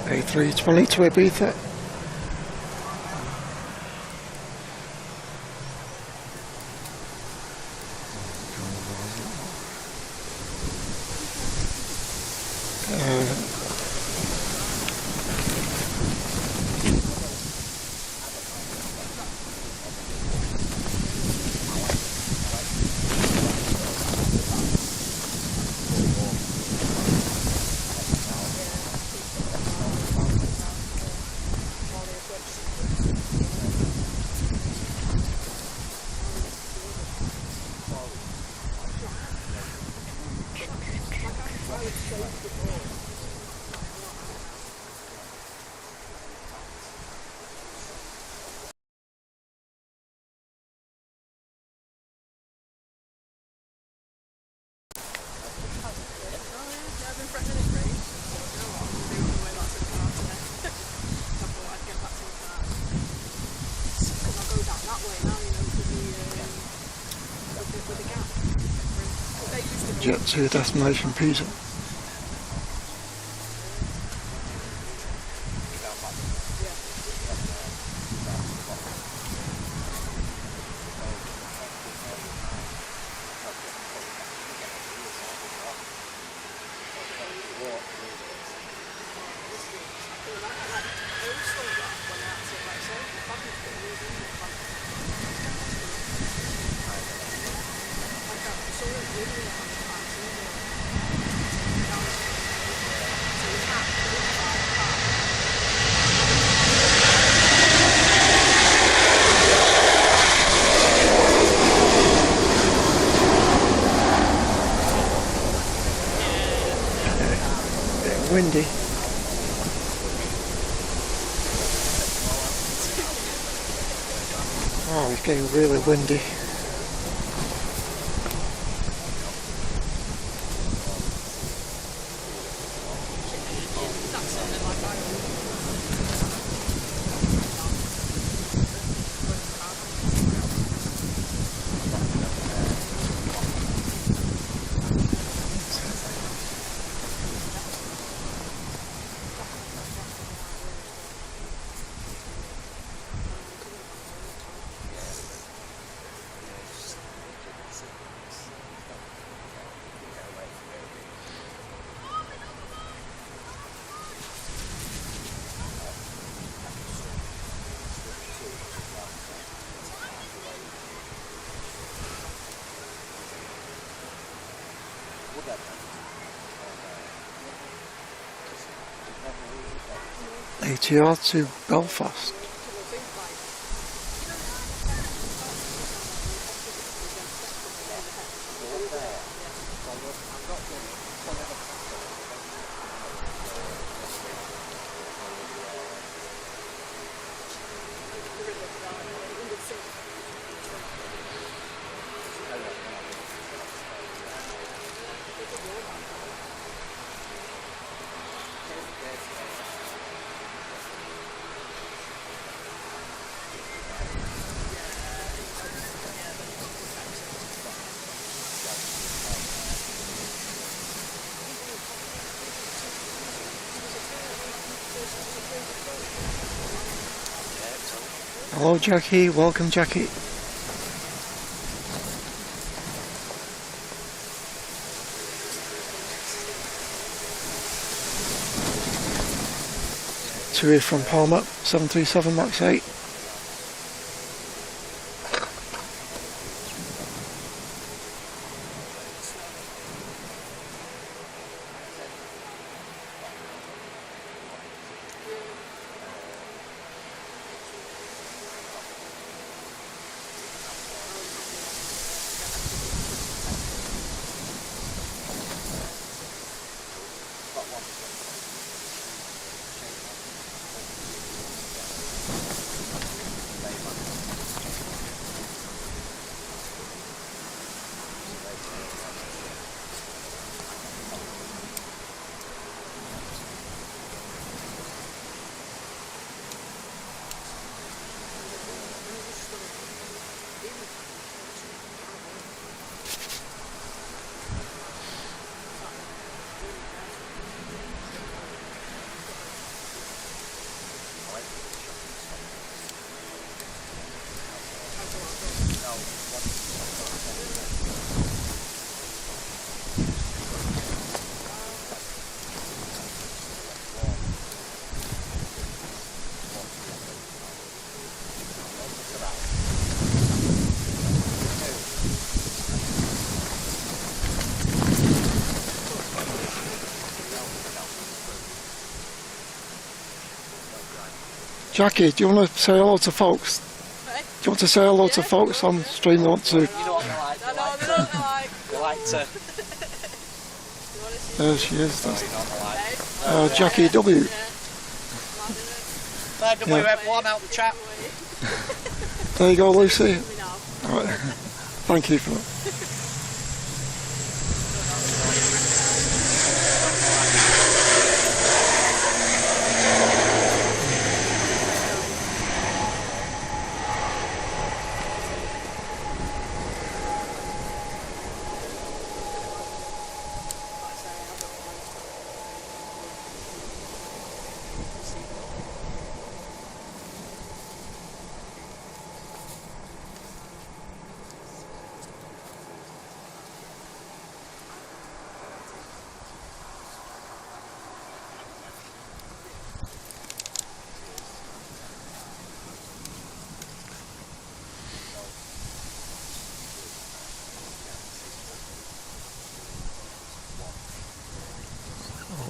A320 to Ibiza. Jet to destination Pisa. Windy. Oh, it's getting really windy. ATR to Belfast. Hello Jackie, welcome Jackie. Two here from Palmer, 737 Max 8. Jackie, do you want to say hello to folks? Right. Do you want to say hello to folks on stream? Want to? You know what they're like. I know, they don't like. They like to. There she is. That's, You know what they're like. Jackie W. Yeah. WF1 out the chat. There you go, Lucy. We know. All right. Thank you for that.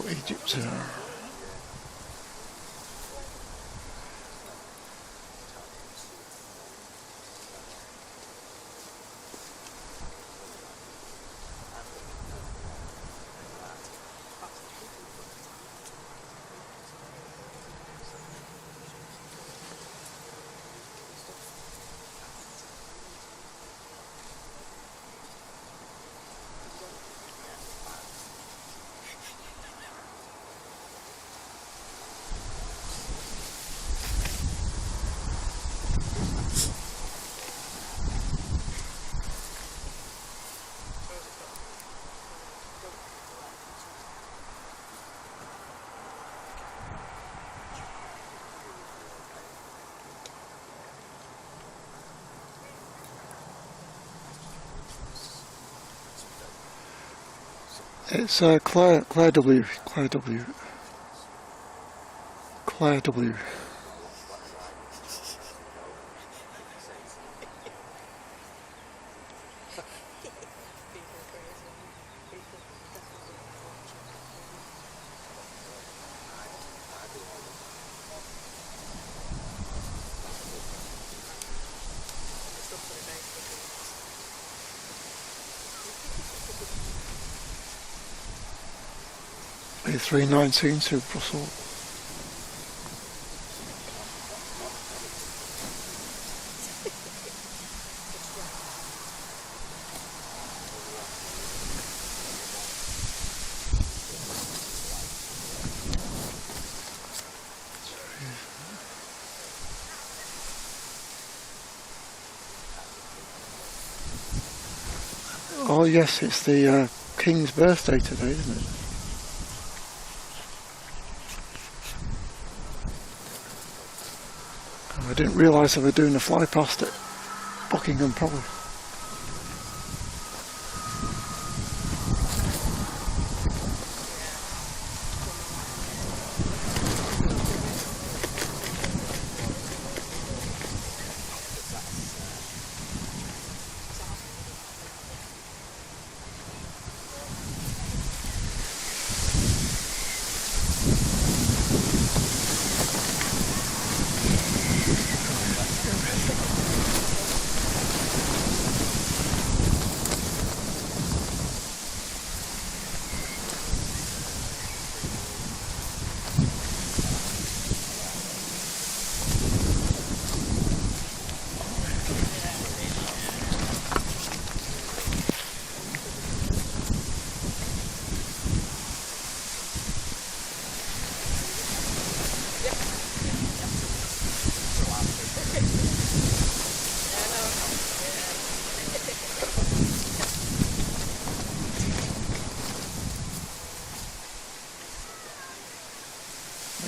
Egypt. It's Claire W. Claire W. Claire W. A319 to Brussels. Oh yes, it's the King's birthday today, isn't it? I didn't realise they were doing a fly past at Buckingham Palace.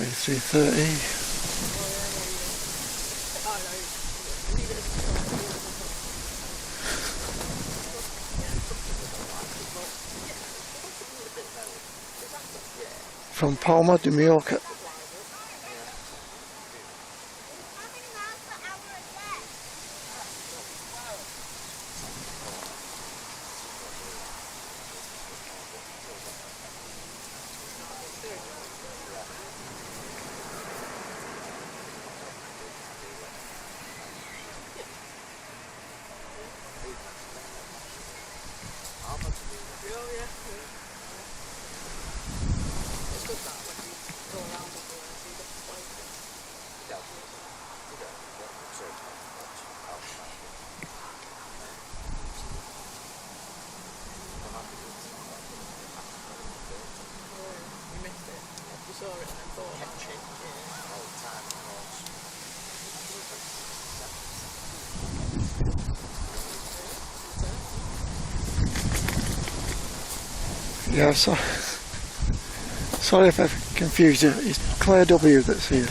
A330. From Palma de Mallorca. Yeah, sorry if I've confused you. It's Claire W that's here.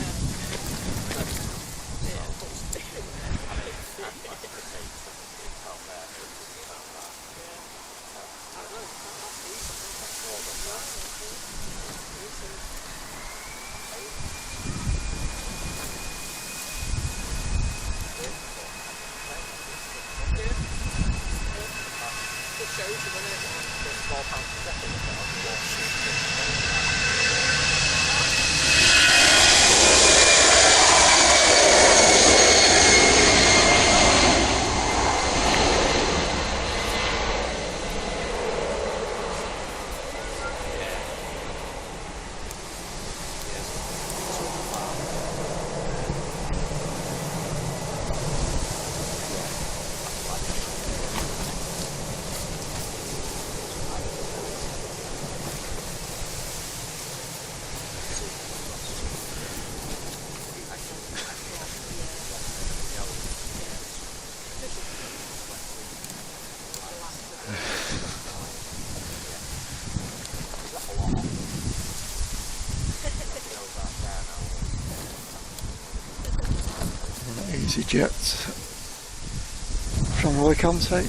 EasyJet from Alicante.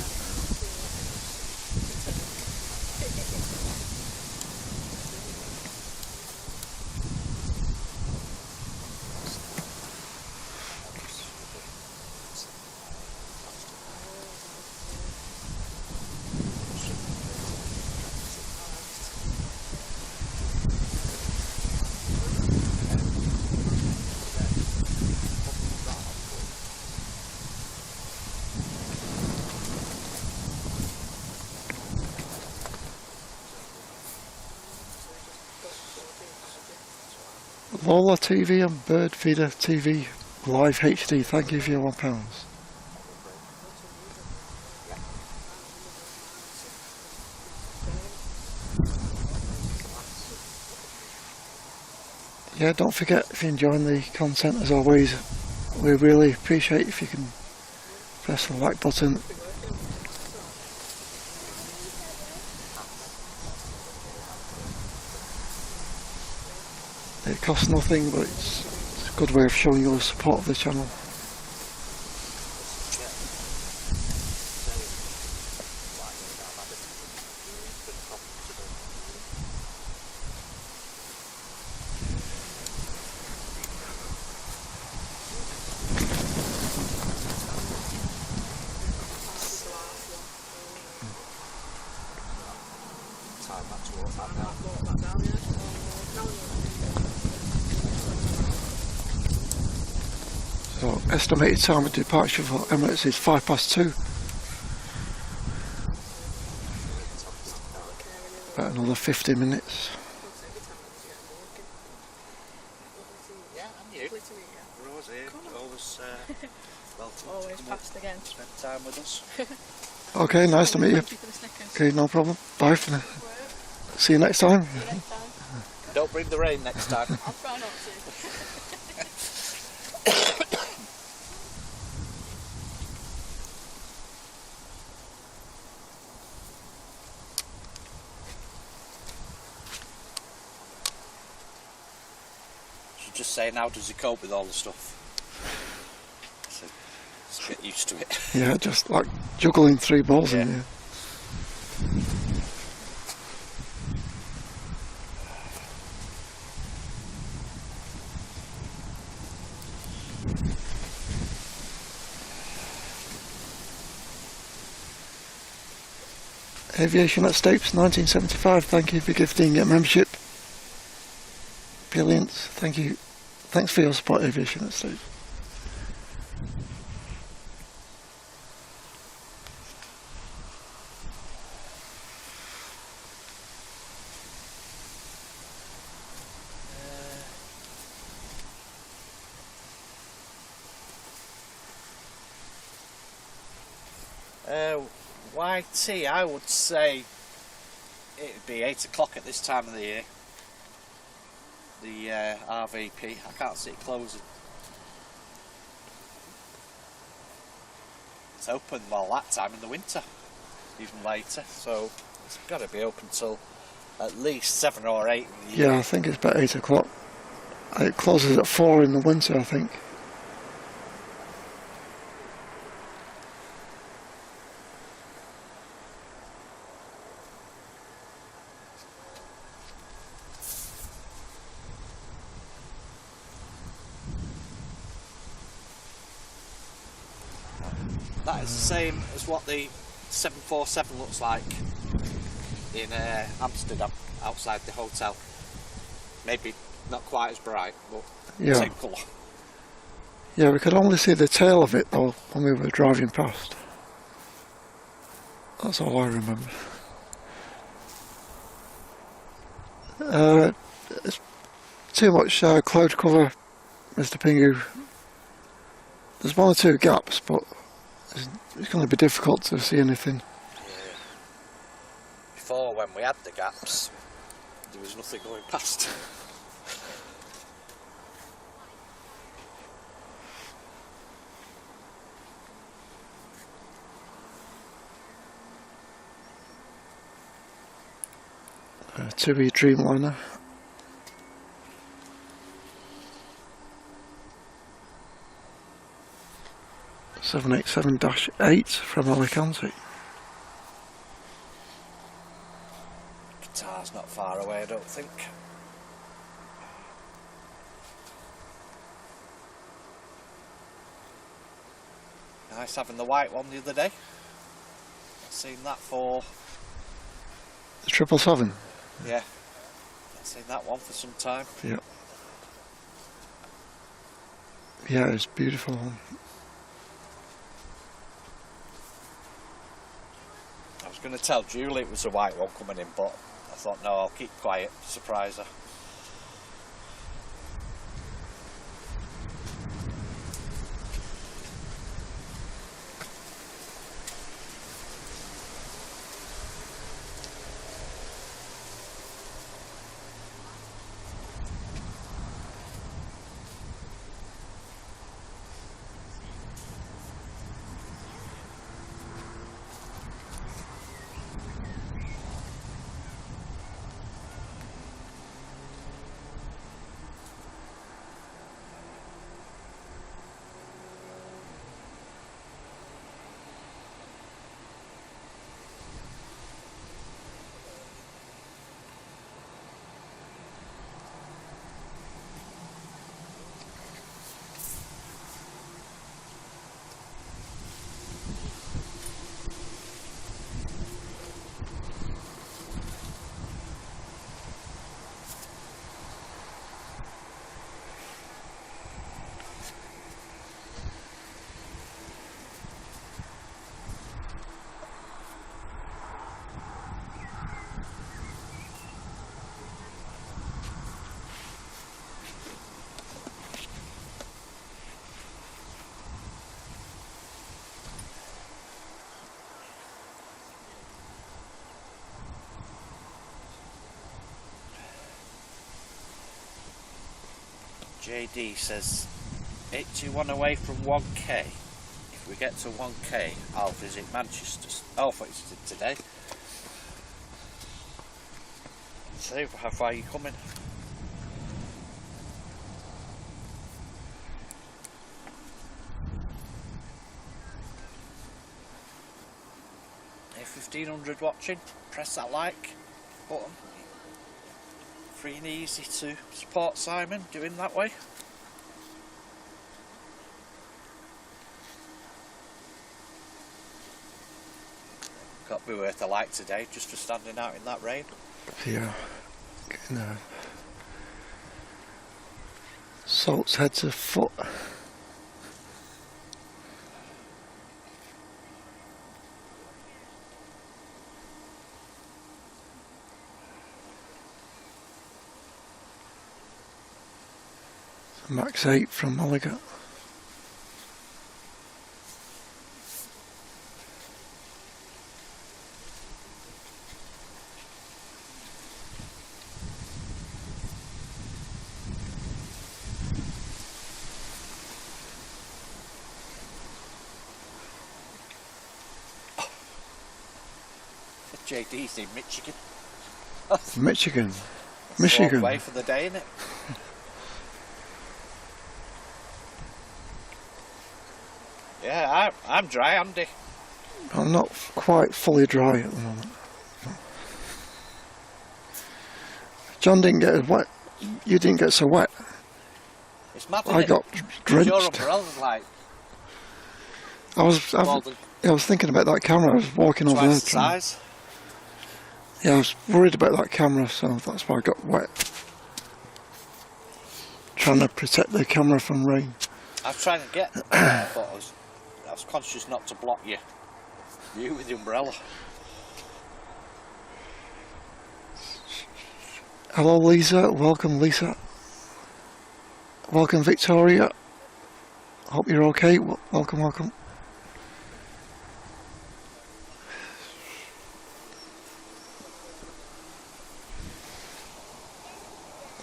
Lola TV and Bird Feeder TV Live HD, thank you for your £1. Yeah, don't forget, if you're enjoying the content, as always, we really appreciate if you can press the like button. It costs nothing, but it's a good way of showing your support of the channel. So, estimated time of departure for Emirates is 2:05. About another 50 minutes. Yeah, and you. Rose here, always welcome. Always passed again. Spend time with us. Okay, nice to meet you. Thank you for the Snickers. Okay, no problem. Bye for now. See you next time. See you next time. Don't bring the rain next time. I'll try not to. Just saying, how does he cope with all the stuff? So, let's get used to it. Yeah, just like juggling 3 balls in Yeah. here. Aviation at Stapes, 1975, thank you for gifting a membership. Brilliant, thank you. Thanks for your support, Aviation at Stapes. YT, I would say it'd be 8 o'clock at this time of the year. The RVP, I can't see it closing. It's open, well, that time in the winter, even later, so it's got to be open till at least 7 or 8 in the year. Yeah, I think it's about 8 o'clock. It closes at 4 in the winter, I think. That is the same as what the 747 looks like in Amsterdam, outside the hotel. Maybe not quite as bright, but Yeah. same colour. Yeah, we could only see the tail of it though when we were driving past. That's all I remember. It's too much cloud cover, Mr. Pingu. There's 1 or 2 gaps, but it's going to be difficult to see anything. Yeah. Before, when we had the gaps, there was nothing going past. 2E Dreamliner. (787-8) from Alicante. Guitar's not far away, I don't think. Nice having the white one the other day. I've seen that for... The 777. Yeah. I've seen that one for some time. Yeah. Yeah, it's beautiful. I was going to tell Julie it was a white one coming in, but I thought, no, I'll keep quiet, surprise her. JD says 81 away from 1k. If we get to 1k, I'll visit Manchester. Oh, I thought you said today. So, how far are you coming? If 1500 watching, press that like button. Free and easy to support Simon doing that way. Got to be worth a like today just for standing out in that rain. Yeah, getting salt's head to foot. Max 8 from Mulligan. JD's in Michigan. Michigan. Michigan. Way for the day, innit? Yeah, I'm dry, Andy. I'm not quite fully dry at the moment. John didn't get as wet. You didn't get so wet. It's mad, I got drenched. Your umbrella's like... I was thinking about that camera. I was walking over there. Size. Yeah, I was worried about that camera, so that's why I got wet. Trying to protect the camera from rain. I was trying to get there, but I was conscious not to block you with the umbrella. Hello Lisa, welcome Lisa. Welcome Victoria. Hope you're okay. Welcome, welcome.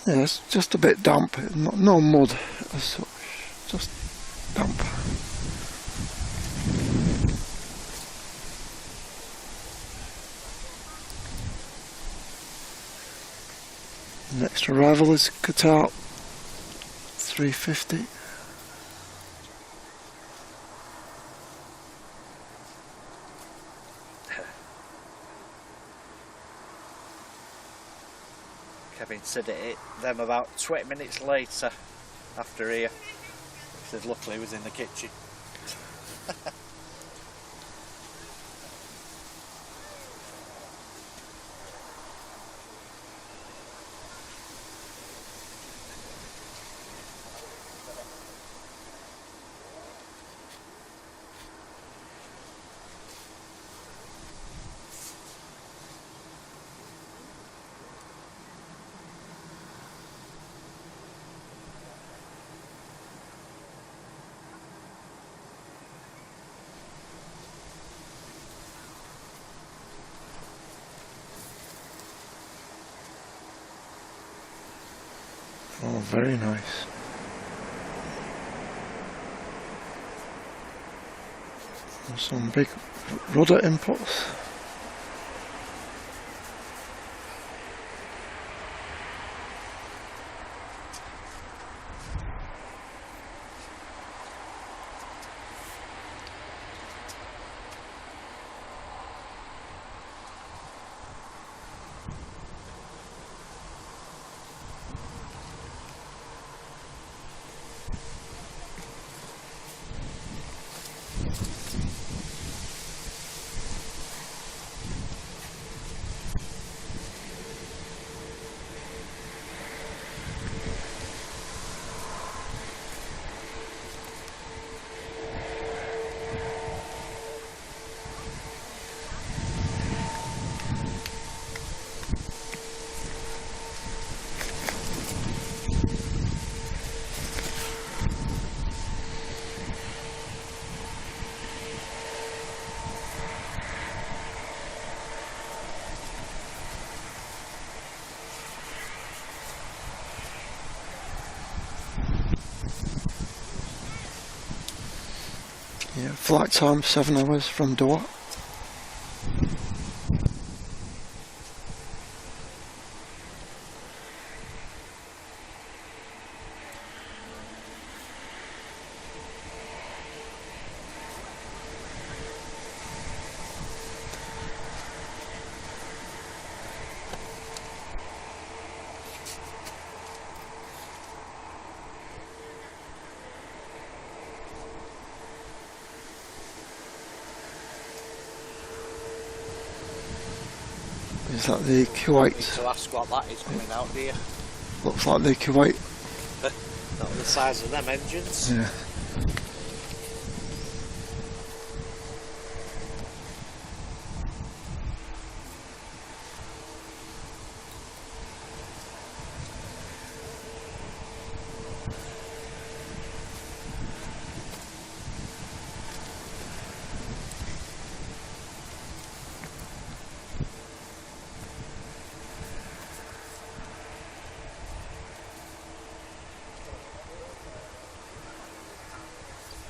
Yeah, it's just a bit damp, no mud as such, just damp. Next arrival is Qatar 350. Kevin said them about 20 minutes later after here. He said luckily he was in the kitchen. Oh, very nice. Some big rudder inputs. Yeah, flight time 7 hours from Doha. Is that the Need Kuwait? to ask what that is coming out, do you? Looks like the Kuwait. Not the size of them engines. Yeah.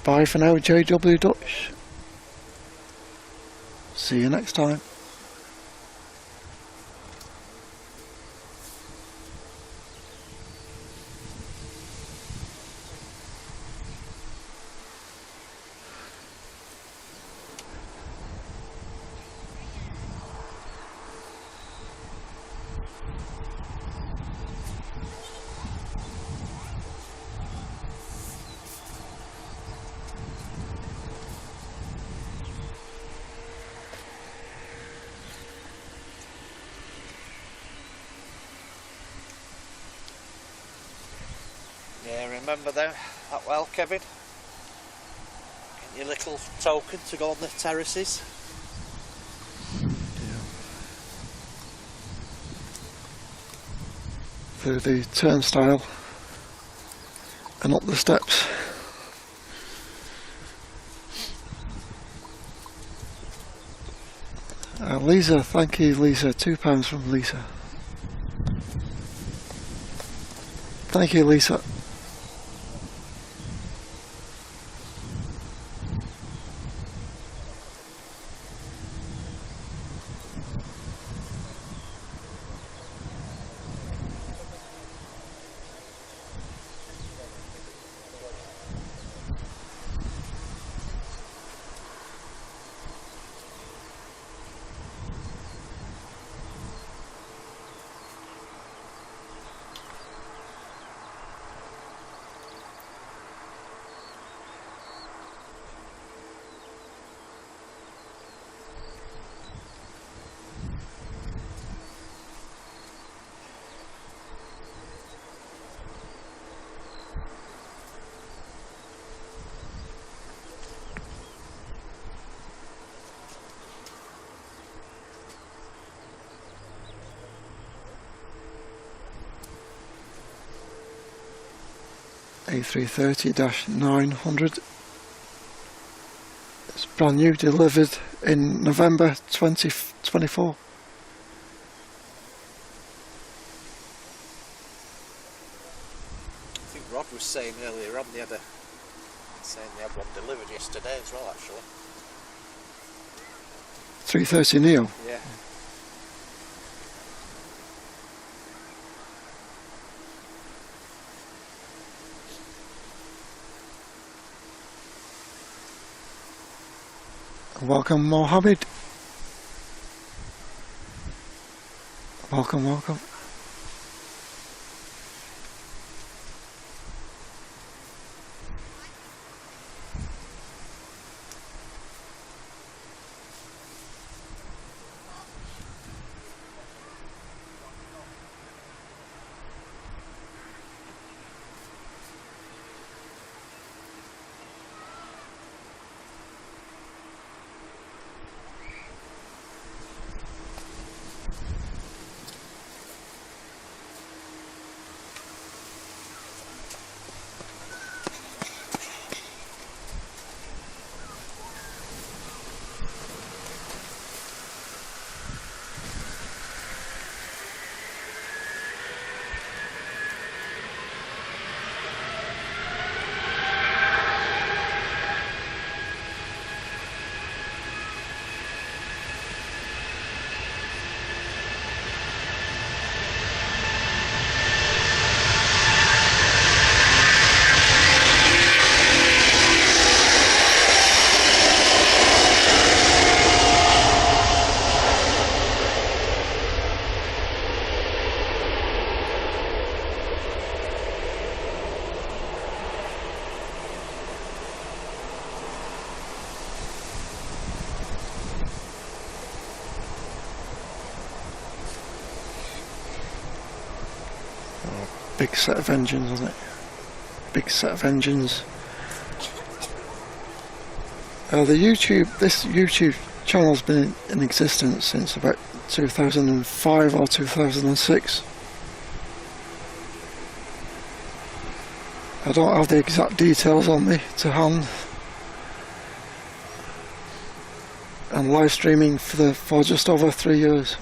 Bye for now, JW Dutch. See you next time. Yeah, remember that well, Kevin? Get your little token to go on the terraces. Through the turnstile and up the steps. Lisa, thank you Lisa, £2 from Lisa. Thank you Lisa. A330-900. It's brand new, delivered in November 2024. I think Rod was saying earlier on saying they had one delivered yesterday as well, actually. 330 Neo. Yeah. Welcome Mohammed. Welcome, welcome. big set of engines on it. Big set of engines. This YouTube channel's been in existence since about 2005 or 2006. I don't have the exact details on me to hand. And live streaming for just over 3 years.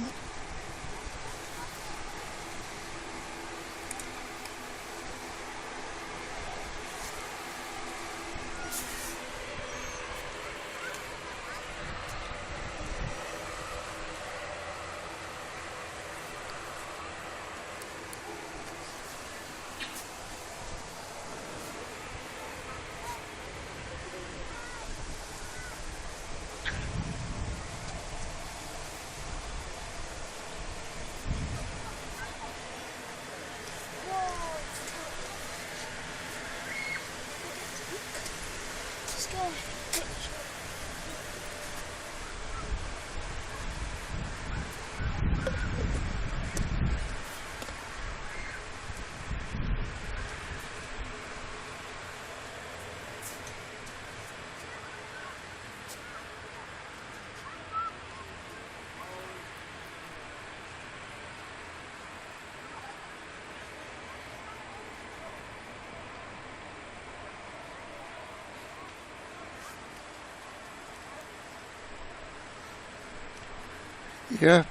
Yeah,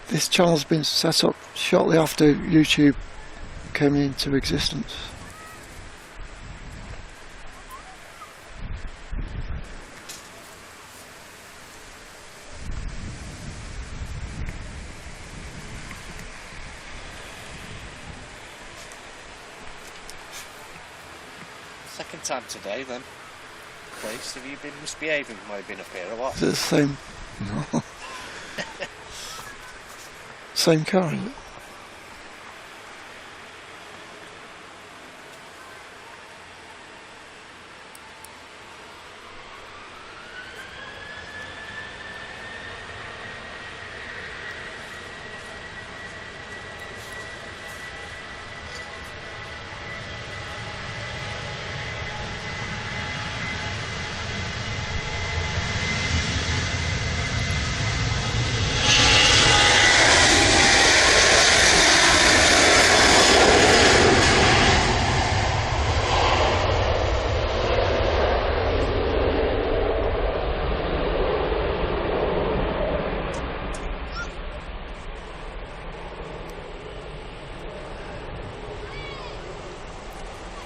this channel's been set up shortly after YouTube came into existence. Second time today then. Place, have you been misbehaving while you've been up here or what? Is it the same? No. Same car, is it?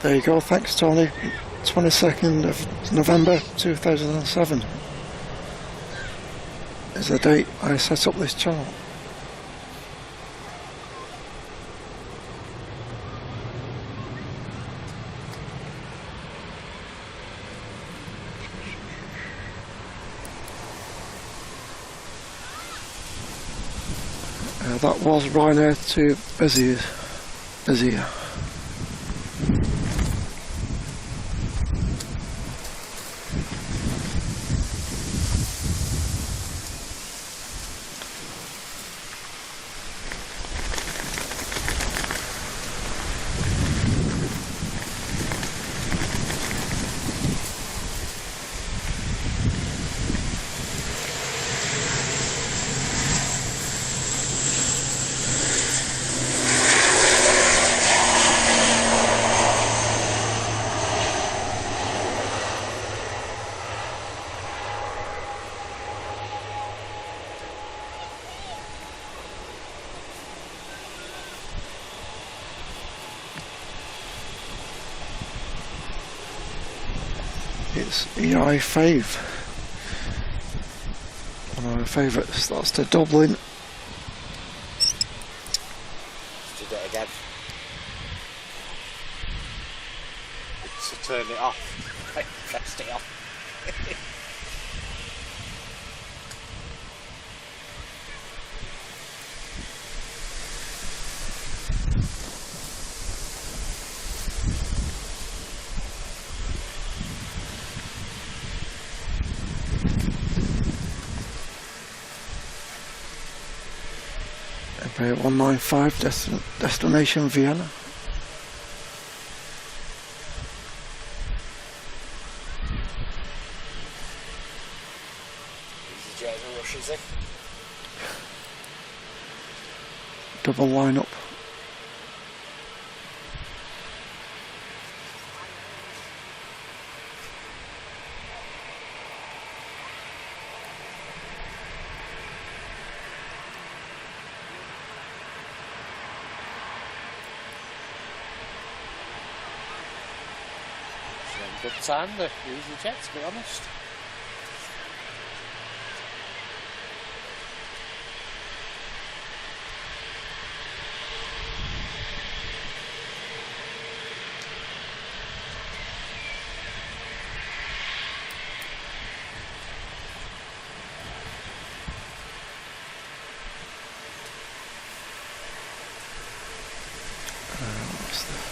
There you go, thanks Tony. 22nd of November 2007 is the date I set up this channel. That was Ryanair to Bezier. It's EI5, one of my favourites. That's to Dublin. Did it again. To turn it off. I pressed it off. Embraer 195 destination Vienna. DJ in a rush, is he? Double line up. Good time to use the jet, to be honest. What's that?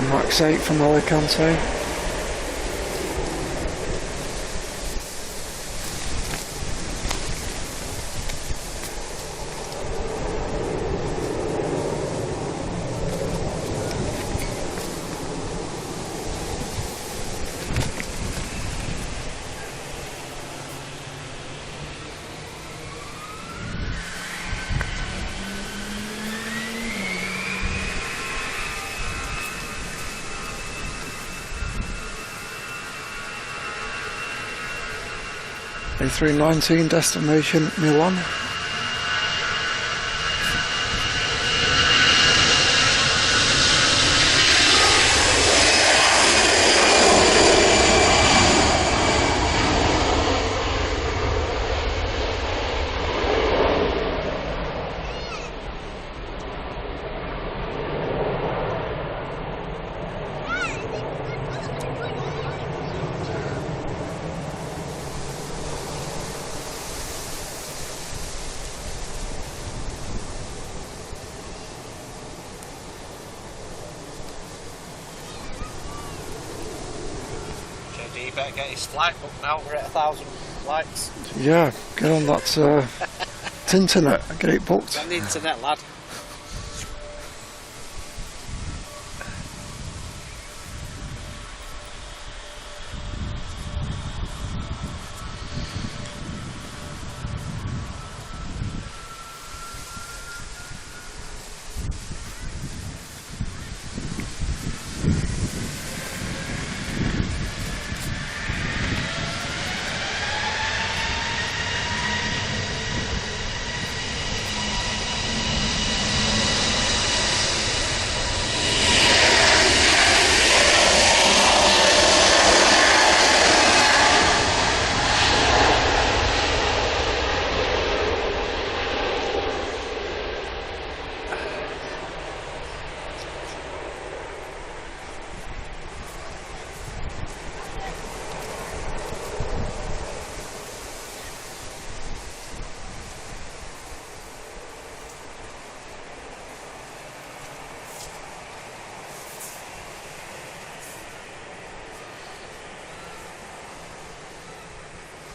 Max 8 from Alicante. A319 destination Milan. JD better get his flight booked now, we're at 1,000 likes. Yeah, get on that internet, get it booked. On the internet, lad.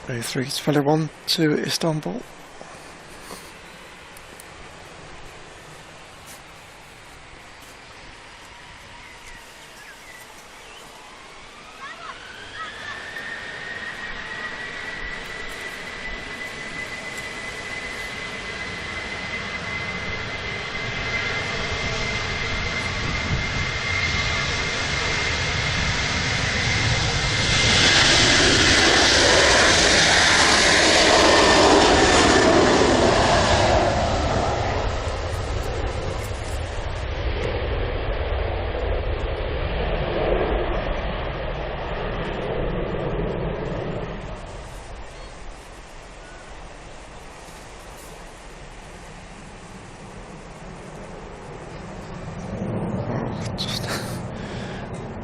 A321 to Istanbul.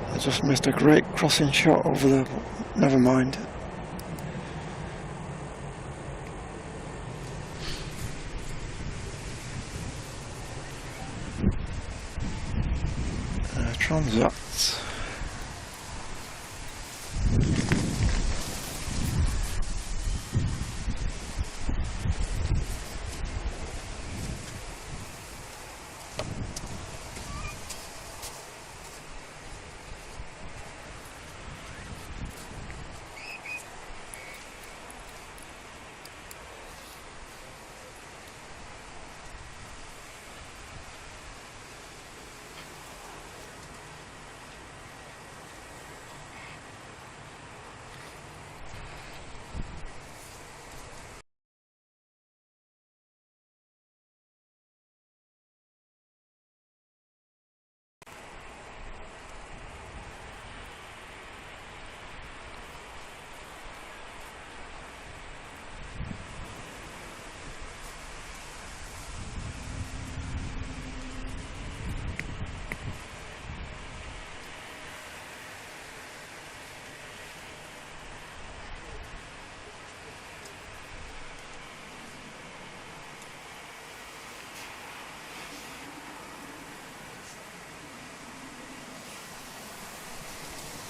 I just missed a great crossing shot over there, but never mind. Transat.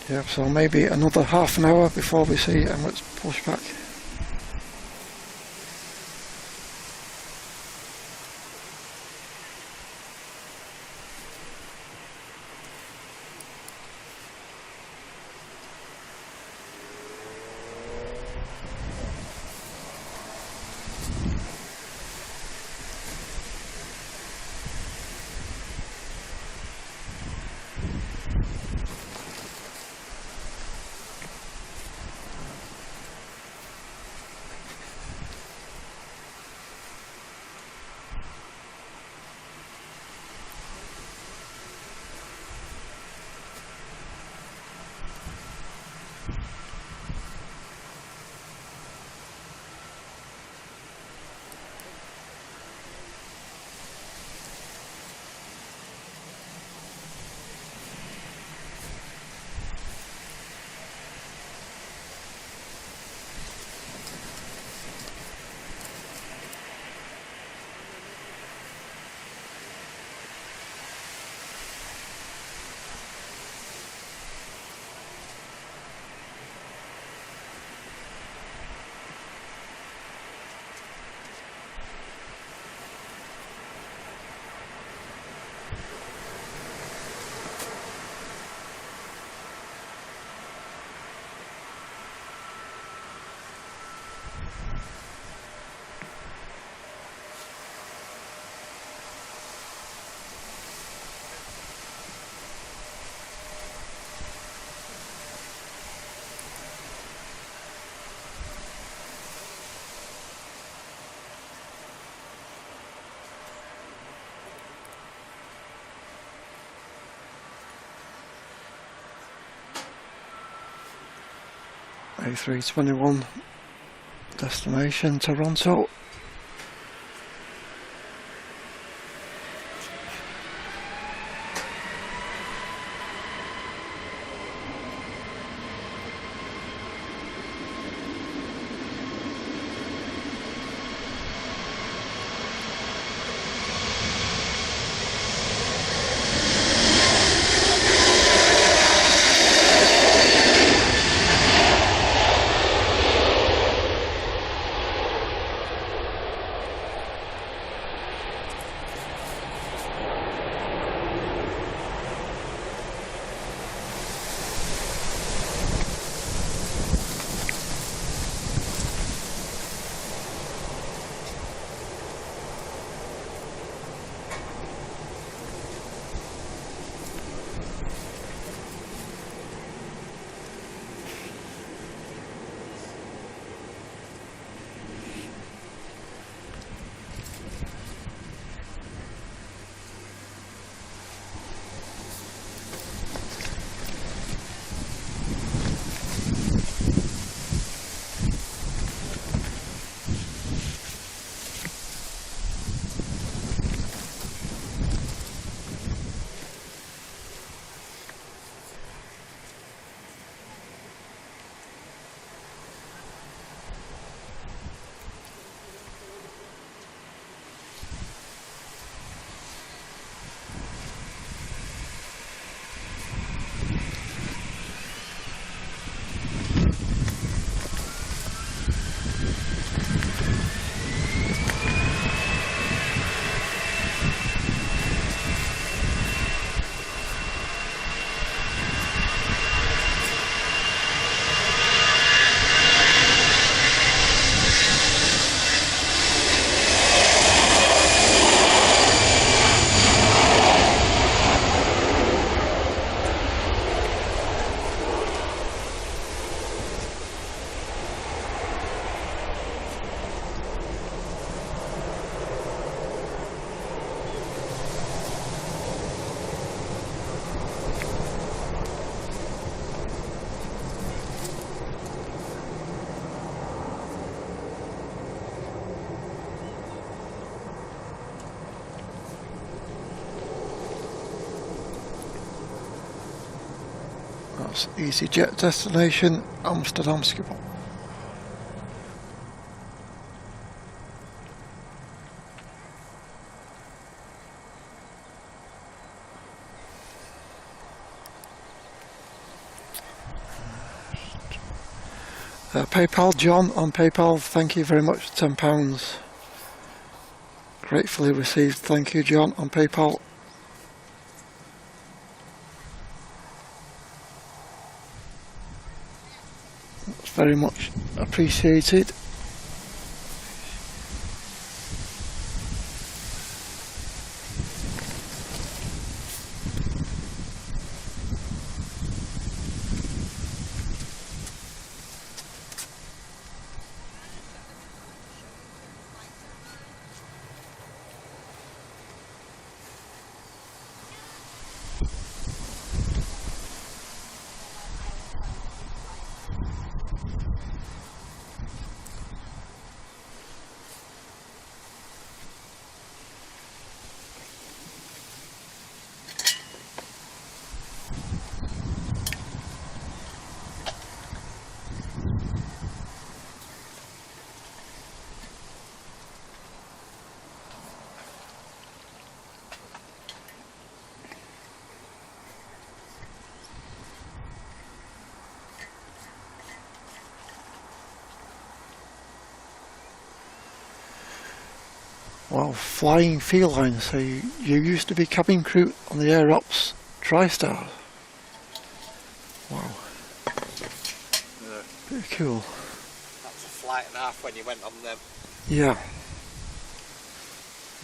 Yeah, so maybe another half an hour before we see Emirates pushback. A321 destination Toronto. Emirates EasyJet destination Amsterdam Schiphol. PayPal, John on PayPal, thank you very much, £10. Gratefully received, thank you John on PayPal. That's very much appreciated. Wow, flying feline, so you used to be cabin crew on the Air Ops TriStar. Wow. Pretty cool. That was a flight and a half when you went on them. Yeah.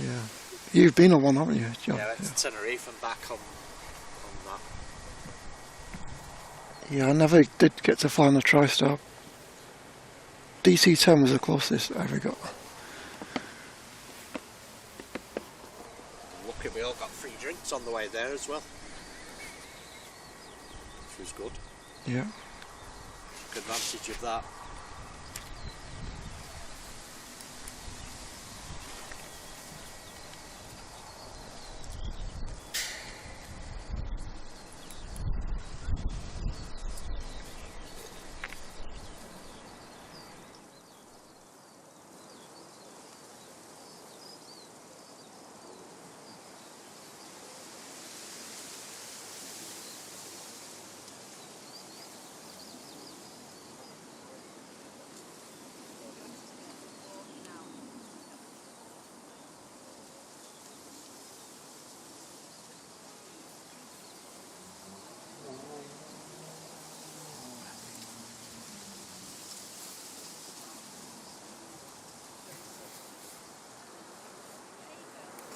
Yeah. You've been on one, haven't you, John? Yeah, I went to Tenerife and back on that. Yeah, I never did get to fly on the TriStar. DC-10 was the closest I ever got. Lucky we all got free drinks on the way there as well. Which was good. Yeah. Took advantage of that.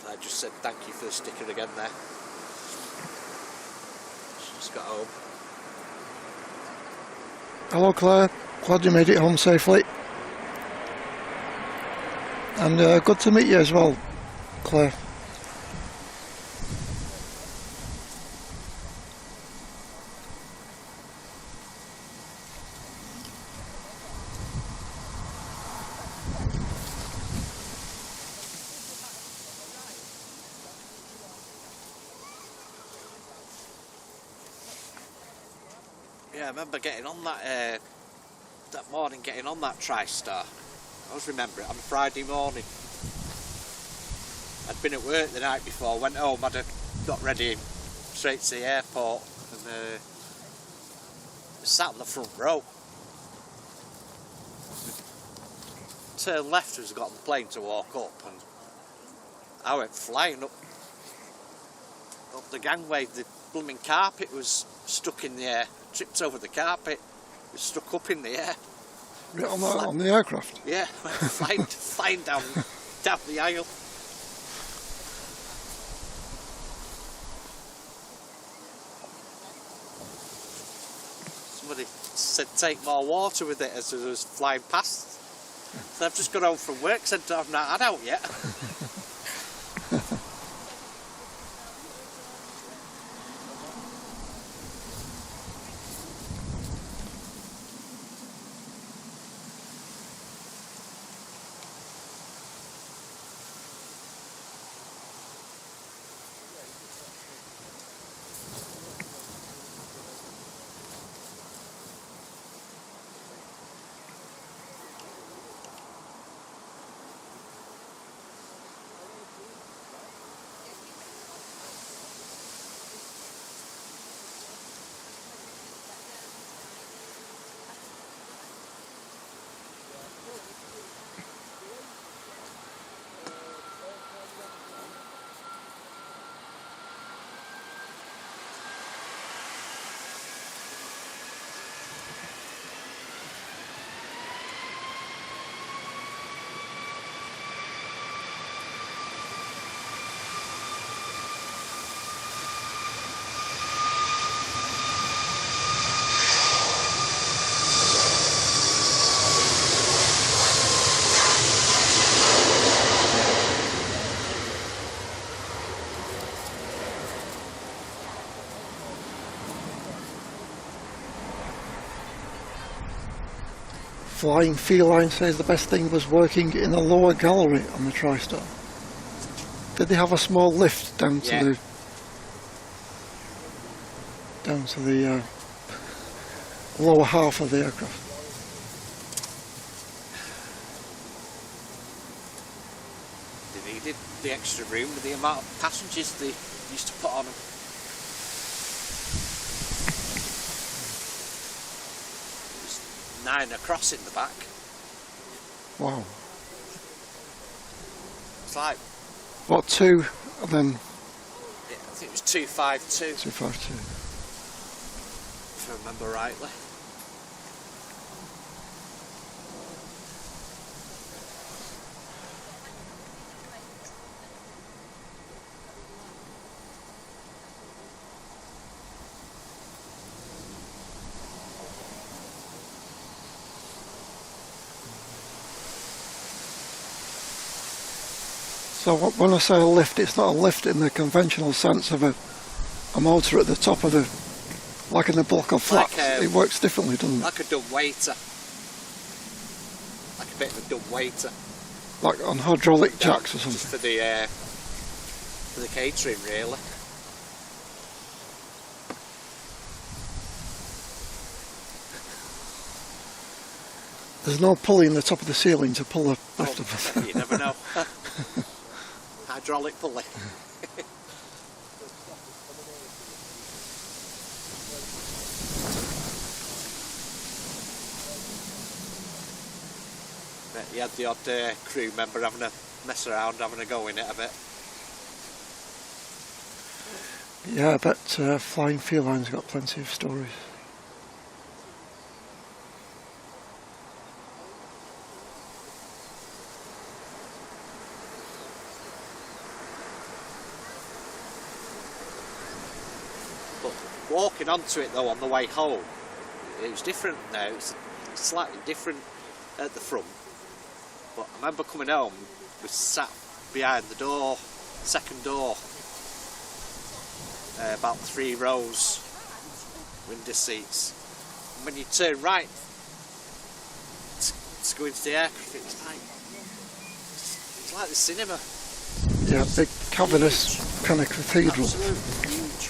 I just said thank you for the sticker again there. She just got home. Hello Claire, glad you made it home safely. And good to meet you as well, Claire. Yeah, I remember getting on that that morning, getting on that TriStar. I always remember it on a Friday morning. I'd been at work the night before, went home, had got ready straight to the airport, and sat on the front row. Turned left as I got on the plane to walk up, and I went flying up the gangway. The blooming carpet was stuck in the air. Tripped over the carpet. It was stuck up in the air. Right on the aircraft? Yeah, went flying down the aisle. Somebody said take more water with it as it was flying past. So I've just got home from work, said I've not had out yet. Flying Feline says the best thing was working in the lower gallery on the TriStar. Did they have a small lift down to the lower half of the aircraft? They needed the extra room with the amount of passengers they used to put on them. It was 9 across in the back. Wow. It's like, What, 2 and then I think it was 252, 252? if I remember rightly. So when I say a lift, it's not a lift in the conventional sense of a motor at the top of the, like in a block of flats. It works differently, doesn't it? Like a dumb waiter. Like a bit of a dumb waiter. Like on hydraulic jacks or something. Just for the catering, really. There's no pulley in the top of the ceiling to pull the lift up. You never know. Hydraulic pulley. But you had the odd crew member having a mess around, having a go in it a bit. Yeah, I bet Flying Feline's got plenty of stories. Walking onto it though on the way home, it was different now. It's slightly different at the front. But I remember coming home, we sat behind the door, second door, about 3 rows, window seats. And when you turn right to go into the aircraft, it's like the cinema. Yeah, big cavernous kind of cathedral. Absolutely huge.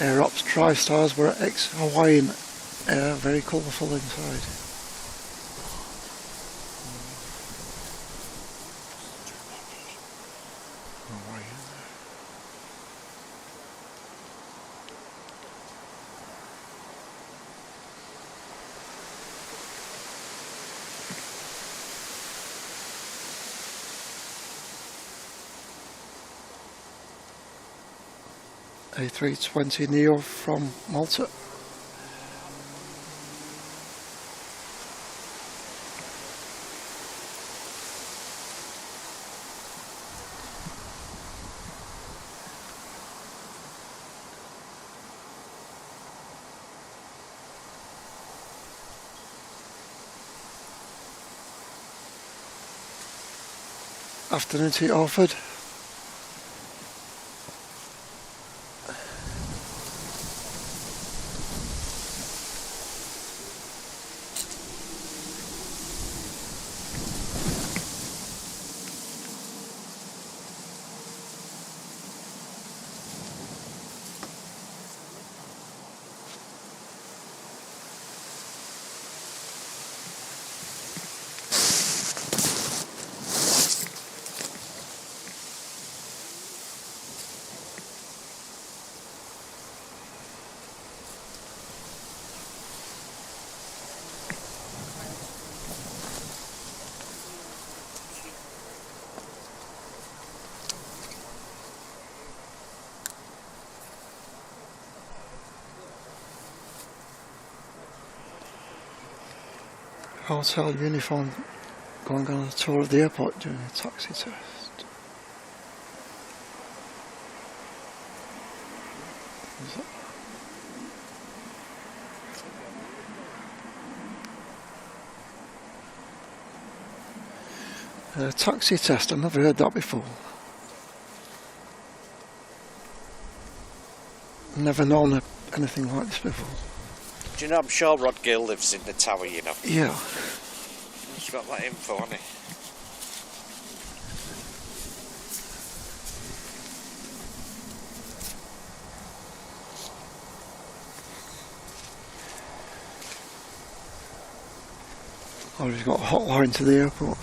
Air Ops TriStars were ex-Hawaiian air, very colourful inside. A320 Neo from Malta. Afternoon tea offered. hotel uniform going on a tour of the airport doing a taxi test. Taxi test, I've never heard that before. Never known anything like this before. Do you know, I'm sure Rod Gill lives in the tower, you know. Yeah. He's got that info, hasn't he? Or he's got a hotline to the airport.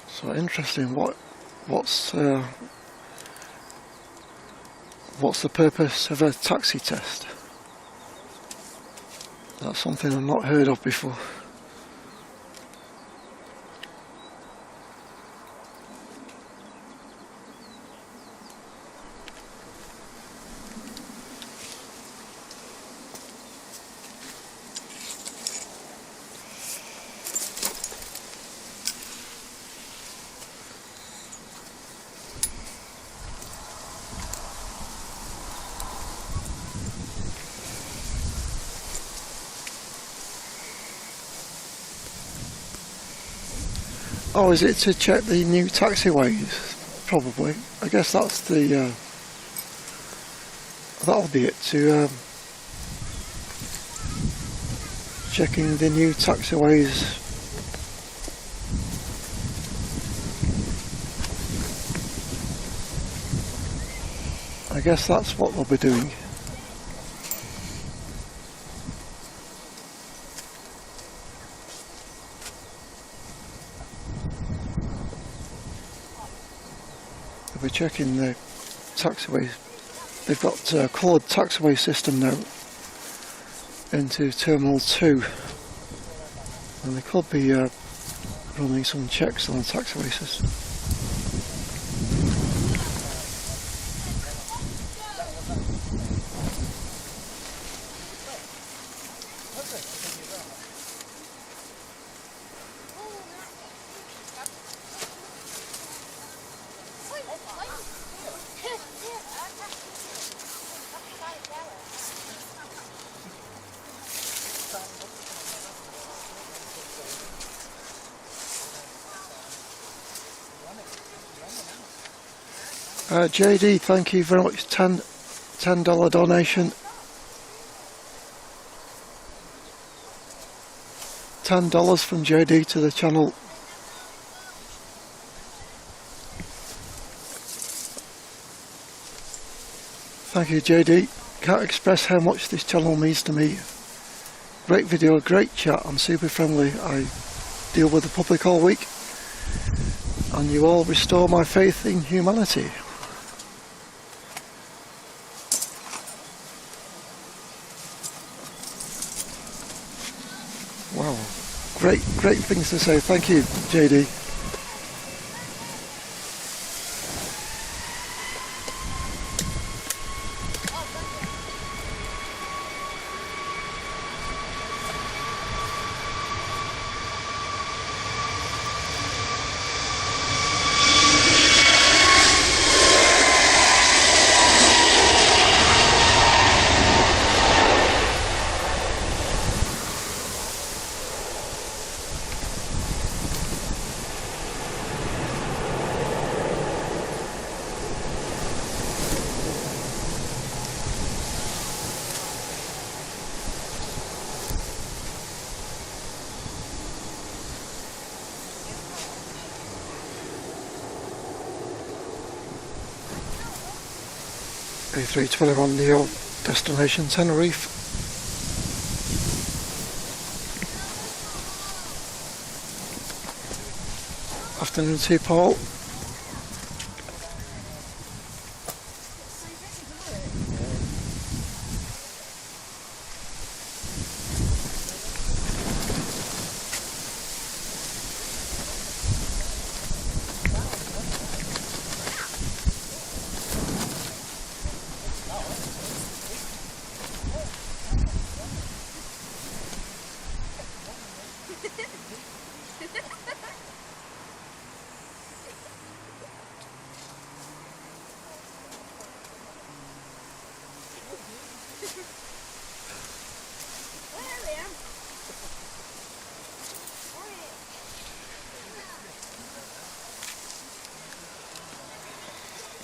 So interesting. What's the purpose of a taxi test? That's something I've not heard of before. Oh, is it to check the new taxiways? Probably. I guess that's the. That'll be it. To checking the new taxiways. I guess that's what they'll be doing. We're checking the taxiways. They've got a coloured taxiway system now into Terminal 2, and they could be running some checks on the taxiway system. JD, thank you very much. $10 donation. $10 from JD to the channel. Thank you, JD. Can't express how much this channel means to me. Great video, great chat. I'm super friendly. I deal with the public all week, and you all restore my faith in humanity. Wow, great things to say. Thank you, JD. A321 Neo, destination Tenerife. Afternoon to you, Paul.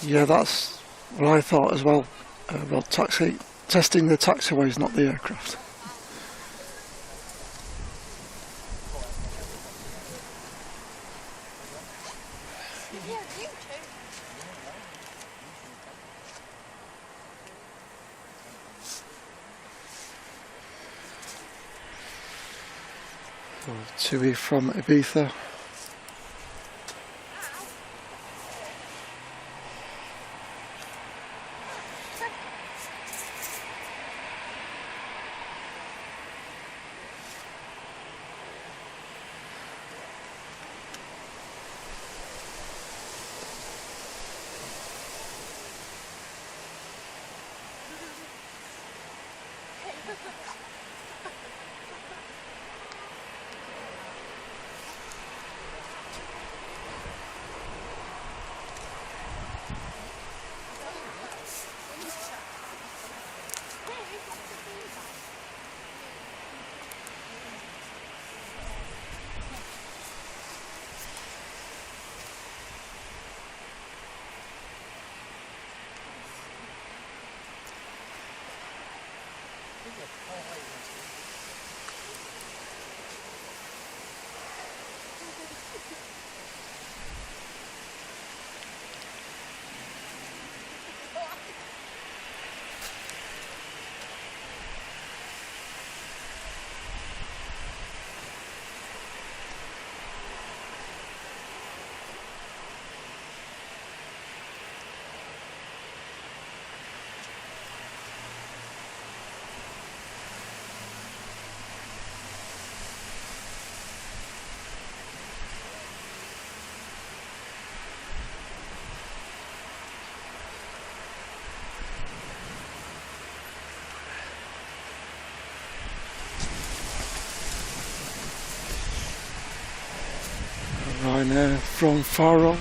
Yeah, that's what I thought as well. Well, testing the taxiways, not the aircraft. Tui from Ibiza. Ryanair from Faro.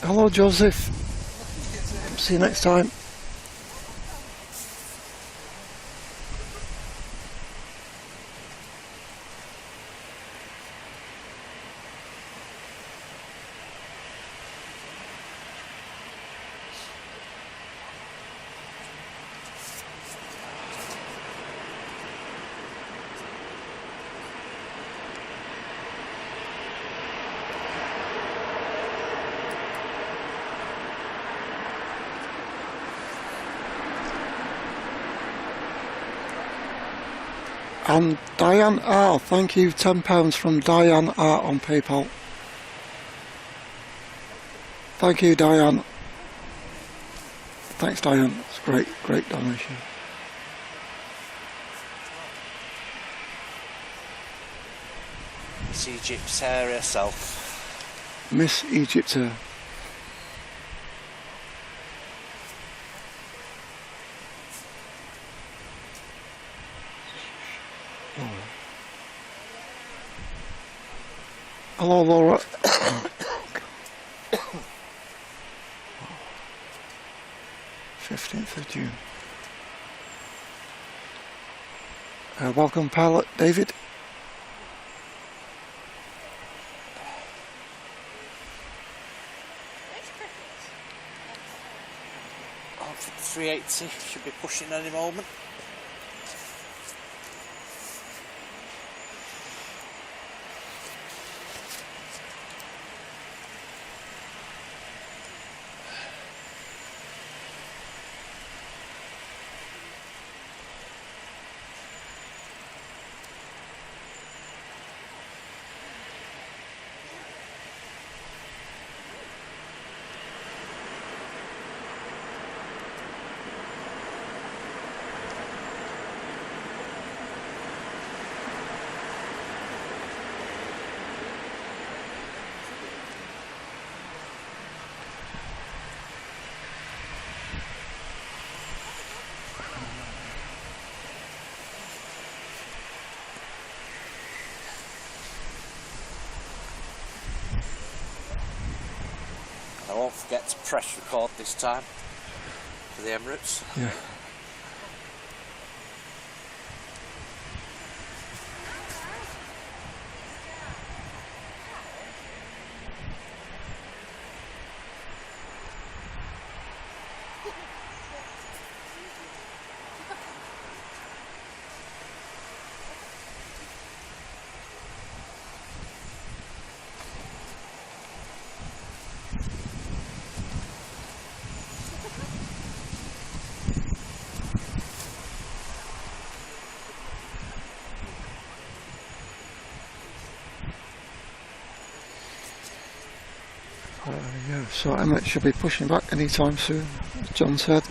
Hello Joseph, see you next time. And Diane R, thank you, £10 from Diane R on PayPal. Thank you Diane. Thanks Diane, it's great, great donation. Miss Egypt's hair herself. Miss Egypt. Hello Laura. 15th of June. Welcome pilot David. A380 should be pushing any moment. I won't forget to press record this time for the Emirates. Yeah. Yeah, so Emirates should be pushing back anytime soon, as John said.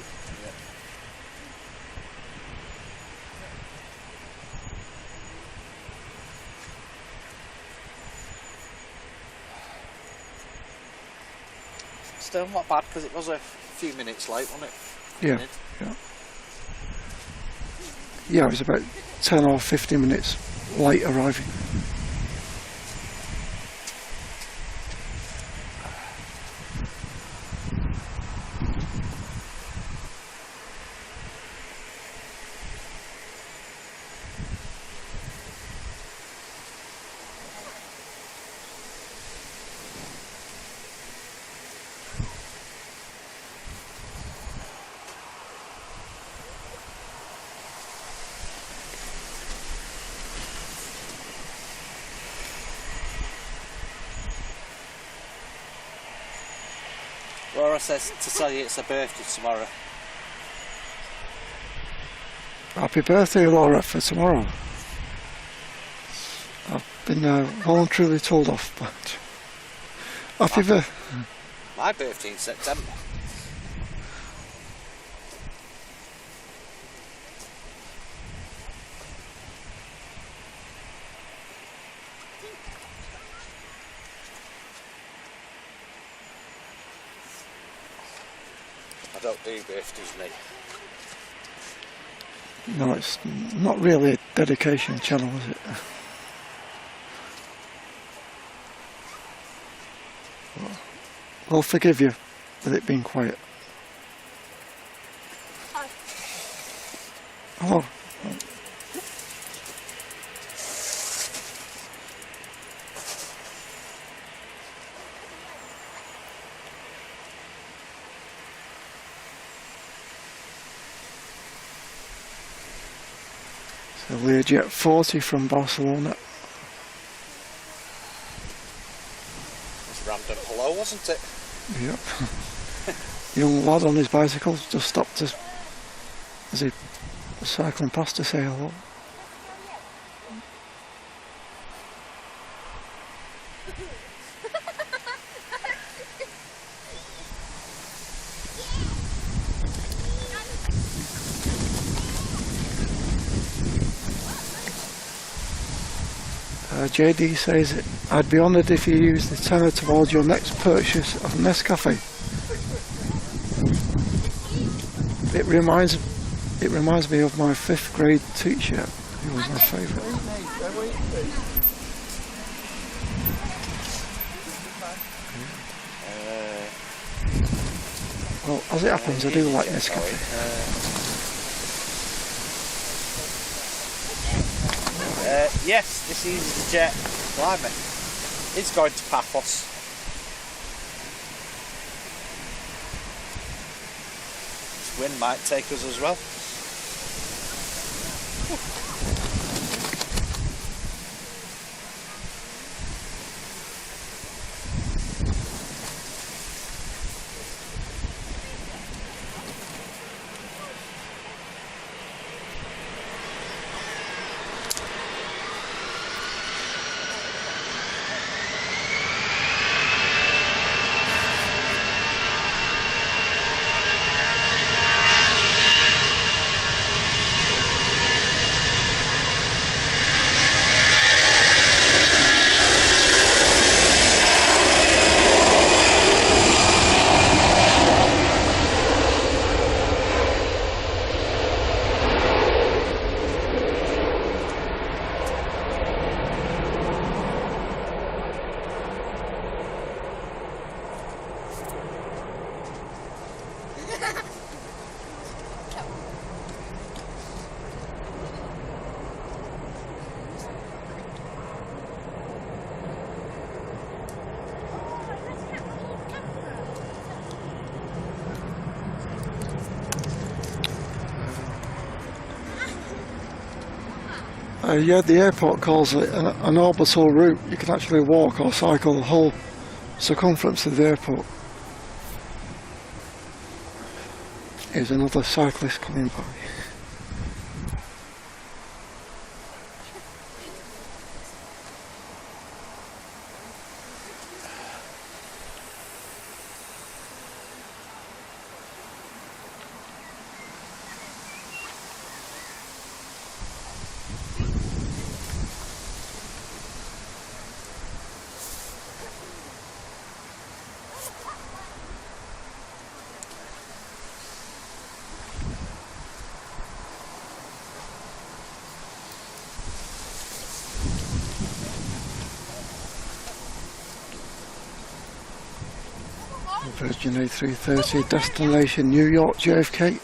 Still not bad because it was a few minutes late, wasn't it? Yeah, yeah. Yeah, it was about 10 or 15 minutes late arriving. Laura says to tell you it's her birthday tomorrow. Happy birthday, Laura, for tomorrow. I've been voluntarily told off, but happy birthday. My birthday in September. I don't do birthdays, mate. No, it's not really a dedication channel, is it? We'll forgive you with it being quiet. Hello. So Learjet 40 from Barcelona. It's random hello, wasn't it? Yep. Young lad on his bicycle just stopped as he was cycling past to say hello. JD says, I'd be honoured if you used the tenner towards your next purchase of Nescafe. It reminds me of my 5th grade teacher, who was my favourite. Well, as it happens, I do like Nescafe. Yes, this is the jet. Blimey. It's going to Paphos. It's wind might take us as well. Yeah, the airport calls it an orbital route. You can actually walk or cycle the whole circumference of the airport. Here's another cyclist coming by. Virgin A380, destination New York, JFK.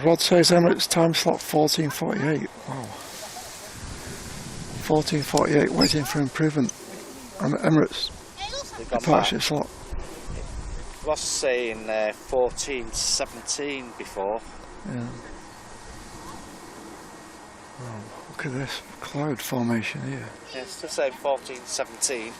Rod says Emirates time slot 14:48. Wow. 14:48, waiting for improvement. Emirates departure slot. It was saying 14:17 before. Yeah. Wow, look at this cloud formation here. Yeah, it's still saying 14:17.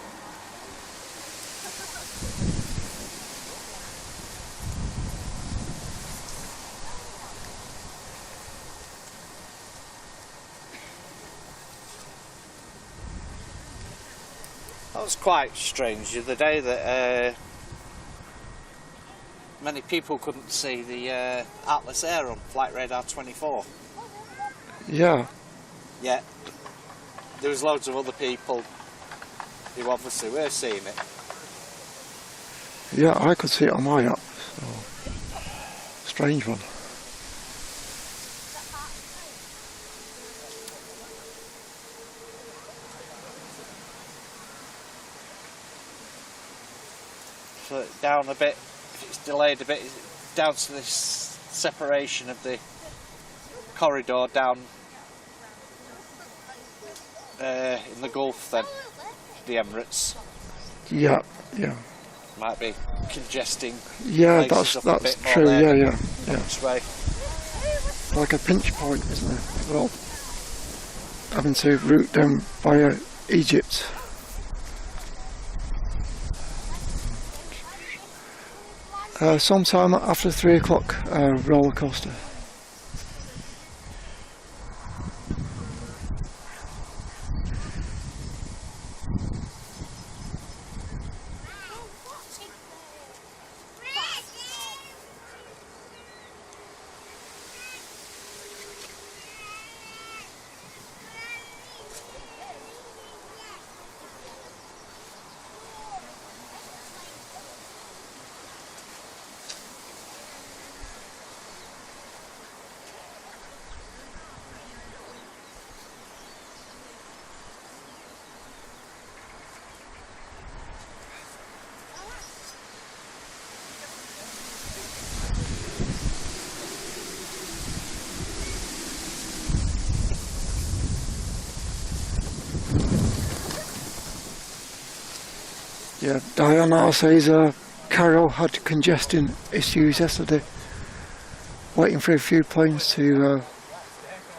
That was quite strange the other day that many people couldn't see the Atlas Air on Flight Radar 24. Yeah. Yeah, there was loads of other people who obviously were seeing it. Yeah, I could see it on my app. So. Strange one. So down a bit, if it's delayed a bit, down to this separation of the corridor down in the Gulf then, the Emirates. Yeah, yeah. Might be congesting. Yeah, places that's up a bit more true. there, Yeah. This way. Like a pinch point, isn't it? Well, having to route down via Egypt. Sometime after 3 o'clock, roller coaster. Yeah, Diana says Carol had congestion issues yesterday, waiting for a few planes to,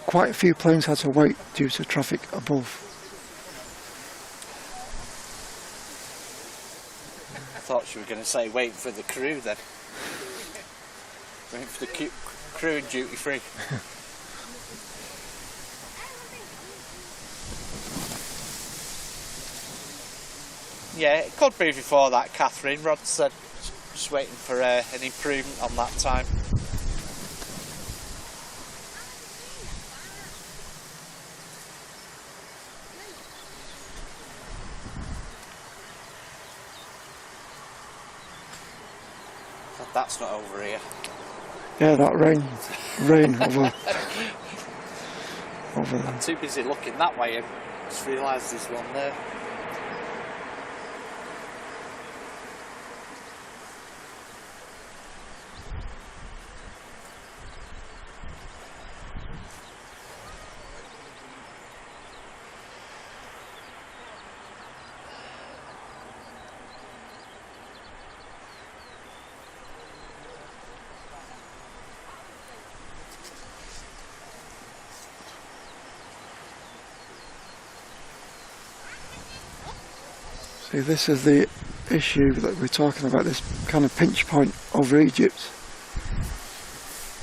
quite a few planes had to wait due to traffic above. I thought you were going to say waiting for the crew then. Waiting for the crew in duty free. Yeah, it could be before that, Catherine. Rod said just waiting for an improvement on that time. That's not over here. Yeah, that rain over there. I'm too busy looking that way and just realised there's one there. See, this is the issue that we're talking about, this kind of pinch point over Egypt,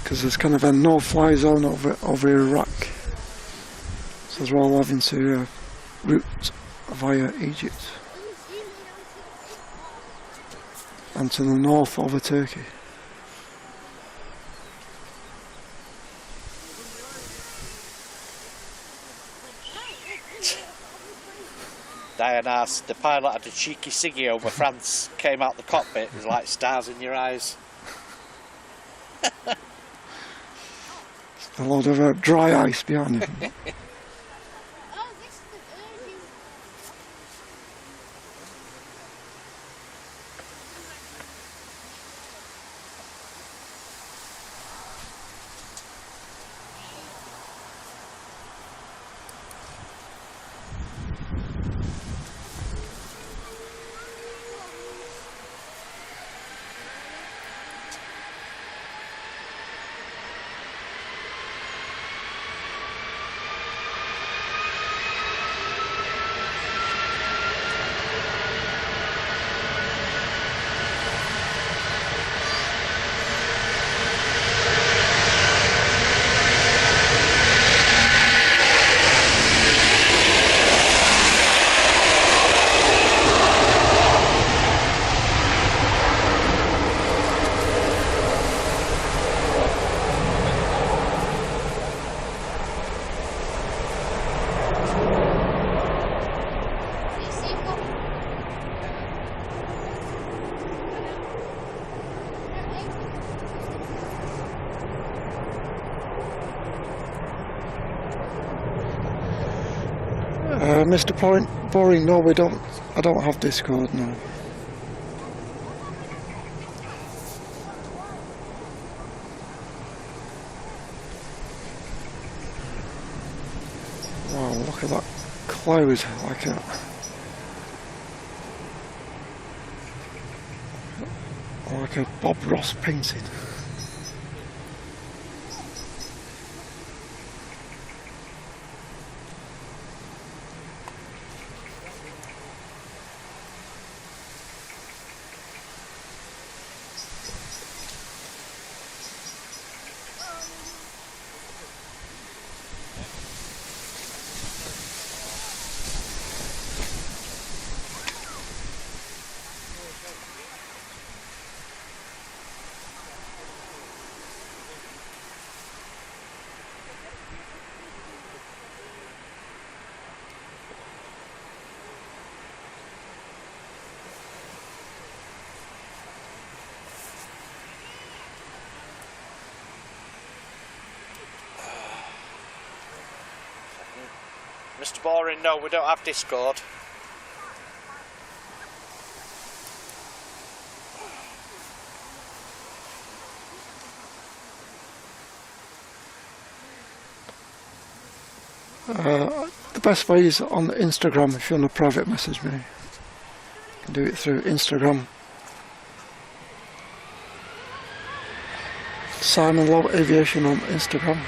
because there's kind of a no-fly zone over Iraq, so they're all having to route via Egypt and to the north over Turkey. Diane asked, the pilot had a cheeky ciggy over France, came out the cockpit, it was like stars in your eyes. A load of dry ice behind him. Mr. Boring, no, we don't. I don't have Discord, no. Wow, look at that cloud, like a Bob Ross painted. Mr. Boring, no, we don't have Discord. The best way is on Instagram. If you want to private message me, you can do it through Instagram. Simon Lowe Aviation on Instagram.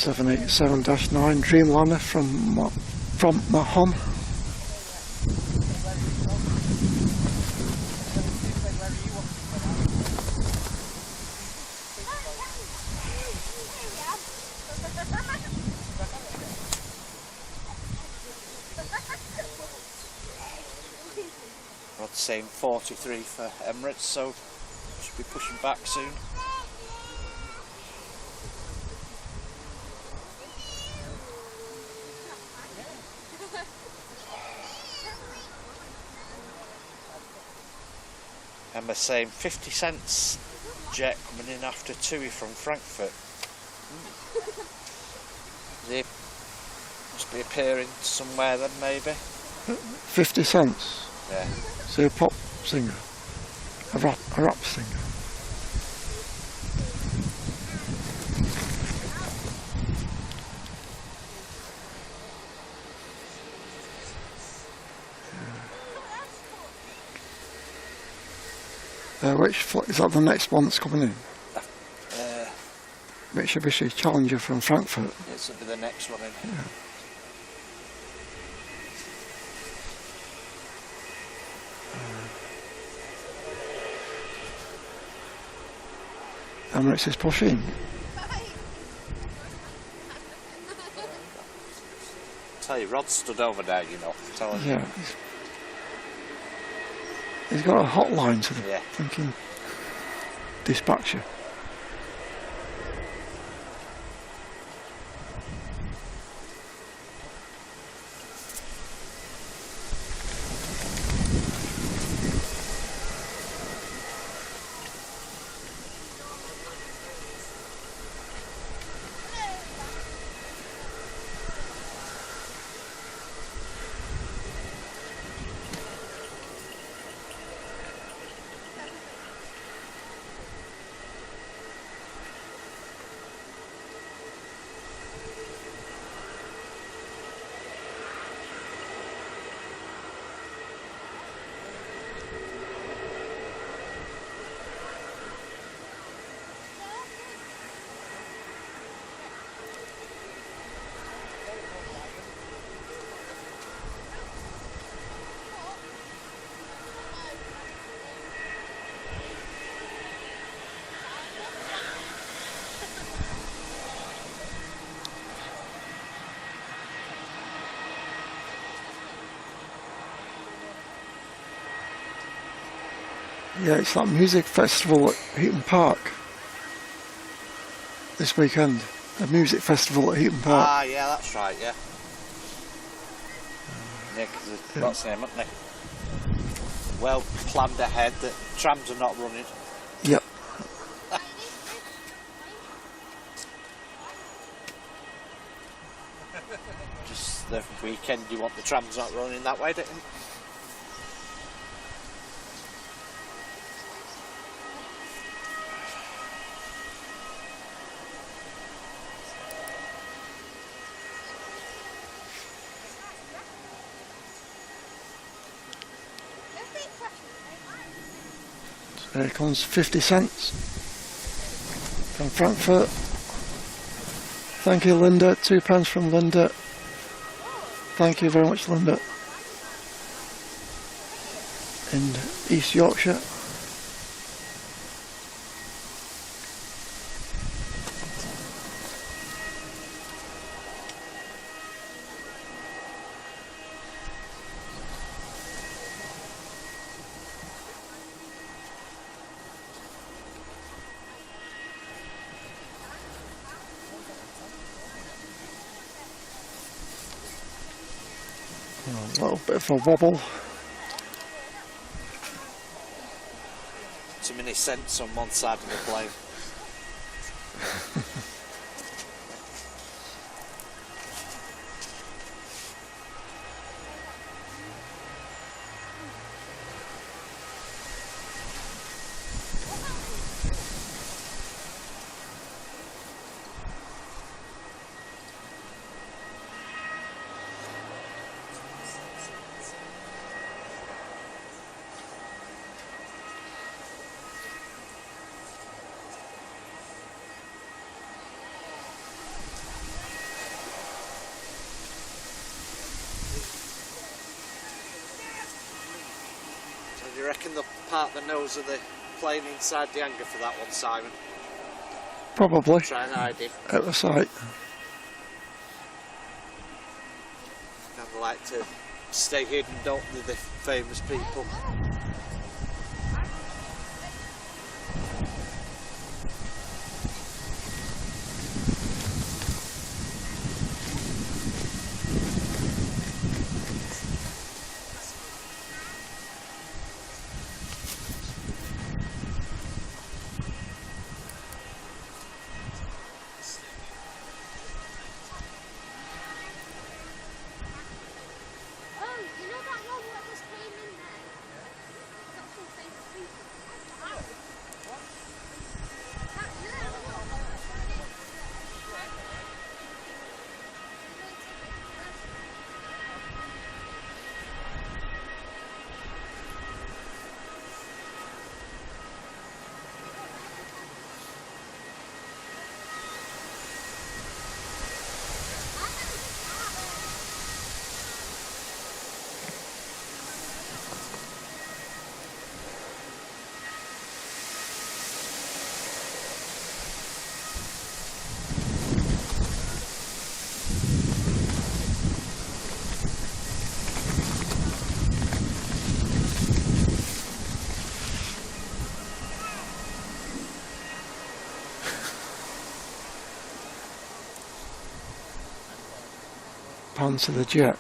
(787-9) Dreamliner from Mahon. Rod's saying 43 for Emirates, so should be pushing back soon. Emma's saying 50 cents jet coming in after Tui from Frankfurt. They must be appearing somewhere then, maybe. 50 cents? Yeah. Is he a pop singer? A rap singer? Is that the next one that's coming in? Mitsubishi Challenger from Frankfurt. This will be the next one in. Yeah. Emirates is pushing. Tell you, Rod stood over there, you know. Telling yeah. He's got a hotline to the thinking dispatcher. Yeah, it's that music festival at Heaton Park this weekend. A music festival at Heaton Park. Ah, yeah, that's right, yeah. Yeah, because there's lots of them, haven't they? Well planned ahead that trams are not running. Yep. Just the weekend you want the trams not running that way, don't you? There comes 50 cents from Frankfurt. Thank you, Linda. £2 from Linda. Thank you very much, Linda. In East Yorkshire. A little bit of a wobble. Too many cents on one side of the plane. Do you reckon they'll part the nose of the plane inside the hangar for that one, Simon? Probably. Try and hide him. Out of sight. And they like to stay hidden, don't they, the famous people? Pan to the jet.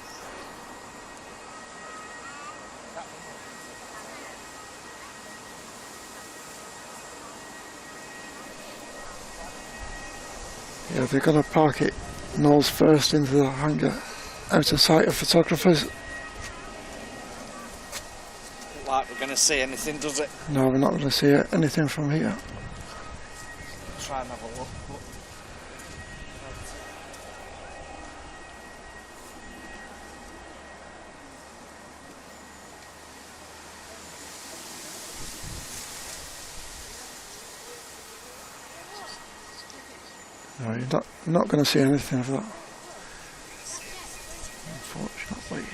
Yeah, they're going to park it nose first into the hangar, out of sight of photographers. Not like we're going to see anything, does it? No, we're not going to see anything from here. Try and have a look. No, you're not going to see anything of that, unfortunately.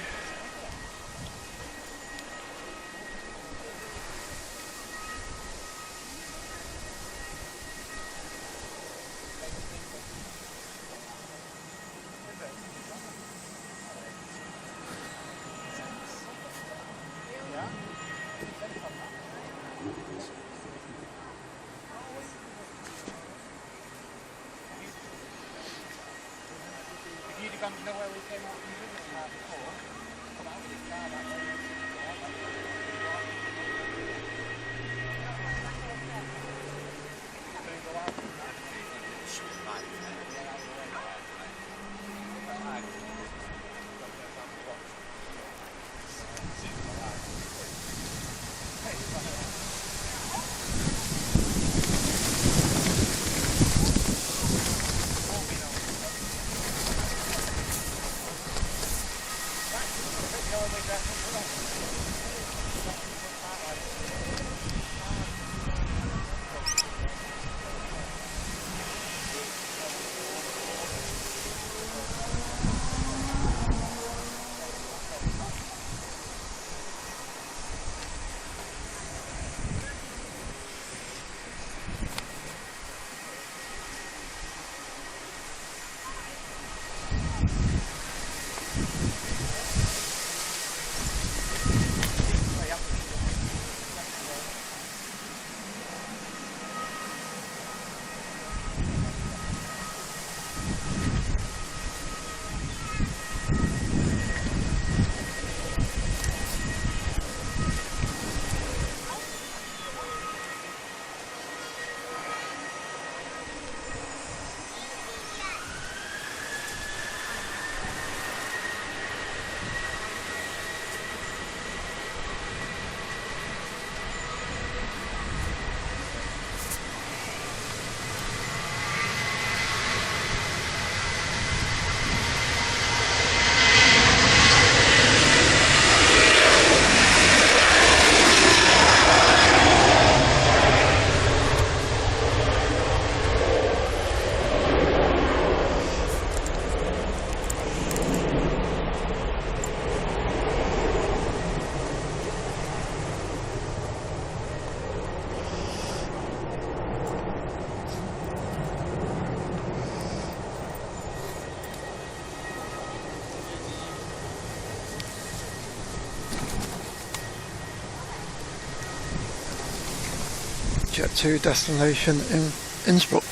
Jet 2 destination in Innsbruck.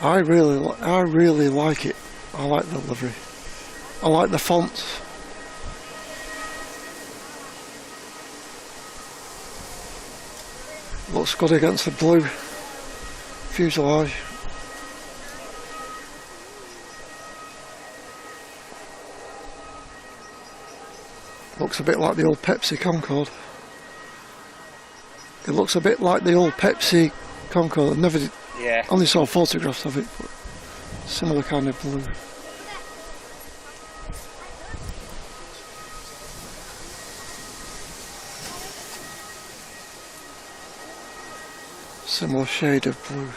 I really like it. I like the livery. I like the fonts. Looks good against the blue fuselage. Looks a bit like the old Pepsi Concorde. It looks a bit like the old Pepsi Concorde. I never did. Yeah. Only saw photographs of it, but similar kind of blue. Similar shade of blue.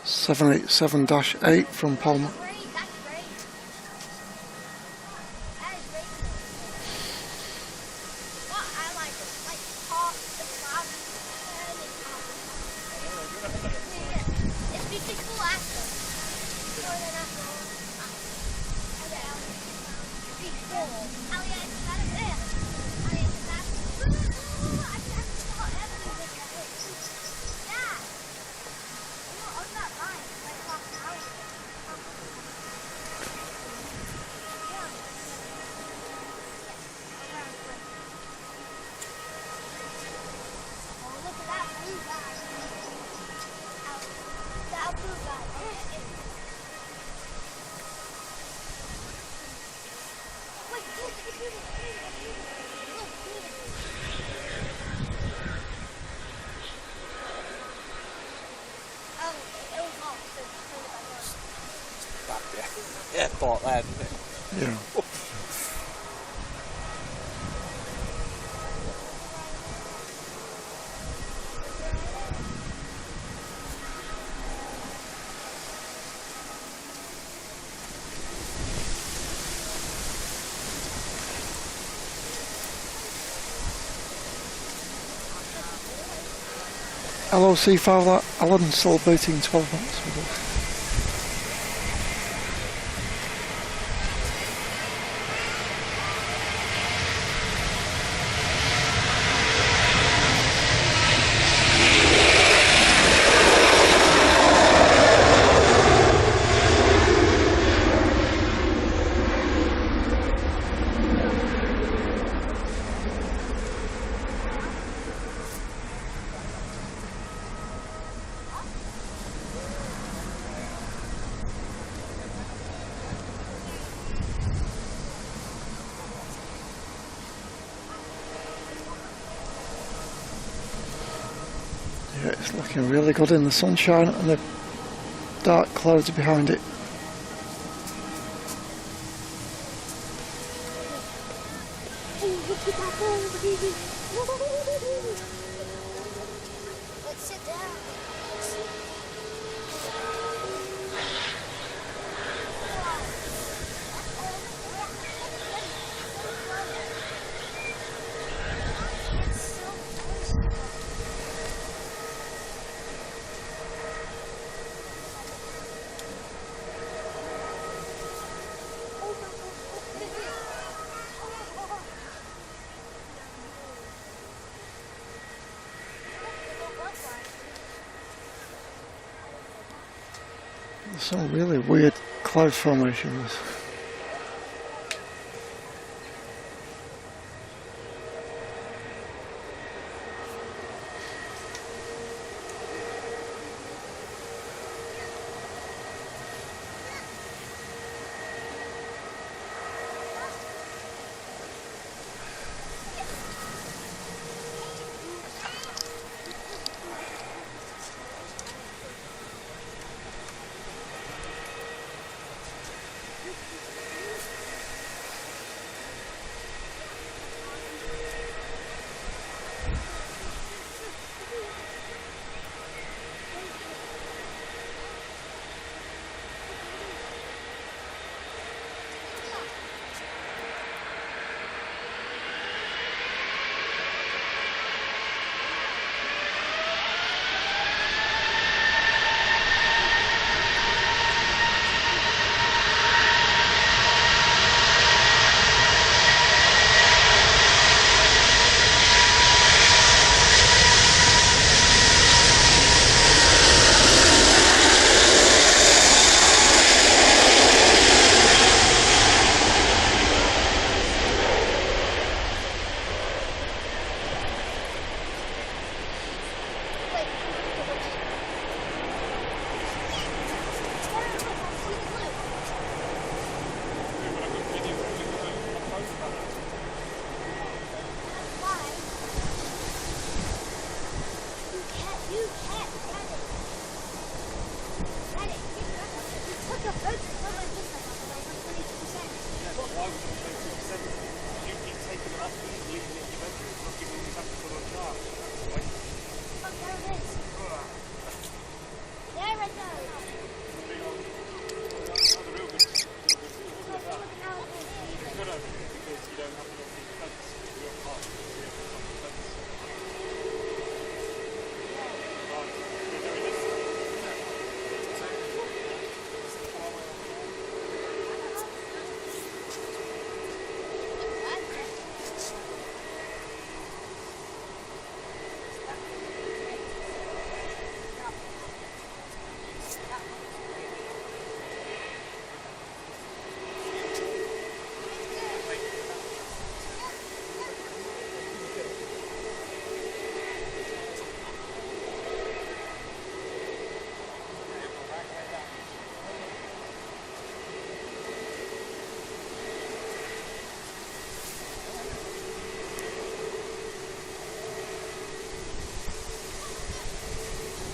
787-8 from Palmer. Airport there, isn't it? Yeah. LOC file that Alan's celebrating 12 months with us. Yeah, it's looking really good in the sunshine and the dark clouds behind it. Let's sit down. There's some really weird cloud formations.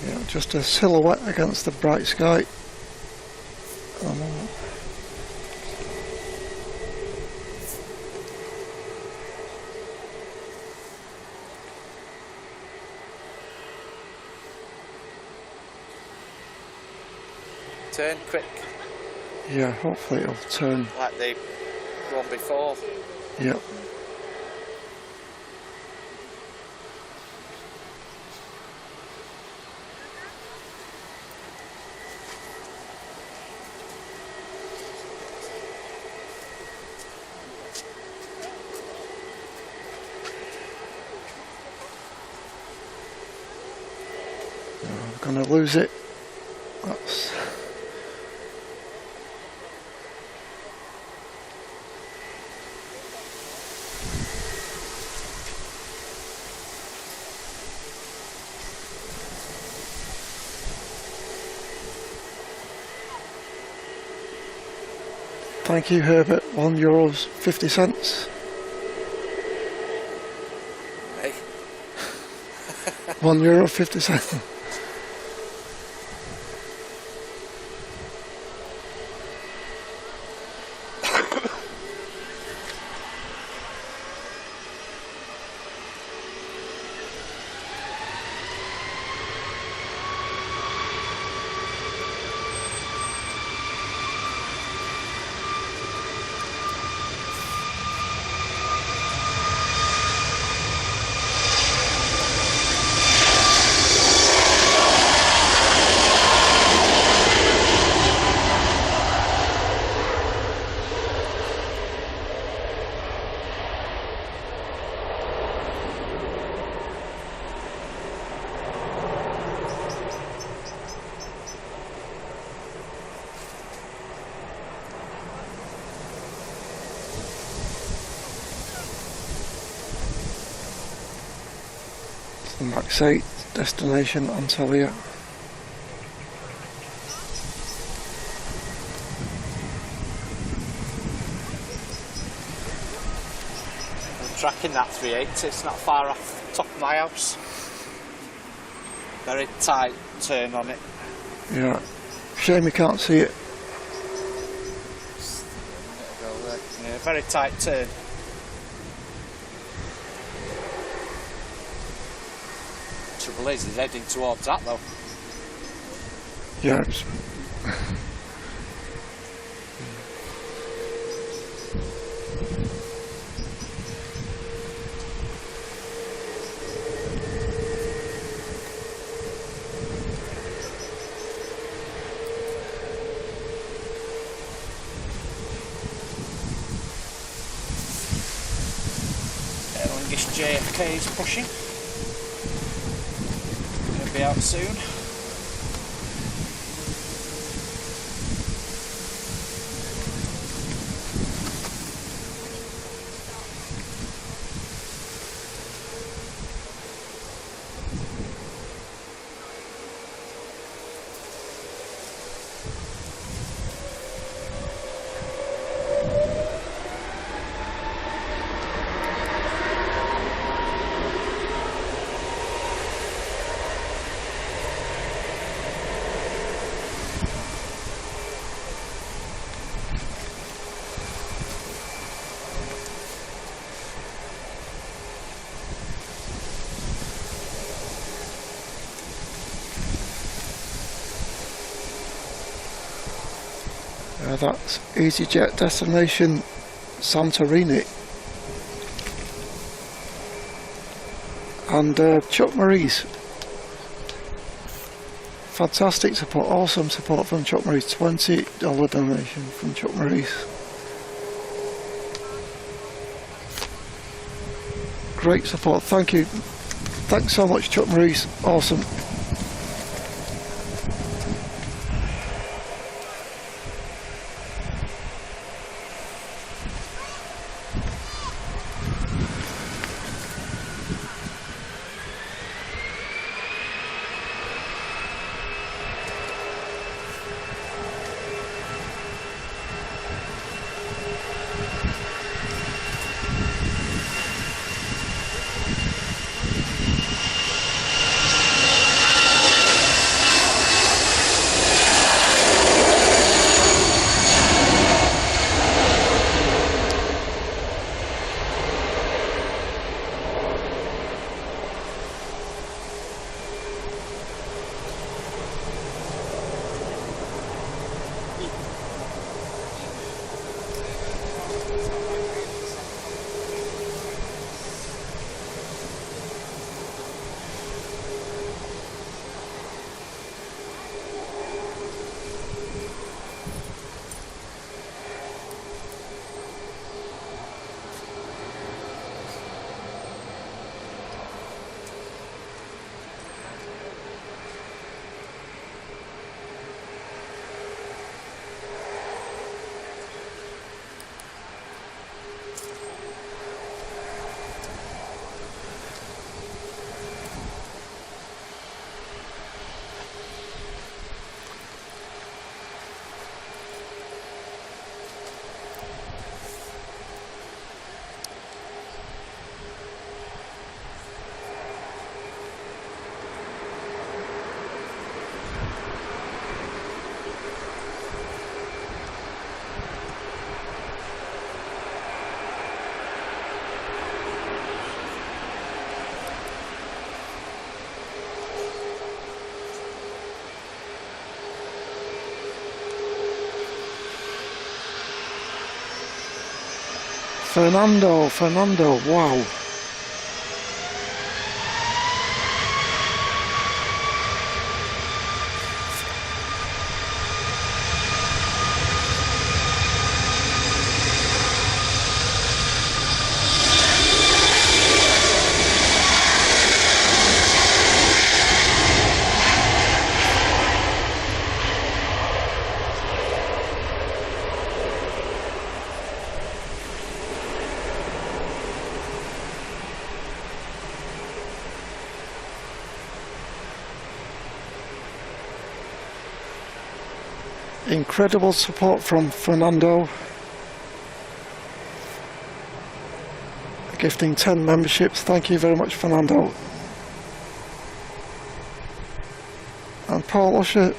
Yeah, just a silhouette against the bright sky at the moment. Turn quick, Yeah, hopefully it'll turn. like the one before. Yep. gonna lose it. That's thank you, Herbert. €1.50. Hey. €1.50. The Max 8 destination Antalya. I'm tracking that 380, it's not far off the top of my house. Very tight turn on it. Yeah. Shame you can't see it. Yeah, very tight turn. Trouble is, he's heading towards that though. Yeah, it's Youngest JFK is pushing. Gonna be out soon. that's EasyJet destination Santorini. And Chuck Maurice. Fantastic support, awesome support from Chuck Maurice. $20 donation from Chuck Maurice. Great support, thank you. Thanks so much, Chuck Maurice, awesome. Fernando, wow. Incredible support from Fernando, gifting 10 memberships. Thank you very much, Fernando. And Paul Usher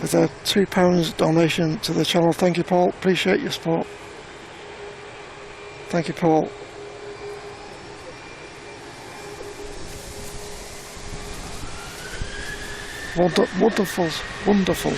with a £2 donation to the channel. Thank you, Paul. Appreciate your support. Thank you, Paul. Wonderful support.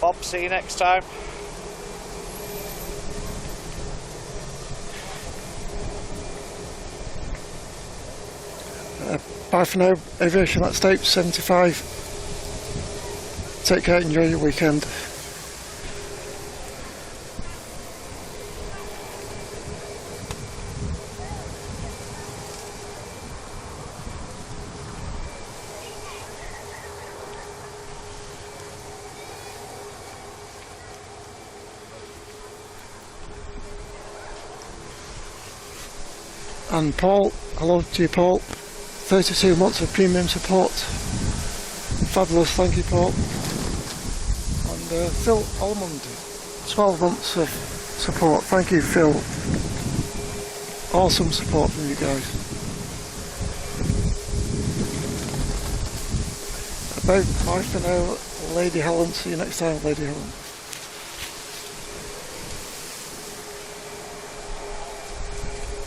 Bob, see you next time. Bye for now. Aviation at Stake 75. Take care, enjoy your weekend. And Paul, hello to you, Paul. 32 months of premium support. Fabulous, thank you, Paul. And Phil Almond, 12 months of support. Thank you, Phil. Awesome support from you guys. Bye for now, Lady Helen. See you next time, Lady Helen.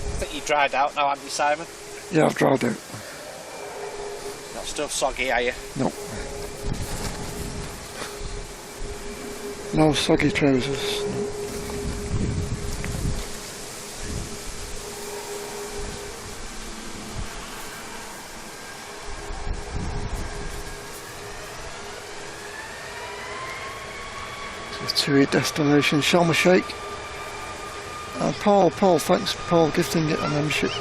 I think you dried out now, haven't you, Simon? Yeah, I've dried out. Not still soggy, are you? No. No soggy trousers. No. To a destination, Sharm el Sheikh. Paul, thanks, Paul, gifting it a membership.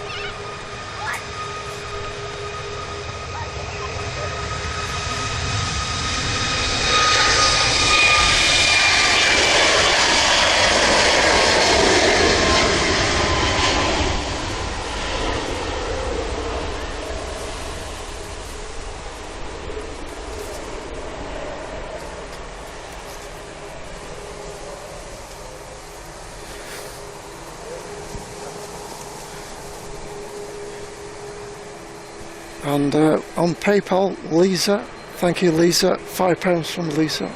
And on PayPal, Lisa, thank you Lisa, £5 from Lisa.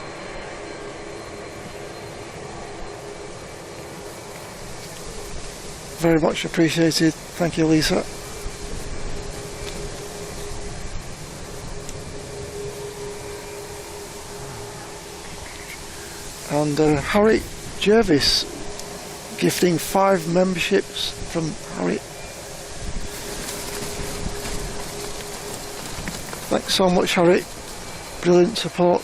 Very much appreciated, thank you Lisa. And Harry Jervis gifting 5 memberships from Harry. Thanks so much Harry, brilliant support.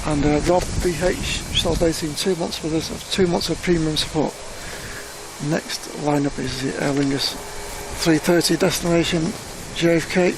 And Rob BH celebrating 2 months with us, 2 months of premium support. Next lineup is the Aer Lingus 330 destination JFK.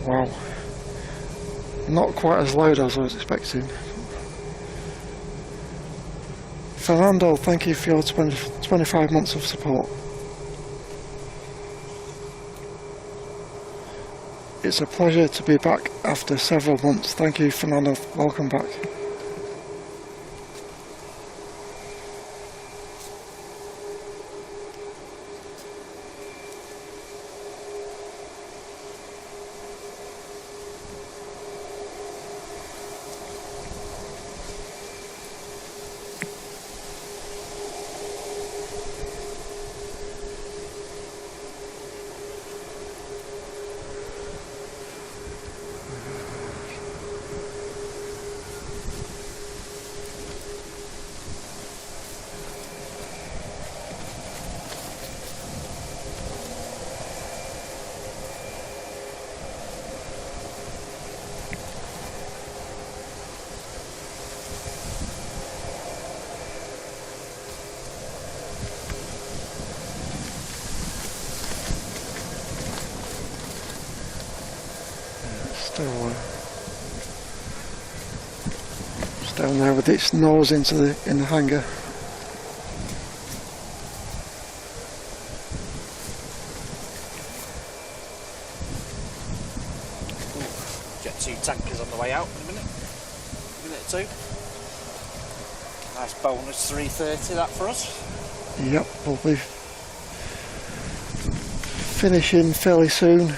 Wow, not quite as loud as I was expecting. Fernando, thank you for your 25 months of support. It's a pleasure to be back after several months. Thank you Fernando, welcome back. It's down there with its nose in the hangar. 2 tankers on the way out in a minute or two. Nice bonus 330 that for us. Yep, we'll be finishing fairly soon.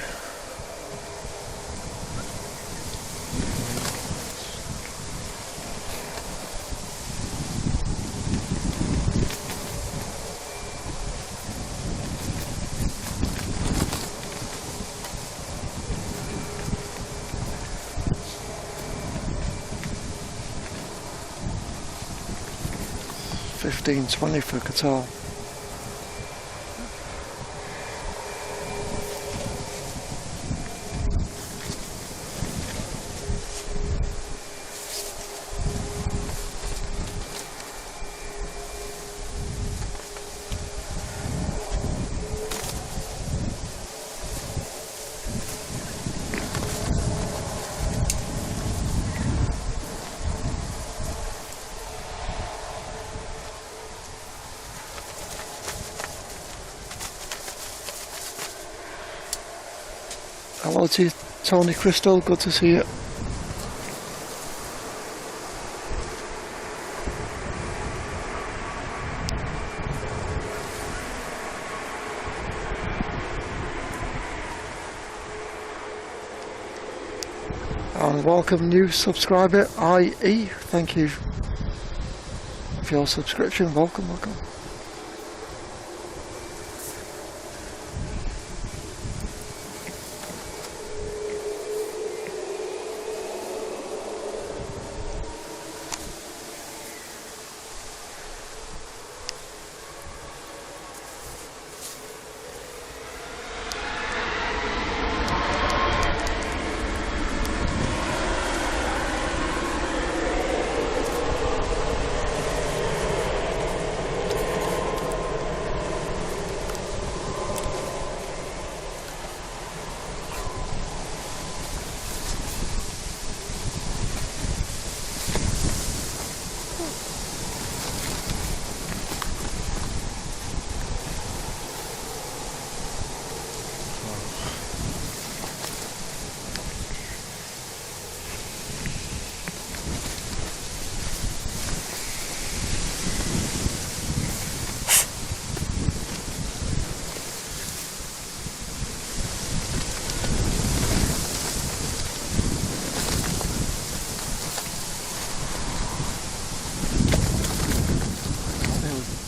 $15.20 for Qatar. Hello to you, Tony Crystal, good to see you. And welcome new subscriber, IE, thank you for your subscription, welcome.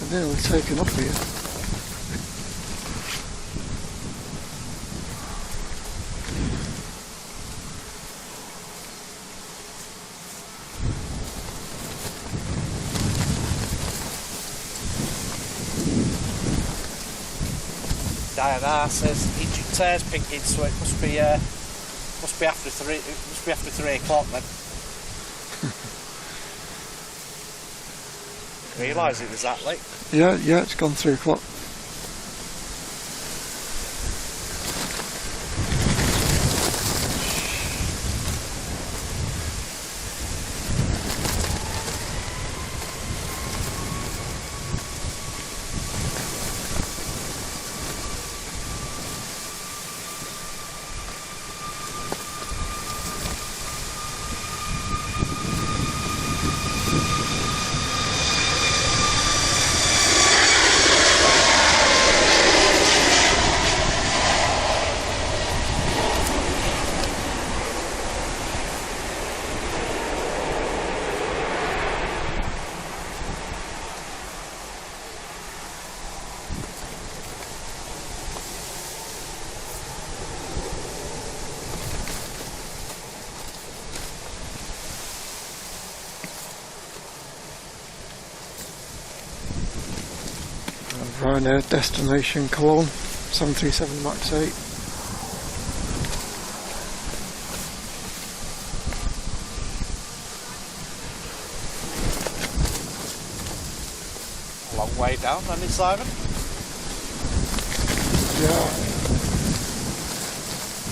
Nearly taken off here. Diana says engine tears pinking, so it must be after 3 o'clock then. Realise it was that late. Yeah, it's gone 3 o'clock. Ryanair destination Cologne, 737 MAX 8. Long way down, then it's Simon. Yeah.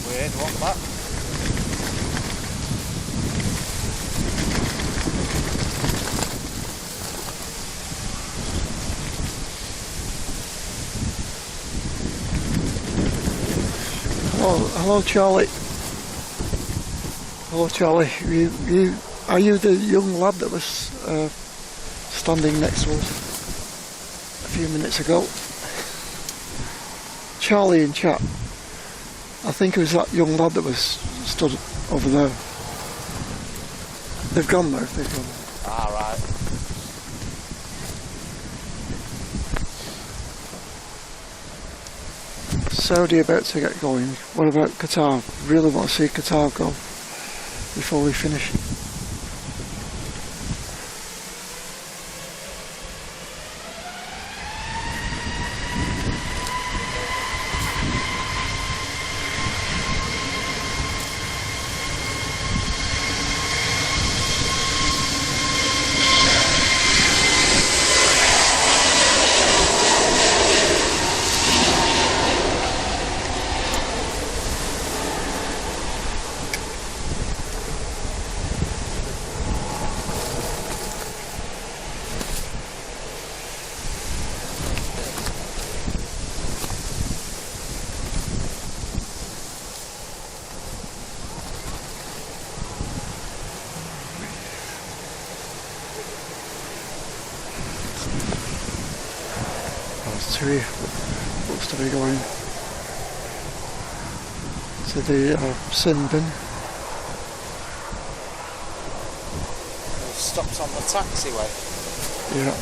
Weird, what's that? Hello Charlie. Hello Charlie, are you the young lad that was standing next to us a few minutes ago? Charlie in chat. I think it was that young lad that was stood over there. They've gone now, they've gone. Alright. Saudi about to get going. What about Qatar? Really want to see Qatar go before we finish. Looks to be going to the sin bin. Stopped on the taxiway. Yeah.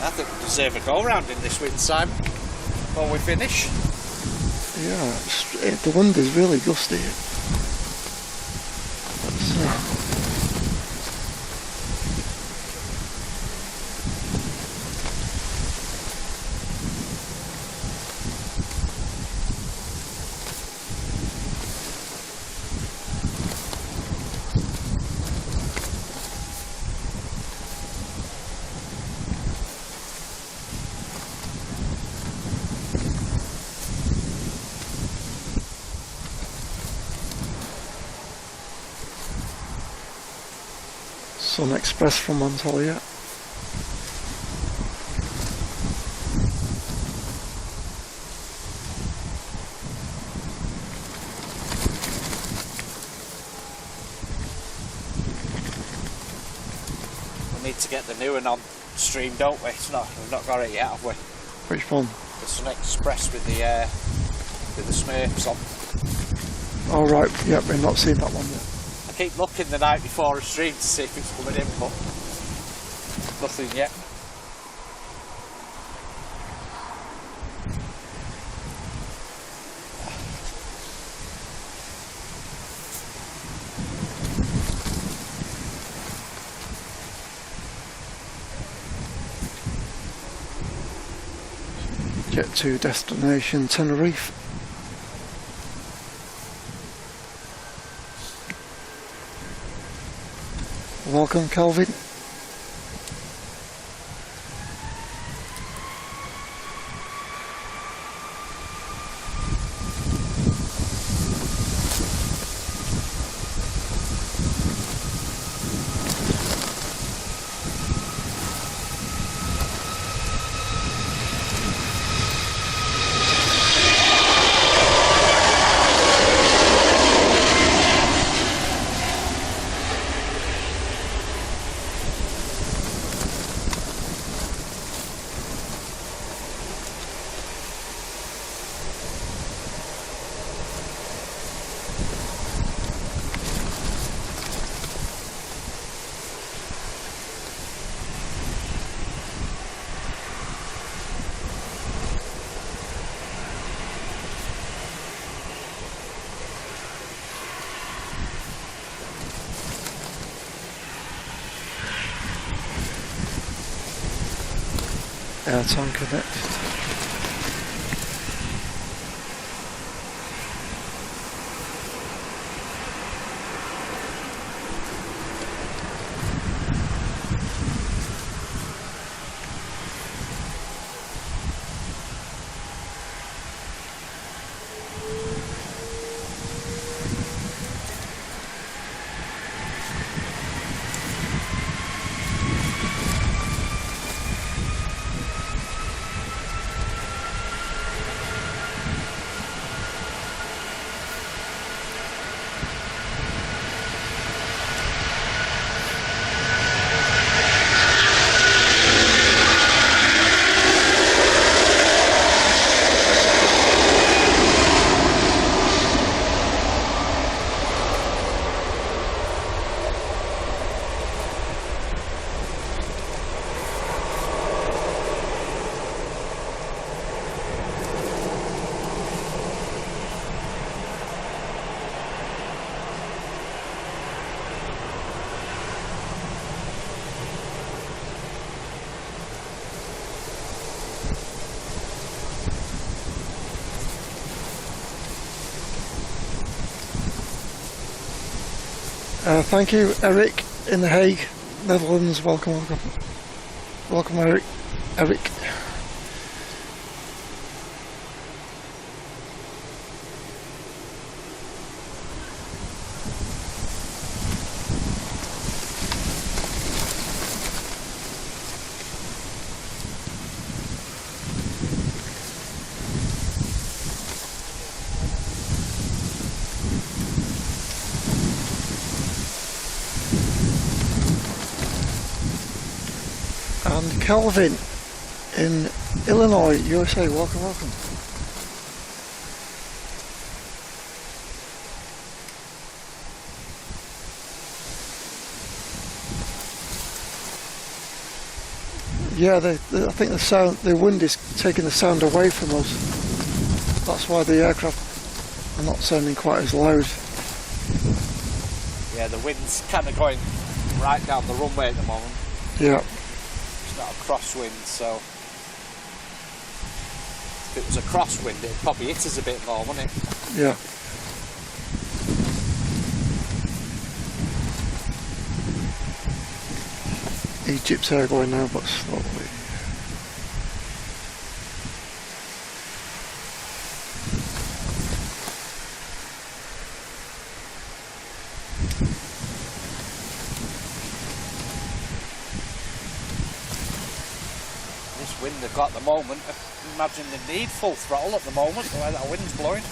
I think we deserve a go round in this wind time before we finish. Yeah, the wind is really gusty. Sun Express from Antalya. We need to get the new one on stream, don't we? We've not got it yet, have we? Which one? The Sun Express with the Smurfs on. Oh right, yeah, we've not seen that one yet. I keep looking the night before a stream to see if it's coming in, but nothing yet. Get to destination Tenerife. Welcome, Calvin. Air tanker next. Thank you, Eric in The Hague, Netherlands. Welcome, welcome. Welcome, Eric. Eric. And Kelvin in Illinois, USA. Welcome, welcome. Yeah, I think the wind is taking the sound away from us. That's why the aircraft are not sounding quite as loud. Yeah, the wind's kind of going right down the runway at the moment. Yeah. It's not a crosswind, so if it was a crosswind, it'd probably hit us a bit more, wouldn't it? Yeah. Egypt's air going now, but slowly. This wind they've got at the moment, I imagine they need full throttle at the moment, the way that wind's blowing.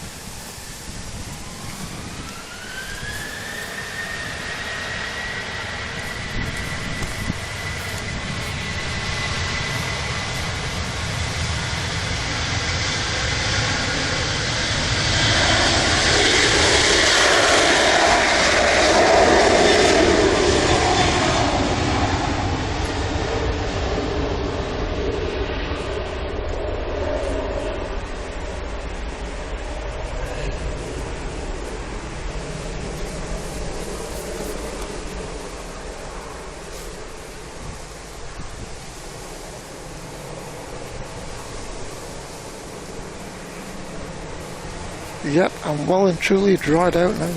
Yep, I'm well and truly dried out now.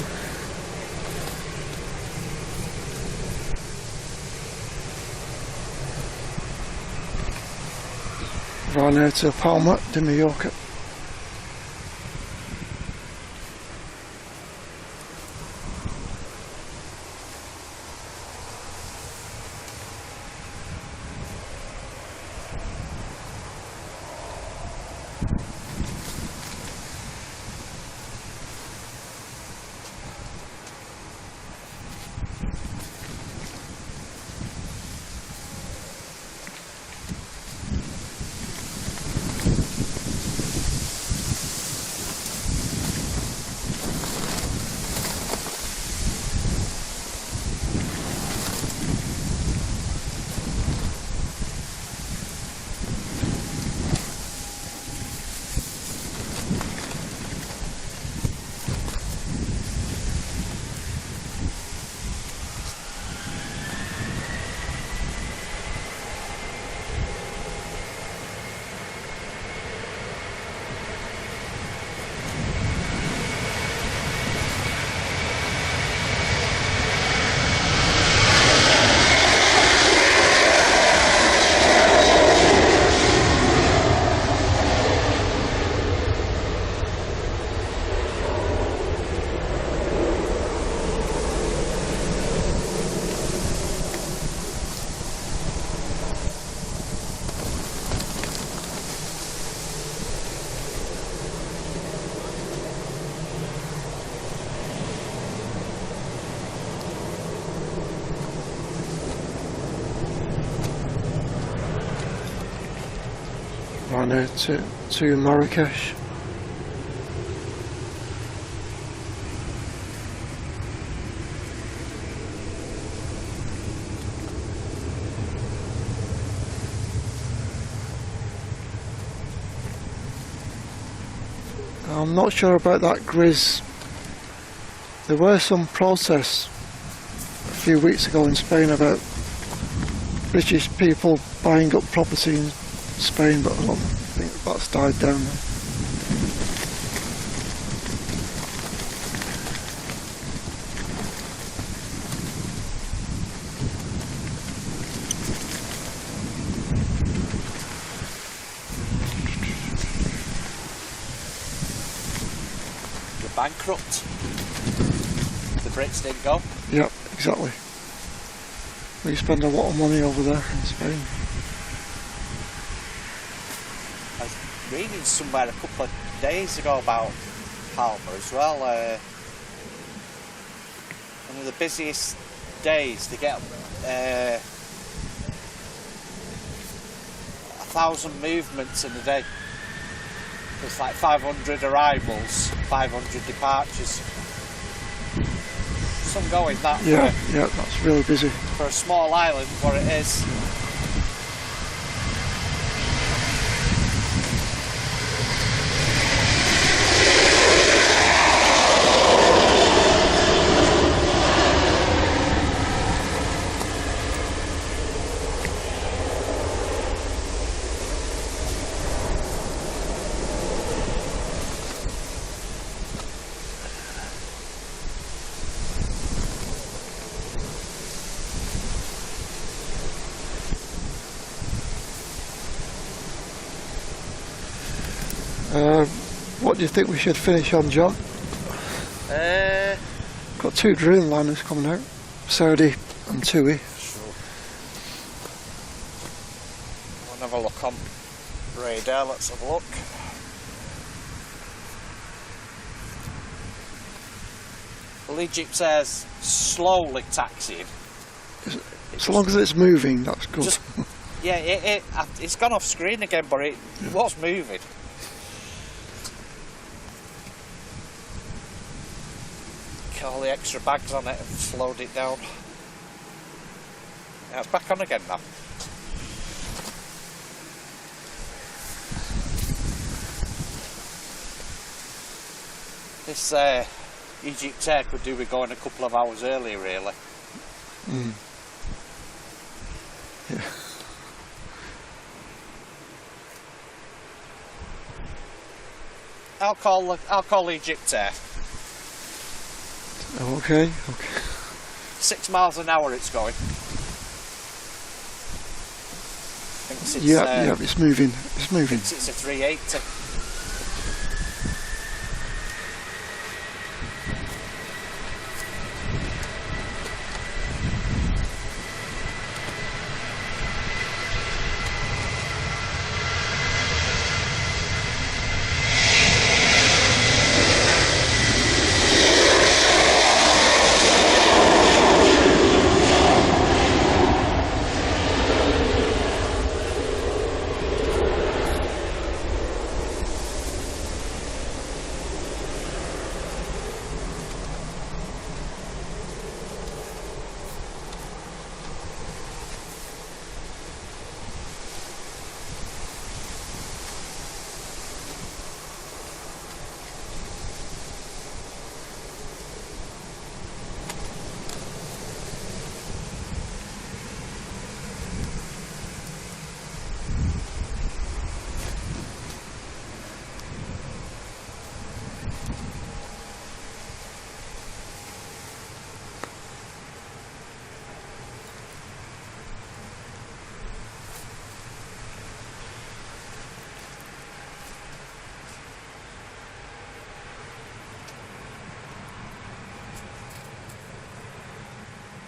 Right now to Palma de Mallorca. Right now to Marrakesh. I'm not sure about that Grizz. There were some protests a few weeks ago in Spain about British people buying up property in Spain, but I don't think that's died down now. bankrupt. The Brits didn't go. Yep, exactly. We spend a lot of money over there in Spain. I was reading somewhere a couple of days ago about Palma as well. One of the busiest days, they get 1,000 movements in a day. It's like 500 arrivals, 500 departures. Some going that Yeah, yeah, that's really busy. for a small island, what it is. What do you think we should finish on, John? Got 2 Dreamliners coming out, Saudi and Tui. Sure. We'll have a look on radar, let's have a look. Well, Egypt Air's slowly taxiing. As long as it's moving, that's good. Just, yeah, it's gone off screen again, but it was moving. All the extra bags on it have slowed it down. Yeah, it's back on again now. This Egypt Air could do with going a couple of hours early, really. Mm. Yeah. I'll call Egypt Air. Okay. 6 miles an hour it's going. Thinks it's, Yeah, it's moving. It's moving. It's a 380.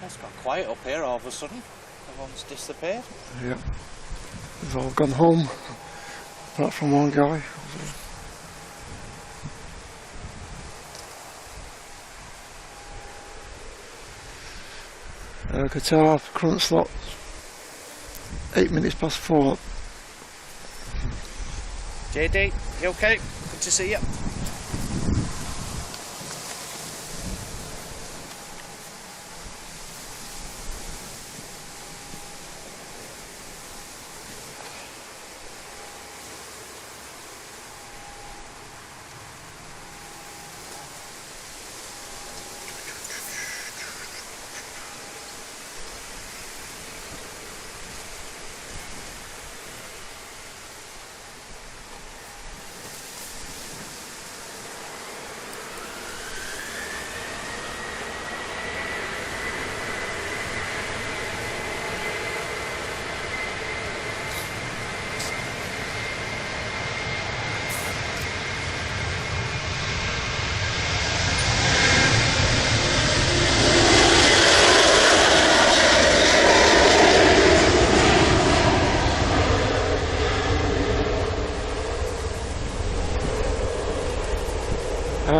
It's got quiet up here all of a sudden. Everyone's disappeared. Yeah. They've all gone home, apart from one guy. Qatar, current slot, 8 minutes past 4. JD, you okay? Good to see you.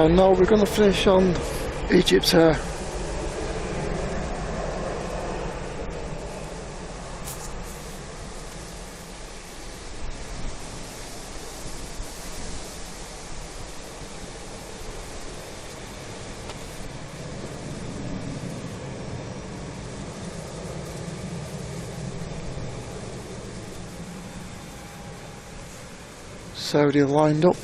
No, we're going to finish on Egypt Air. Saudi lined up.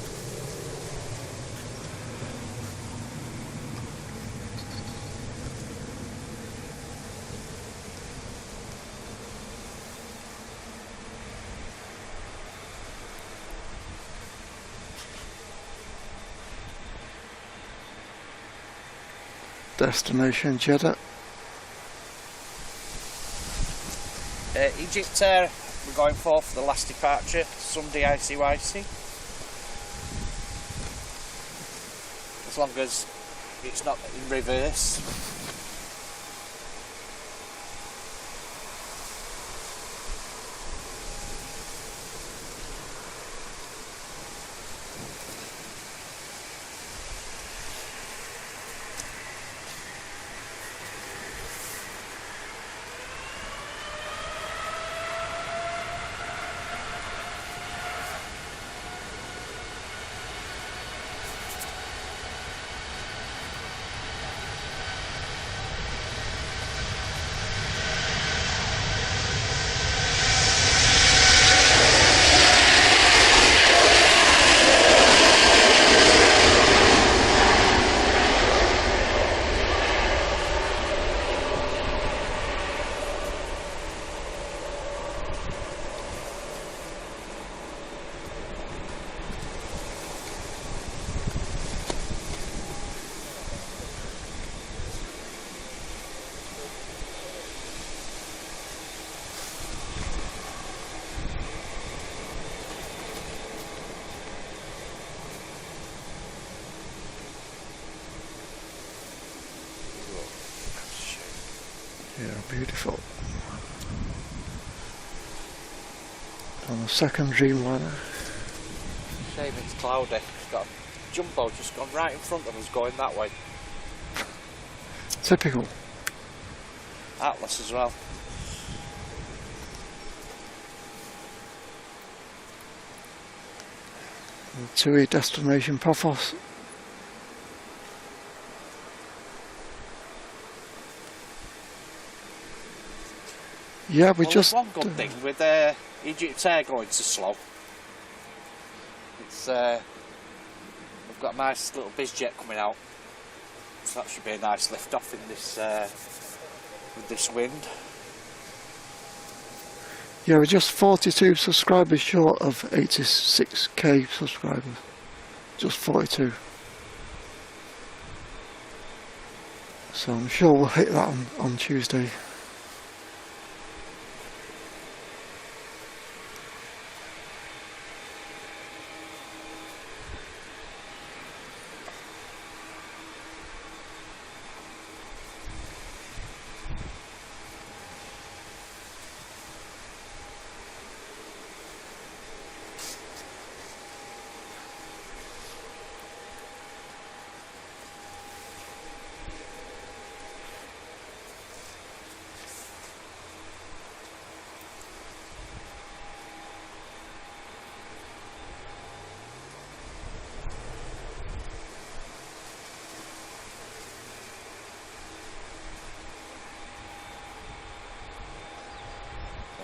Destination Jeddah. Egypt Air, we're going for the last departure, Sunday ICYC. As long as it's not in reverse. Yeah, beautiful. On the second Dreamliner. Shame it's cloudy. It's got a jumbo just gone right in front of us going that way. Typical. Atlas as well. And TUI destination Paphos. Yeah, we Well, just. there's one good thing with Egypt Air going so slow. It's we've got a nice little bizjet coming out, so that should be a nice lift off in this with this wind. Yeah, we're just 42 subscribers short of 86k subscribers. Just 42. So I'm sure we'll hit that on Tuesday.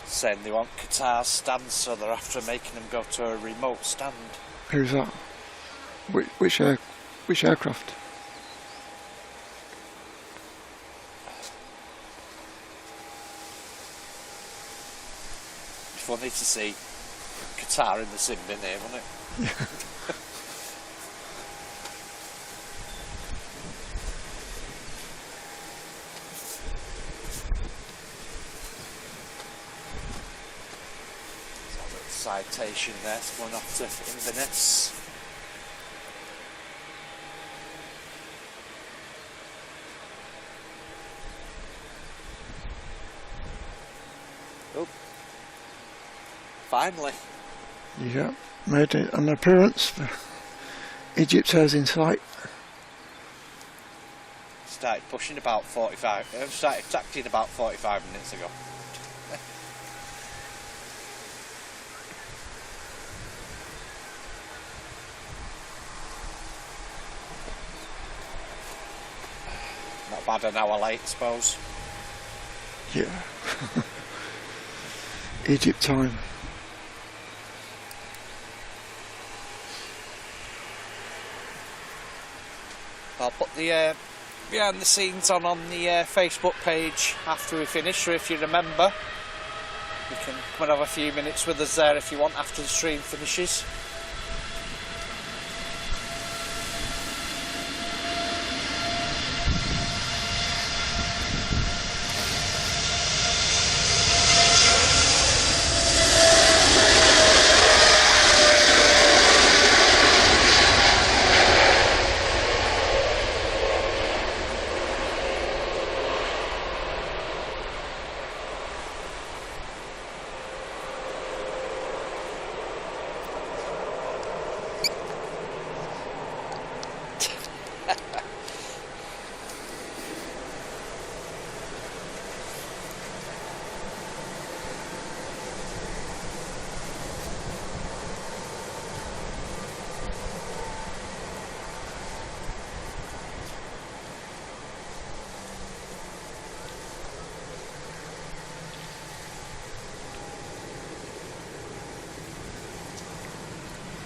Saying they want Qatar's stand, so they're after making them go to a remote stand. Who's that? Which aircraft? It's funny to see Qatar in the sim bin here, wasn't it? Citation there, it's going off to Inverness. Oh, finally. Yeah, made an appearance for Egypt Air's in sight. Started pushing about 45. Started taxiing about 45 minutes ago. Not bad, an hour late, I suppose. Yeah. Egypt time. I'll put the behind the scenes on the Facebook page after we finish, so if you remember, you can come and have a few minutes with us there if you want after the stream finishes.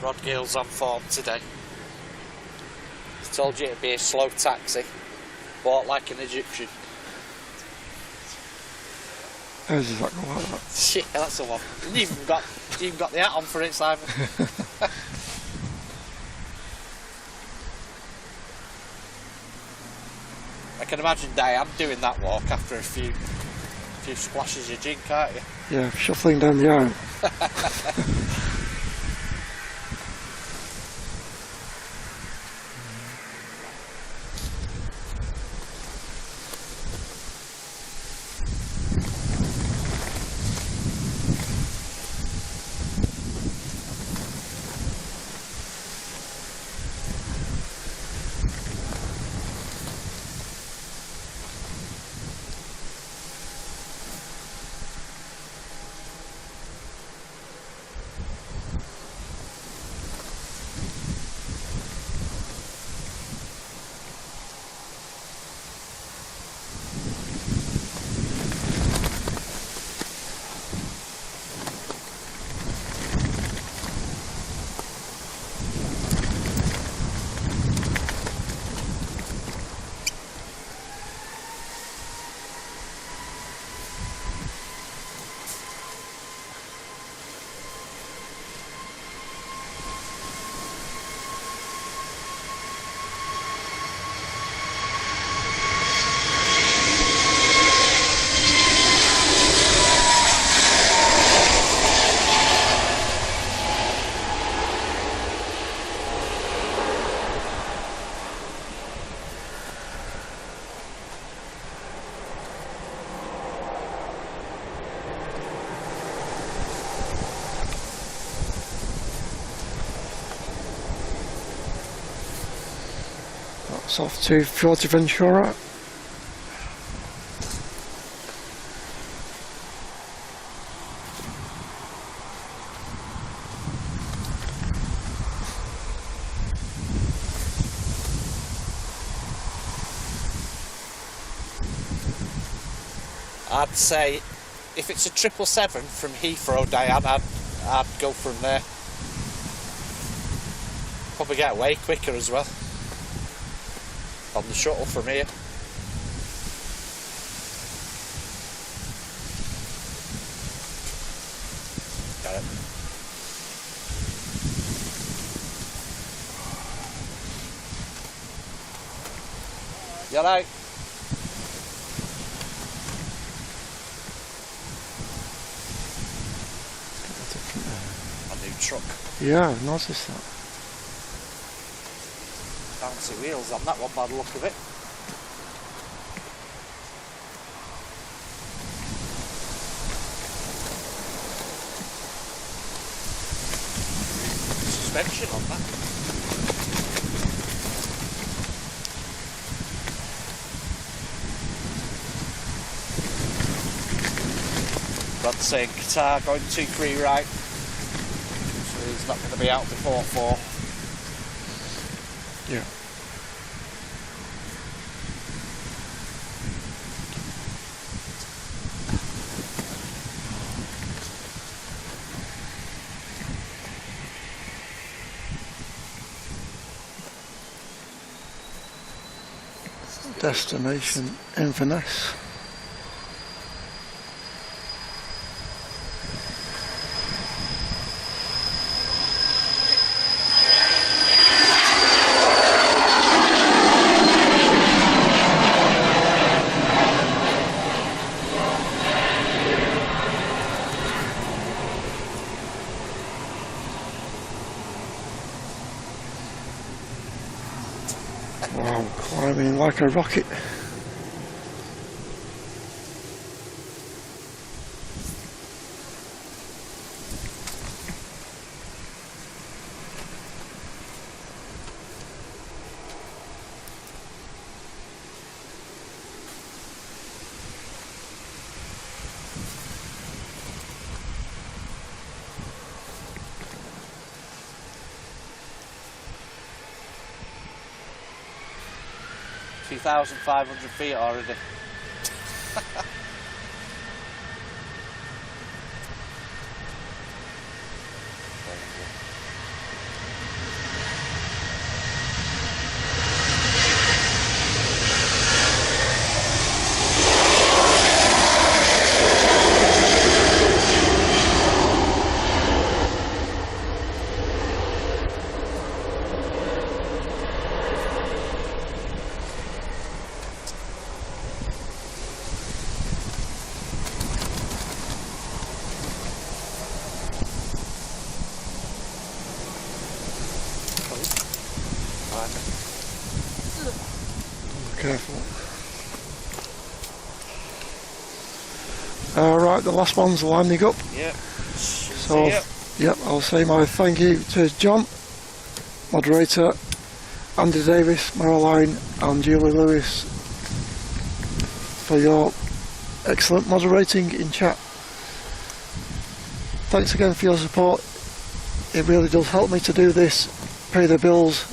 Rod Gill's on form today. He's told you it'd be a slow taxi. Bought like an Egyptian. How's does that go like that? Shit, that's the one. You even got the hat on for it, Simon. I can imagine Diane doing that walk after a few splashes of gin, can't you? Yeah, shuffling down the aisle. That's off to 40 Ventura. I'd say if it's a 777 from Heathrow, Diane, I'd go from there. Probably get away quicker as well on the shuttle from here. Got it. You alright? A new truck. Yeah, I've noticed that. Fancy wheels on that one by the look of it. Suspension on that. on saying Qatar going 2-3 right. So he's not going to be out before 4. Yeah. Destination Inverness. Wow, climbing like a rocket. Two 2,500 feet already. Careful. Right, the last one's lining up. Yep. So, yep, I'll say my thank you to John, moderator, Andy Davis, Marilyn and Julie Lewis for your excellent moderating in chat. Thanks again for your support. It really does help me to do this, pay the bills,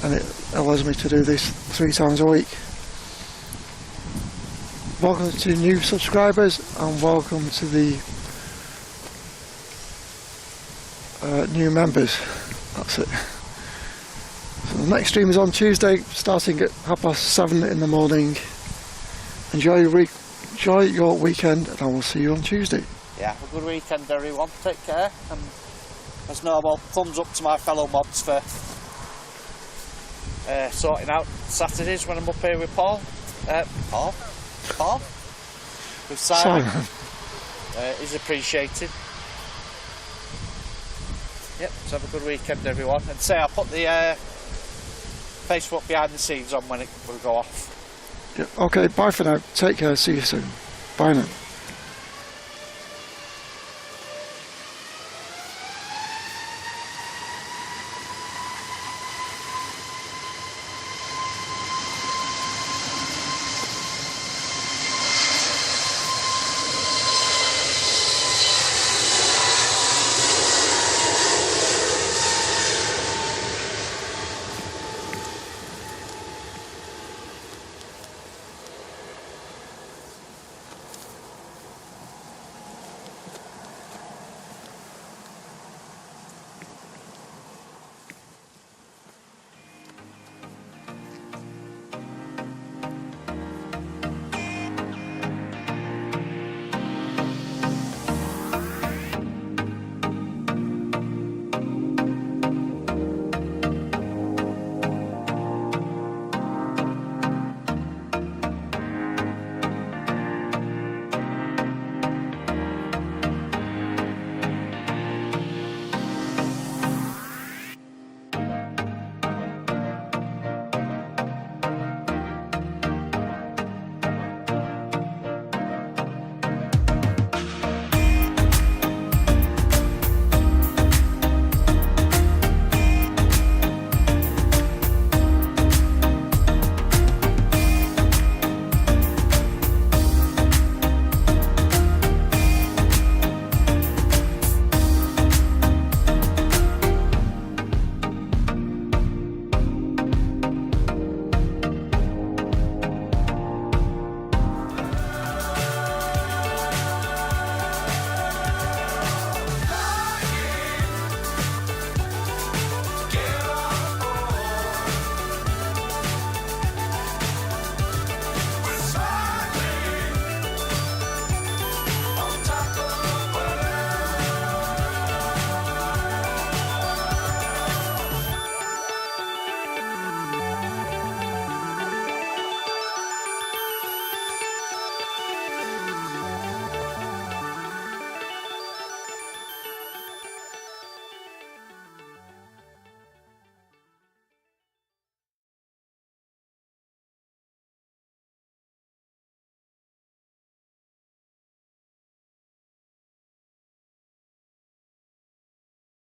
and it allows me to do this 3 times a week. Welcome to new subscribers and welcome to the new members. That's it. So the next stream is on Tuesday starting at 7:30 in the morning. Enjoy your weekend and I will see you on Tuesday. Yeah, have a good weekend everyone, take care, and as normal, thumbs up to my fellow mods for sorting out Saturdays when I'm up here with Paul with Simon. Is appreciated. Yep, so have a good weekend everyone, and say I'll put the Facebook behind the scenes on when it will go off. Yep. Okay, bye for now, take care, see you soon, bye now.